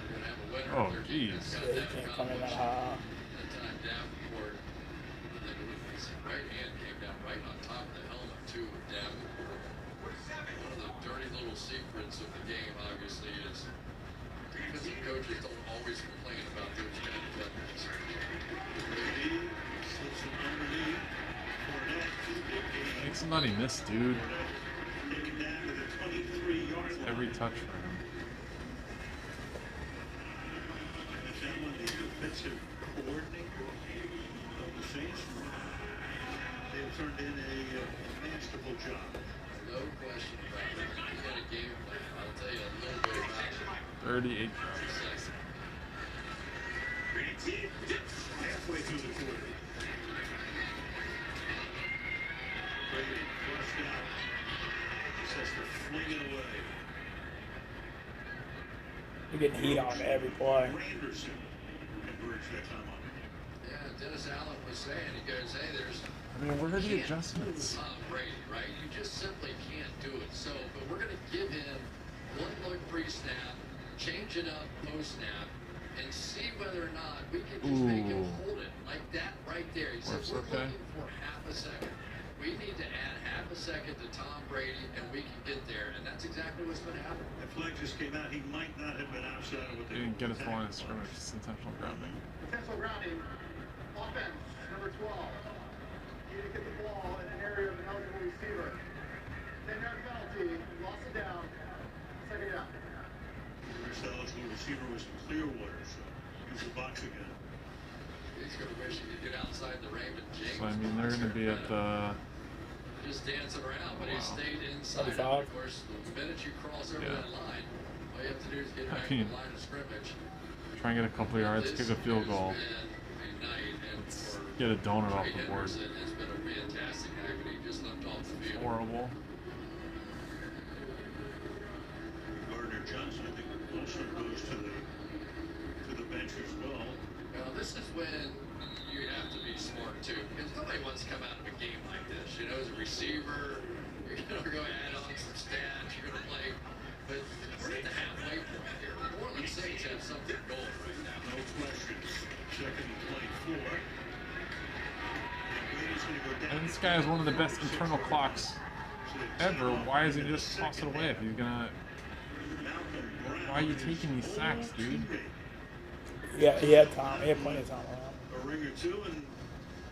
we're going to have a winner. Oh, Their geez. defense got Yeah, you that can't come in that accomplished. high. That time Davenport, I think it was his right hand came down right on top of the helmet too of Davenport. One of the dirty little secrets of the game, obviously, is defensive coaches don't always complain about those kind of weapons. Make some money, miss, dude. Every touch for him. The defensive coordinator of the Saints. They've turned in a masterful job. No question about it. He had a game plan. I'll tell you a little bit about it. 38 drops. Halfway through the quarter. Brady flushed out. Just has to fling it away. You're getting heat on every play. Randerson converts that time on. Yeah, Dennis Allen was saying, he goes, hey, there's... I mean, where are the adjustments? Tom Brady, right? You just simply can't do it. So, but we're going to give him one look pre-snap, change it up post-snap, and see whether or not we can just make him hold it like that right there. He said, we're looking for half a second. We need to add half a second to Tom Brady, and we can get there. And that's exactly what's going to happen. The flag just came out. He might not have been outside of what He didn't get his line of scrimmage. It's intentional grounding. Potential grounding. Offense, number 12. You need to get the ball in an area of an eligible receiver. 10-yard penalty. Lost it down. Second down. The first eligible receiver was Clearwater, so use the box again. He's going to wish he could get outside the Raymond James. So, I mean, they're going to be at the... Just dancing around, but he stayed inside. 35. Of course, the minute you cross over that line, all you have to do is get I back to mean, the line of scrimmage. try and get a couple yards, kick a field goal. Let's get a donut off the board. It's been a fantastic night, but he just left off the field. Horrible. Gardner Johnson, I think, also goes to the bench as well. Well, this is when you have to be smart too, because nobody wants to come out of a game like this. You know, as a receiver, you're going to go add on some stats. You're going to play But we're at the halfway point here. The New Orleans Saints have something going right now. No question. Second and 24. Brady's going to go down. And this guy has one of the best internal clocks ever. Why is he just toss it away if he's gonna? Why are you taking these sacks, dude? Yeah, he had time. He had plenty of time around. A ring or two, and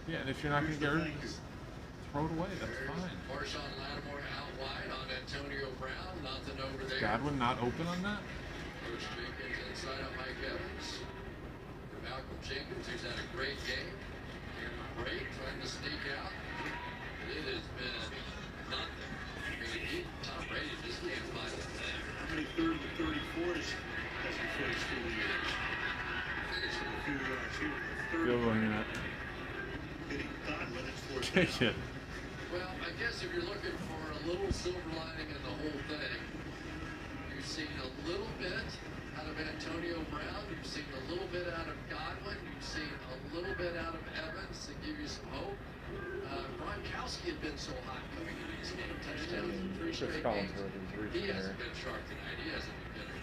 Yeah, and if you're not gonna get rid, just throw it away. That's fine. Marshawn Lattimore out wide on Antonio Brown. Nothing over there. Godwin not open on that? Coach Jenkins inside on Mike Evans. For Malcolm Jenkins, who's had a great game. Great, trying to sneak out. It has been nothing. I mean, Tom Brady just can't find it there. how many third and 34s has he faced through the years? Finished with a few yards here. Third Field goal unit. hitting Godwin, it's fourth Kick down. it. Well, I guess if you're looking for a little silver lining in the whole thing, you've seen a little bit out of Antonio Brown, you've seen a little bit out of Godwin, you've seen a little bit out of Evans to give you some hope. Gronkowski had been so hot coming into this game, touchdowns in 3 straight games. He hasn't been sharp tonight. He hasn't been good.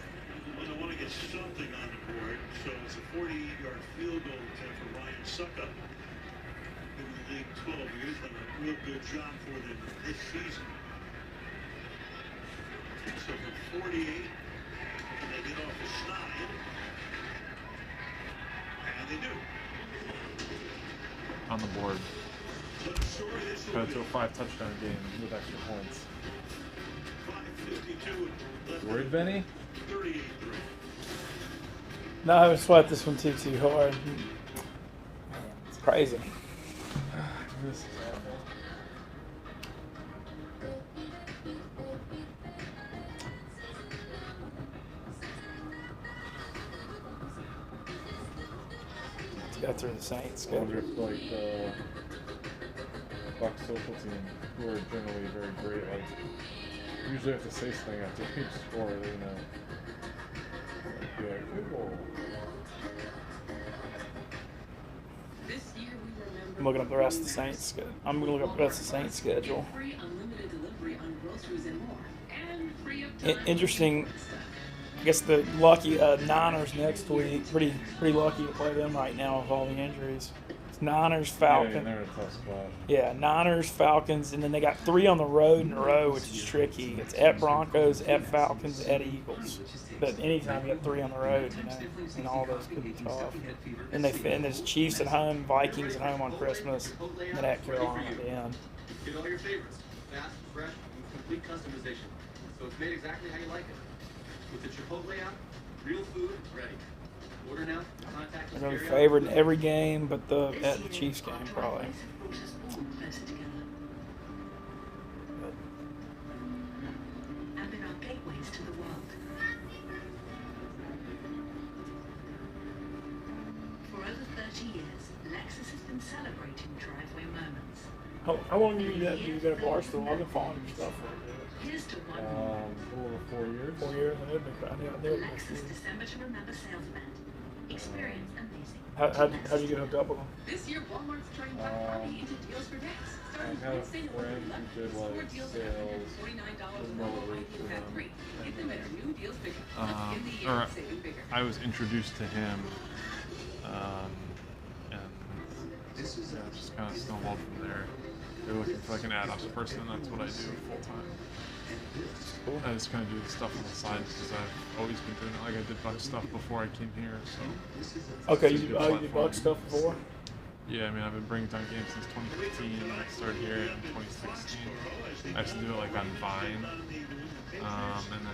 Well, they want to get something on the board, so it's a 48-yard field goal attempt for Ryan Suckup. In the league 12 years, done a real good job for them this season. So from 48, and they get off the snide, and they do. On the board. But the story this Cut it to a 5-touchdown game with extra points. 5:52 Worried, Benny? 38-3. No, I haven't sweat this one too hard. It's crazy. This is awful. Let's go through the Saints. I wonder if like the Bucks social team, who are generally very great, like usually have to say something after each score, you know. Like, be like, good goal. This year we remember I'm looking up the rest of the Saints schedule. I'm gonna look up the rest of the Saints schedule. free unlimited delivery on groceries and more. And free up to Interesting. I guess the lucky Niners next week. Pretty lucky to play them right now with all the injuries. It's Niners, Falcons. Yeah, they're in a tough spot. Yeah, Niners, Falcons, and then they got 3 on the road in a row, which is tricky. It's at Broncos, at Falcons, at Eagles. But anytime you get 3 on the road, you know, and all those could be tough. And there's Chiefs at home, Vikings at home on Christmas, and then at Carolina at the end. Get all your favorites, fast, fresh, with complete customization. So it's made exactly how you like it. With the Chipotle app, real food is ready. Order now, contact They're going to be favored in every game, but at the Chiefs game probably. And there are gateways to the world. For over 30 years, Lexus has been celebrating driveway moments. How long do you get at Barstool? I've been following your stuff for a bit. Here's to one Over 4 years. 4 years, and it'd be I knew it'd be Lexus December to Remember sales event. Experience amazing. How'd you get hooked up with them? This year, Walmart's turning Black Friday into deals for days. I had a friend who did like sales remotely to them. Get them better new deals bigger. In the Or end, saving bigger. I was introduced to him, and just kind of snowballed from there. They're looking for like an ad ops person, and that's what I do full time. Cool. I just kind of do the stuff on the side because I've always been doing it. Like I did Buck stuff before I came here, so. Okay, it's a you good did platform. Buck stuff before? Yeah, I mean, I've been bringing down games since 2015, and I started here in 2016. I used to do it like on Vine, and then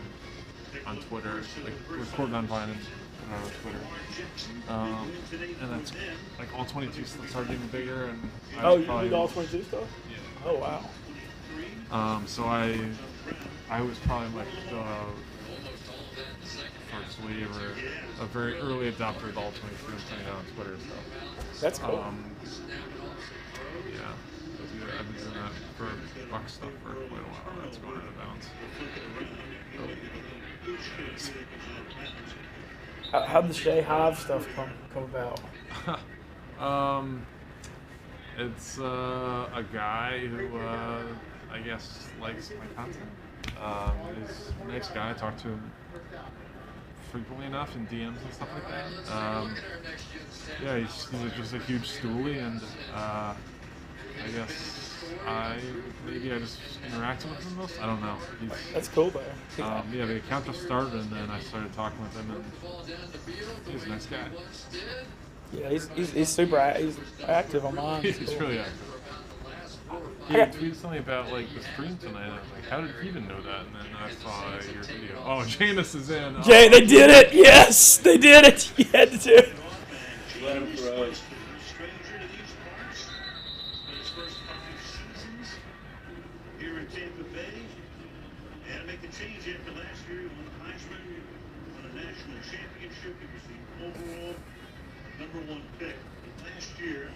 on Twitter, like recording on Vine and put it on Twitter. And that's like all 22 stuff started getting bigger, and I was you probably, did all 22 stuff? Yeah. Oh wow. So I was probably like the first wave or a very early adopter of all 22 and putting it on Twitter. So that's cool. Yeah, I've been doing that for Buck stuff for quite a while. That's going out of bounds. How'd the Cheah Hive stuff come about? It's a guy who I guess likes my content. He's a nice guy. I talk to him frequently enough in DMs and stuff like that. Yeah, he's just a huge stoolie, and I guess I just interacted with him most. I don't know. That's cool though. Yeah, the account just started, and then I started talking with him, and he's a nice guy. Yeah, he's super he's active online. He's cool. really active. He tweeted something about like the stream tonight. And I was like, how did he even know that? And then I saw your video. Oh, Jameis is in. Oh. Jay, they did it. Yes, they did it. You had to do it. Let him throw. Here in Tampa Bay, and to make a change after last year, he won Heisman, won a national championship. He was the overall #1 pick. Last year,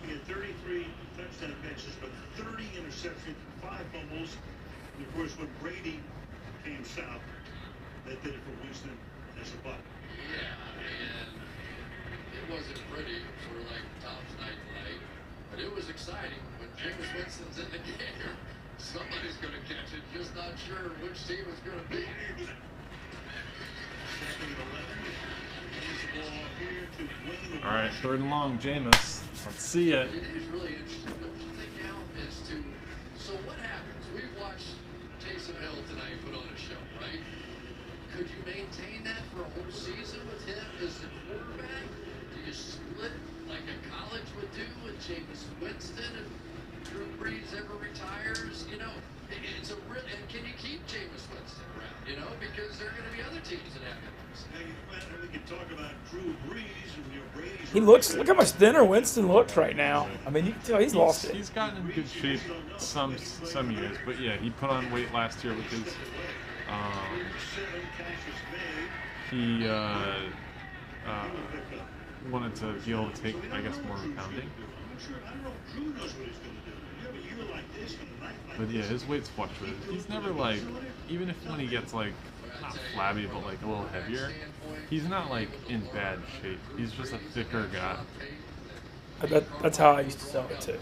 he had 33 touchdown passes, but 30 interceptions, 5 fumbles. And of course, when Brady came south, that did it for Winston as a buck. Yeah, and it wasn't pretty for like Tom's night tonight, but it was exciting when Jameis Winston's in the game. Somebody's going to catch it, just not sure which team it's going to be. All right, 3rd and long, Jameis. Let's see it. It is really interesting. Don't you think, Al, as to so what happens? We've watched Taysom Hill tonight put on a show, right? Could you maintain that for a whole season with him as the quarterback? Do you split like a college would do with Jameis Winston if Drew Brees ever retires? You know, it's a real. And can you keep Jameis Winston around? You know, because there are going to be other teams that have him. We can talk about Drew Brees and Brady's. He looks. Look how much thinner Winston looks right now. I mean, you can tell he's lost it. He's gotten in good shape some years, but yeah, he put on weight last year because he wanted to be able to take, I guess, more pounding. But yeah, his weight's fluctuated. He's never like, even if when he gets like, not flabby, but like a little heavier, he's not like in bad shape. He's just a thicker guy. That's how I used to sell it too.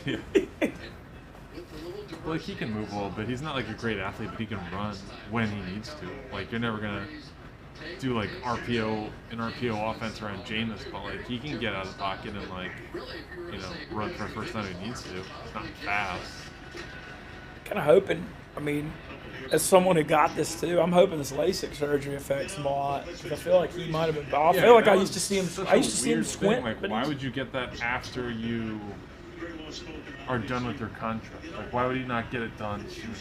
Yeah. Like he can move a little bit. He's not like a great athlete, but he can run when he needs to. Like you're never gonna do like an RPO offense around Jameis, but like he can get out of the pocket and like, you know, run for a first down if he needs to. He's not fast. Kind of hoping. I mean, as someone who got this too, I'm hoping this LASIK surgery affects him a lot because I feel like he might have been. I feel like I used to see him. I used to see him squint. Like, why would you get that after you are done with your contract? Like, why would he not get it done sooner?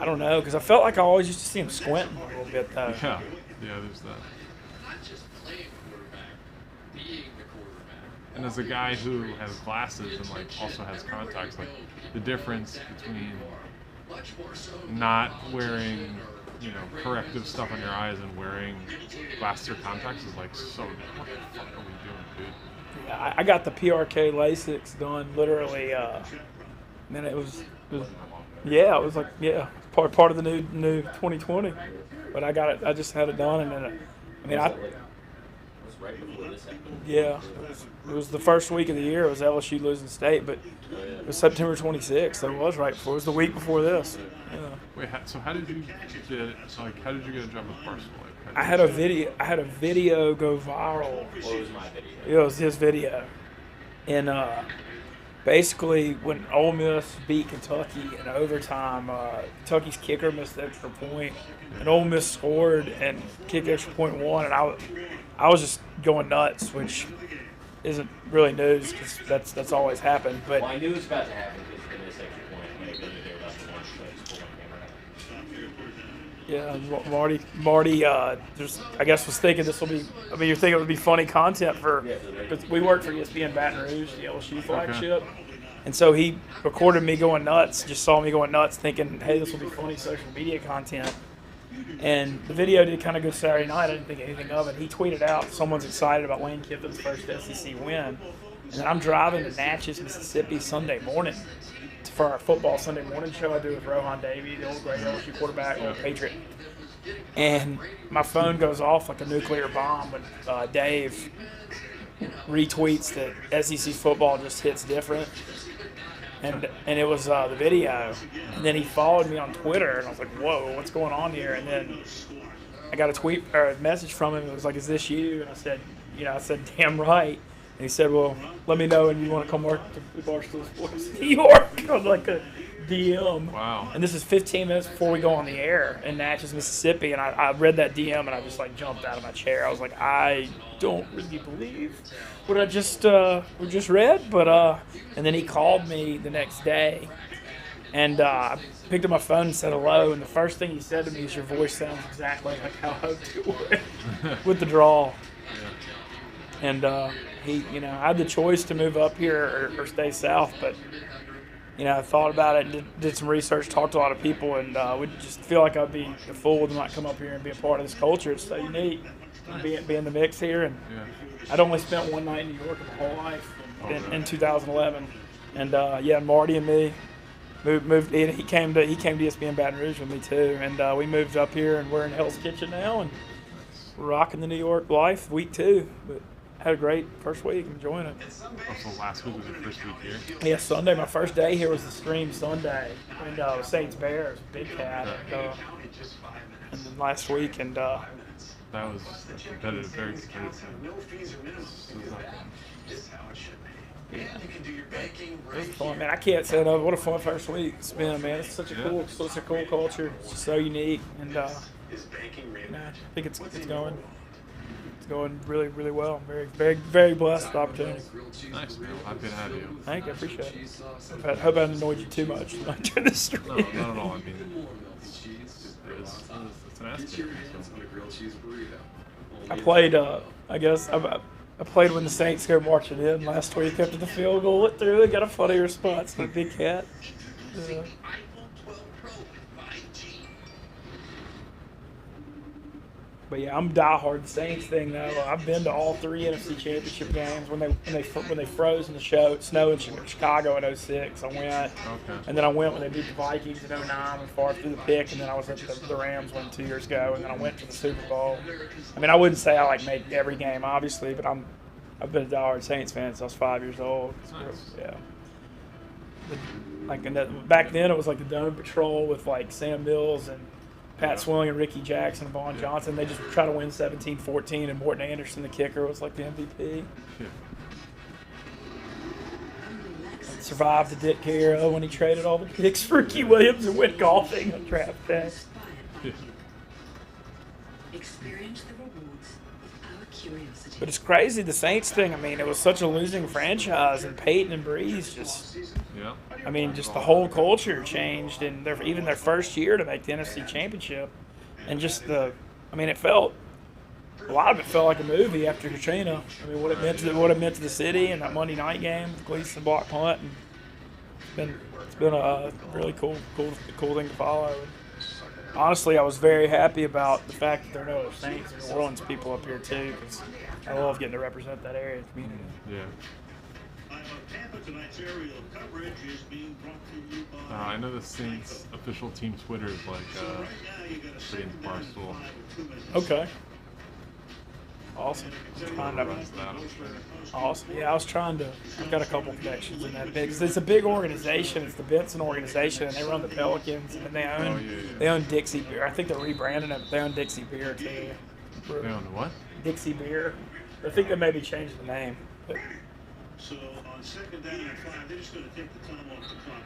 I don't know, because I felt like I always used to see him squinting a little bit though. Yeah, there's that. Not just playing quarterback, being the quarterback. And as a guy who has glasses and like also has contacts, like the difference between not wearing, you know, corrective stuff on your eyes and wearing glasses or contacts is like so. What the fuck are we doing, dude? Yeah, I got the PRK LASIKs done literally. And it was like part of the new 2020. But I got it. I just had it done, and then yeah, it was the first week of the year. It was LSU losing state, but it was September 26th. So it was right before. It was the week before this. Yeah. Wait, so how did you get it? Like, how did you get a job with Barstool? Like, I had a video go viral. What was my video? It was his video, and basically when Ole Miss beat Kentucky in overtime, Kentucky's kicker missed the extra point, and Ole Miss scored and kicked extra point one, and I was just going nuts, which isn't really news because that's always happened. But well, I knew it was about to happen because they missed extra point. I knew they were about to launch, so I just pulled my camera out. yeah, Marty, just I guess was thinking this will be. I mean, you're thinking it would be funny content because we worked for ESPN Baton Rouge, the LSU flagship, and so he recorded me going nuts. Just saw me going nuts, thinking, hey, this will be funny social media content. And the video did kind of good Saturday night. I didn't think anything of it. He tweeted out, someone's excited about Lane Kiffin's first SEC win. And then I'm driving to Natchez, Mississippi Sunday morning for our football Sunday morning show I do with Rohan Davey, the old great LSU quarterback, old Patriot. And my phone goes off like a nuclear bomb when Dave retweets that SEC football just hits different. and it was the video. And then he followed me on Twitter, and I was like, whoa, what's going on here? And then I got a tweet or a message from him. It was like, is this you? And I said, damn right. And he said, well, let me know when you want to come work at Barstool Sports New York on like a DM. Wow. And this is 15 minutes before we go on the air in Natchez, Mississippi. And I read that DM and I just like jumped out of my chair. I was like, I don't really believe what I just read. But and then he called me the next day, and I picked up my phone and said hello. And the first thing he said to me is, your voice sounds exactly like how I hoped it would with the draw. And he, I had the choice to move up here or stay south, but I thought about it, and did some research, talked to a lot of people, and would just feel like I'd be a fool to not come up here and be a part of this culture. It's so unique, be in the mix here. And I'd only spent one night in New York my whole life in 2011, and Marty and me moved. He came to ESPN Baton Rouge with me too, and we moved up here, and we're in Hell's Kitchen now, and we're rocking the New York life. Week 2, but had a great first week. Enjoying it. So last week was your first week here? Yeah, Sunday. My first day here was the stream Sunday. And Saints Bears, Big Cat. And then last week, and that was competitive, very competitive. It was fun, man. I can't say enough. What a fun first week it's been, man. It's such a cool culture. It's just so unique, and I think it's going. It's going really, really well. I'm very, very, very blessed with the opportunity. Nice, man. Happy to have you. Thank you. I appreciate it. I hope I haven't annoyed you too much during this stream. No, not at all. I mean, it's an aspect. I played, I played when the Saints go marching in last week after the field goal went through. I got a funny response from Big Cat. But yeah, I'm diehard. The Saints thing though, I've been to all 3 NFC Championship games when they froze in the snow in Chicago in 06. I went, and then I went when they beat the Vikings in 09 and far through the pick, and then I was at the Rams one 2 years ago, and then I went to the Super Bowl. I mean, I wouldn't say I made every game obviously, but I've been a diehard Saints fan since I was 5 years old. Nice. Yeah. Back then it was like the Dome Patrol with like Sam Mills and Pat Swilling and Ricky Jackson and Vaughn Johnson. They just try to win 17-14, and Morton Anderson, the kicker, was like the MVP. Survived the Dick era when he traded all the picks for Ricky Williams and went golfing on draft day. Experience the rewards of our curiosity. But it's crazy, the Saints thing. I mean, it was such a losing franchise, and Peyton and Breeze just... I mean, just the whole culture changed, and even their first year to make the NFC Championship, and just a lot of it felt like a movie after Katrina. I mean, what it meant to the city, and that Monday night game, the Gleason block punt, and it's been a really cool thing to follow. And honestly, I was very happy about the fact that there are no other Saints and New Orleans people up here too, because I love getting to represent that area and community. Yeah. Tampa tonight's aerial coverage is being brought to you by I know the Saints official team Twitter is like pretty into Barstool. Okay. Awesome. Awesome. Yeah, I was trying to. I've got a couple connections in that because it's a big organization. It's the Benson organization, and they run the Pelicans, and they own Dixie Beer. I think they're rebranding it. They own Dixie Beer too. They own what? Dixie Beer. I think they maybe changed the name. But. So on 2nd down and 5, they're just going to take the time off the clock.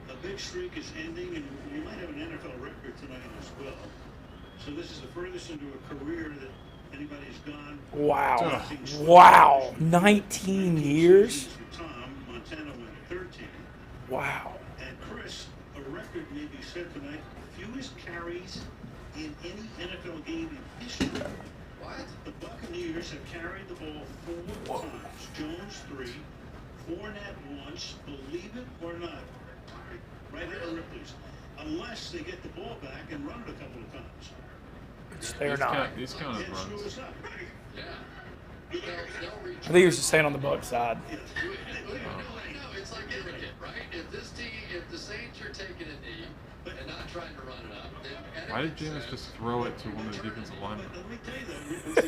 A big streak is ending, and we might have an NFL record tonight as well. So this is the furthest into a career that anybody's gone. Wow. Wow. 19 years? Tom, Montana went 13. Wow. And Chris, a record may be set tonight. Fewest carries in any NFL game in history. The Buccaneers have carried the ball 4 times. Jones 3, Fournette once. Believe it or not, right here at Ripley's, unless they get the ball back and run it a couple of times. They're not. These kind of runs. I think he was just saying on the Bucs side. No, it's like cricket, right? If the Saints are taking a knee and not trying to run it up, then why did Jameis just throw it to one of the defensive linemen? Let me tell you that.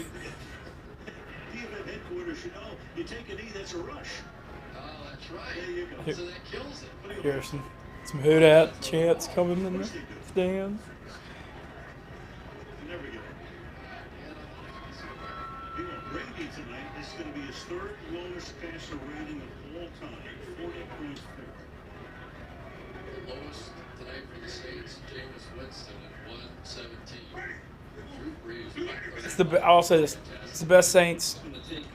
DFL headquarters should know you take a knee, that's a rush. Oh, that's right. So that kills it. Here's some hoot at chants coming in the stands. Never get it. Brady tonight is going to be his third lowest passer rating of all time, 40.4. The lowest tonight for the Saints, Jameis Winston at 117. Drew Brees. I'll say this: it's the best Saints.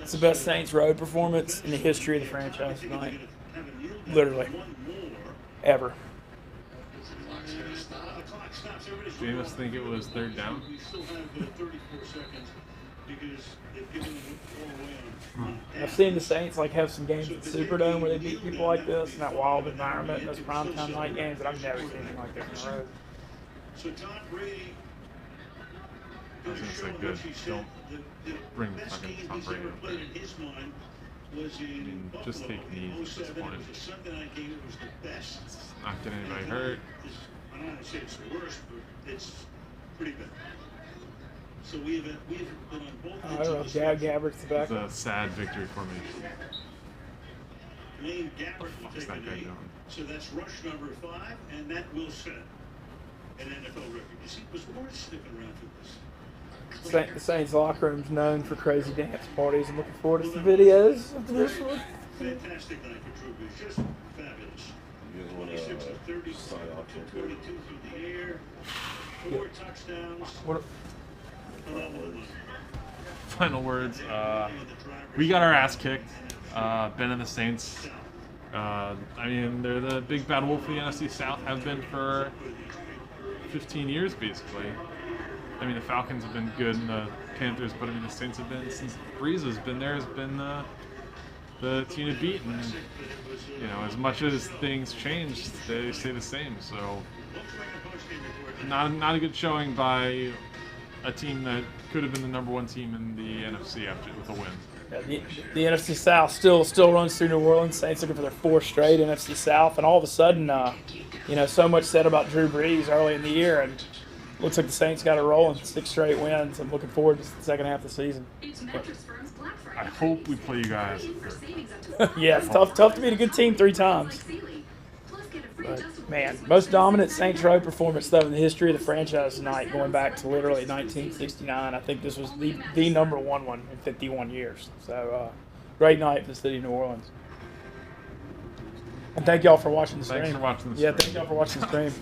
It's the best Saints road performance in the history of the franchise tonight. Literally, ever. Jameis think it was third down. I've seen the Saints have some games at the Superdome where they beat people like this in that wild environment in those primetime night games, and I've never seen anything like this on the road. So Tom Brady. I was going to say good. Don't bring the fucking Tom Brady up there. I mean, just take knees at this point. Not get anybody hurt. I don't want to say it's the worst, but it's pretty bad. So we have been on both I don't know if Gabbert's back. It's a sad victory for me. Lane Gabbert What the fuck is that guy doing? So that's rush number 5, and that will set an NFL record. You see, was Morris sticking around for this? The Saints locker room's known for crazy dance parties. I'm looking forward to some videos of this one. Fantastic night for Drew Brees, just fabulous. 26 of 30, 242 through the air, 4 touchdowns. Final words. We got our ass kicked. Ben and the Saints. I mean, they're the big bad wolf of the NFC South. Have been for 15 years, basically. I mean, the Falcons have been good, and the Panthers, but I mean, the Saints have been, since Breeze has been there, has been the team to beat. And, you know, as much as things change, they stay the same. So, not a good showing by a team that could have been the number 1 team in the NFC after with a win. Yeah, the NFC South still runs through New Orleans. Saints looking for their 4th straight NFC South, and all of a sudden, you know, so much said about Drew Brees early in the year, and looks like the Saints got it rolling, 6 straight wins. I'm looking forward to the second half of the season. I hope we play you guys. Yeah, it's tough to beat a good team 3 times. But, man, most dominant Saints road performance, though, in the history of the franchise tonight, going back to literally 1969. I think this was the number 1 one in 51 years. So, great night for the city of New Orleans. And thank y'all for watching the stream. Thanks for watching the Yeah, stream. thank y'all for watching the stream.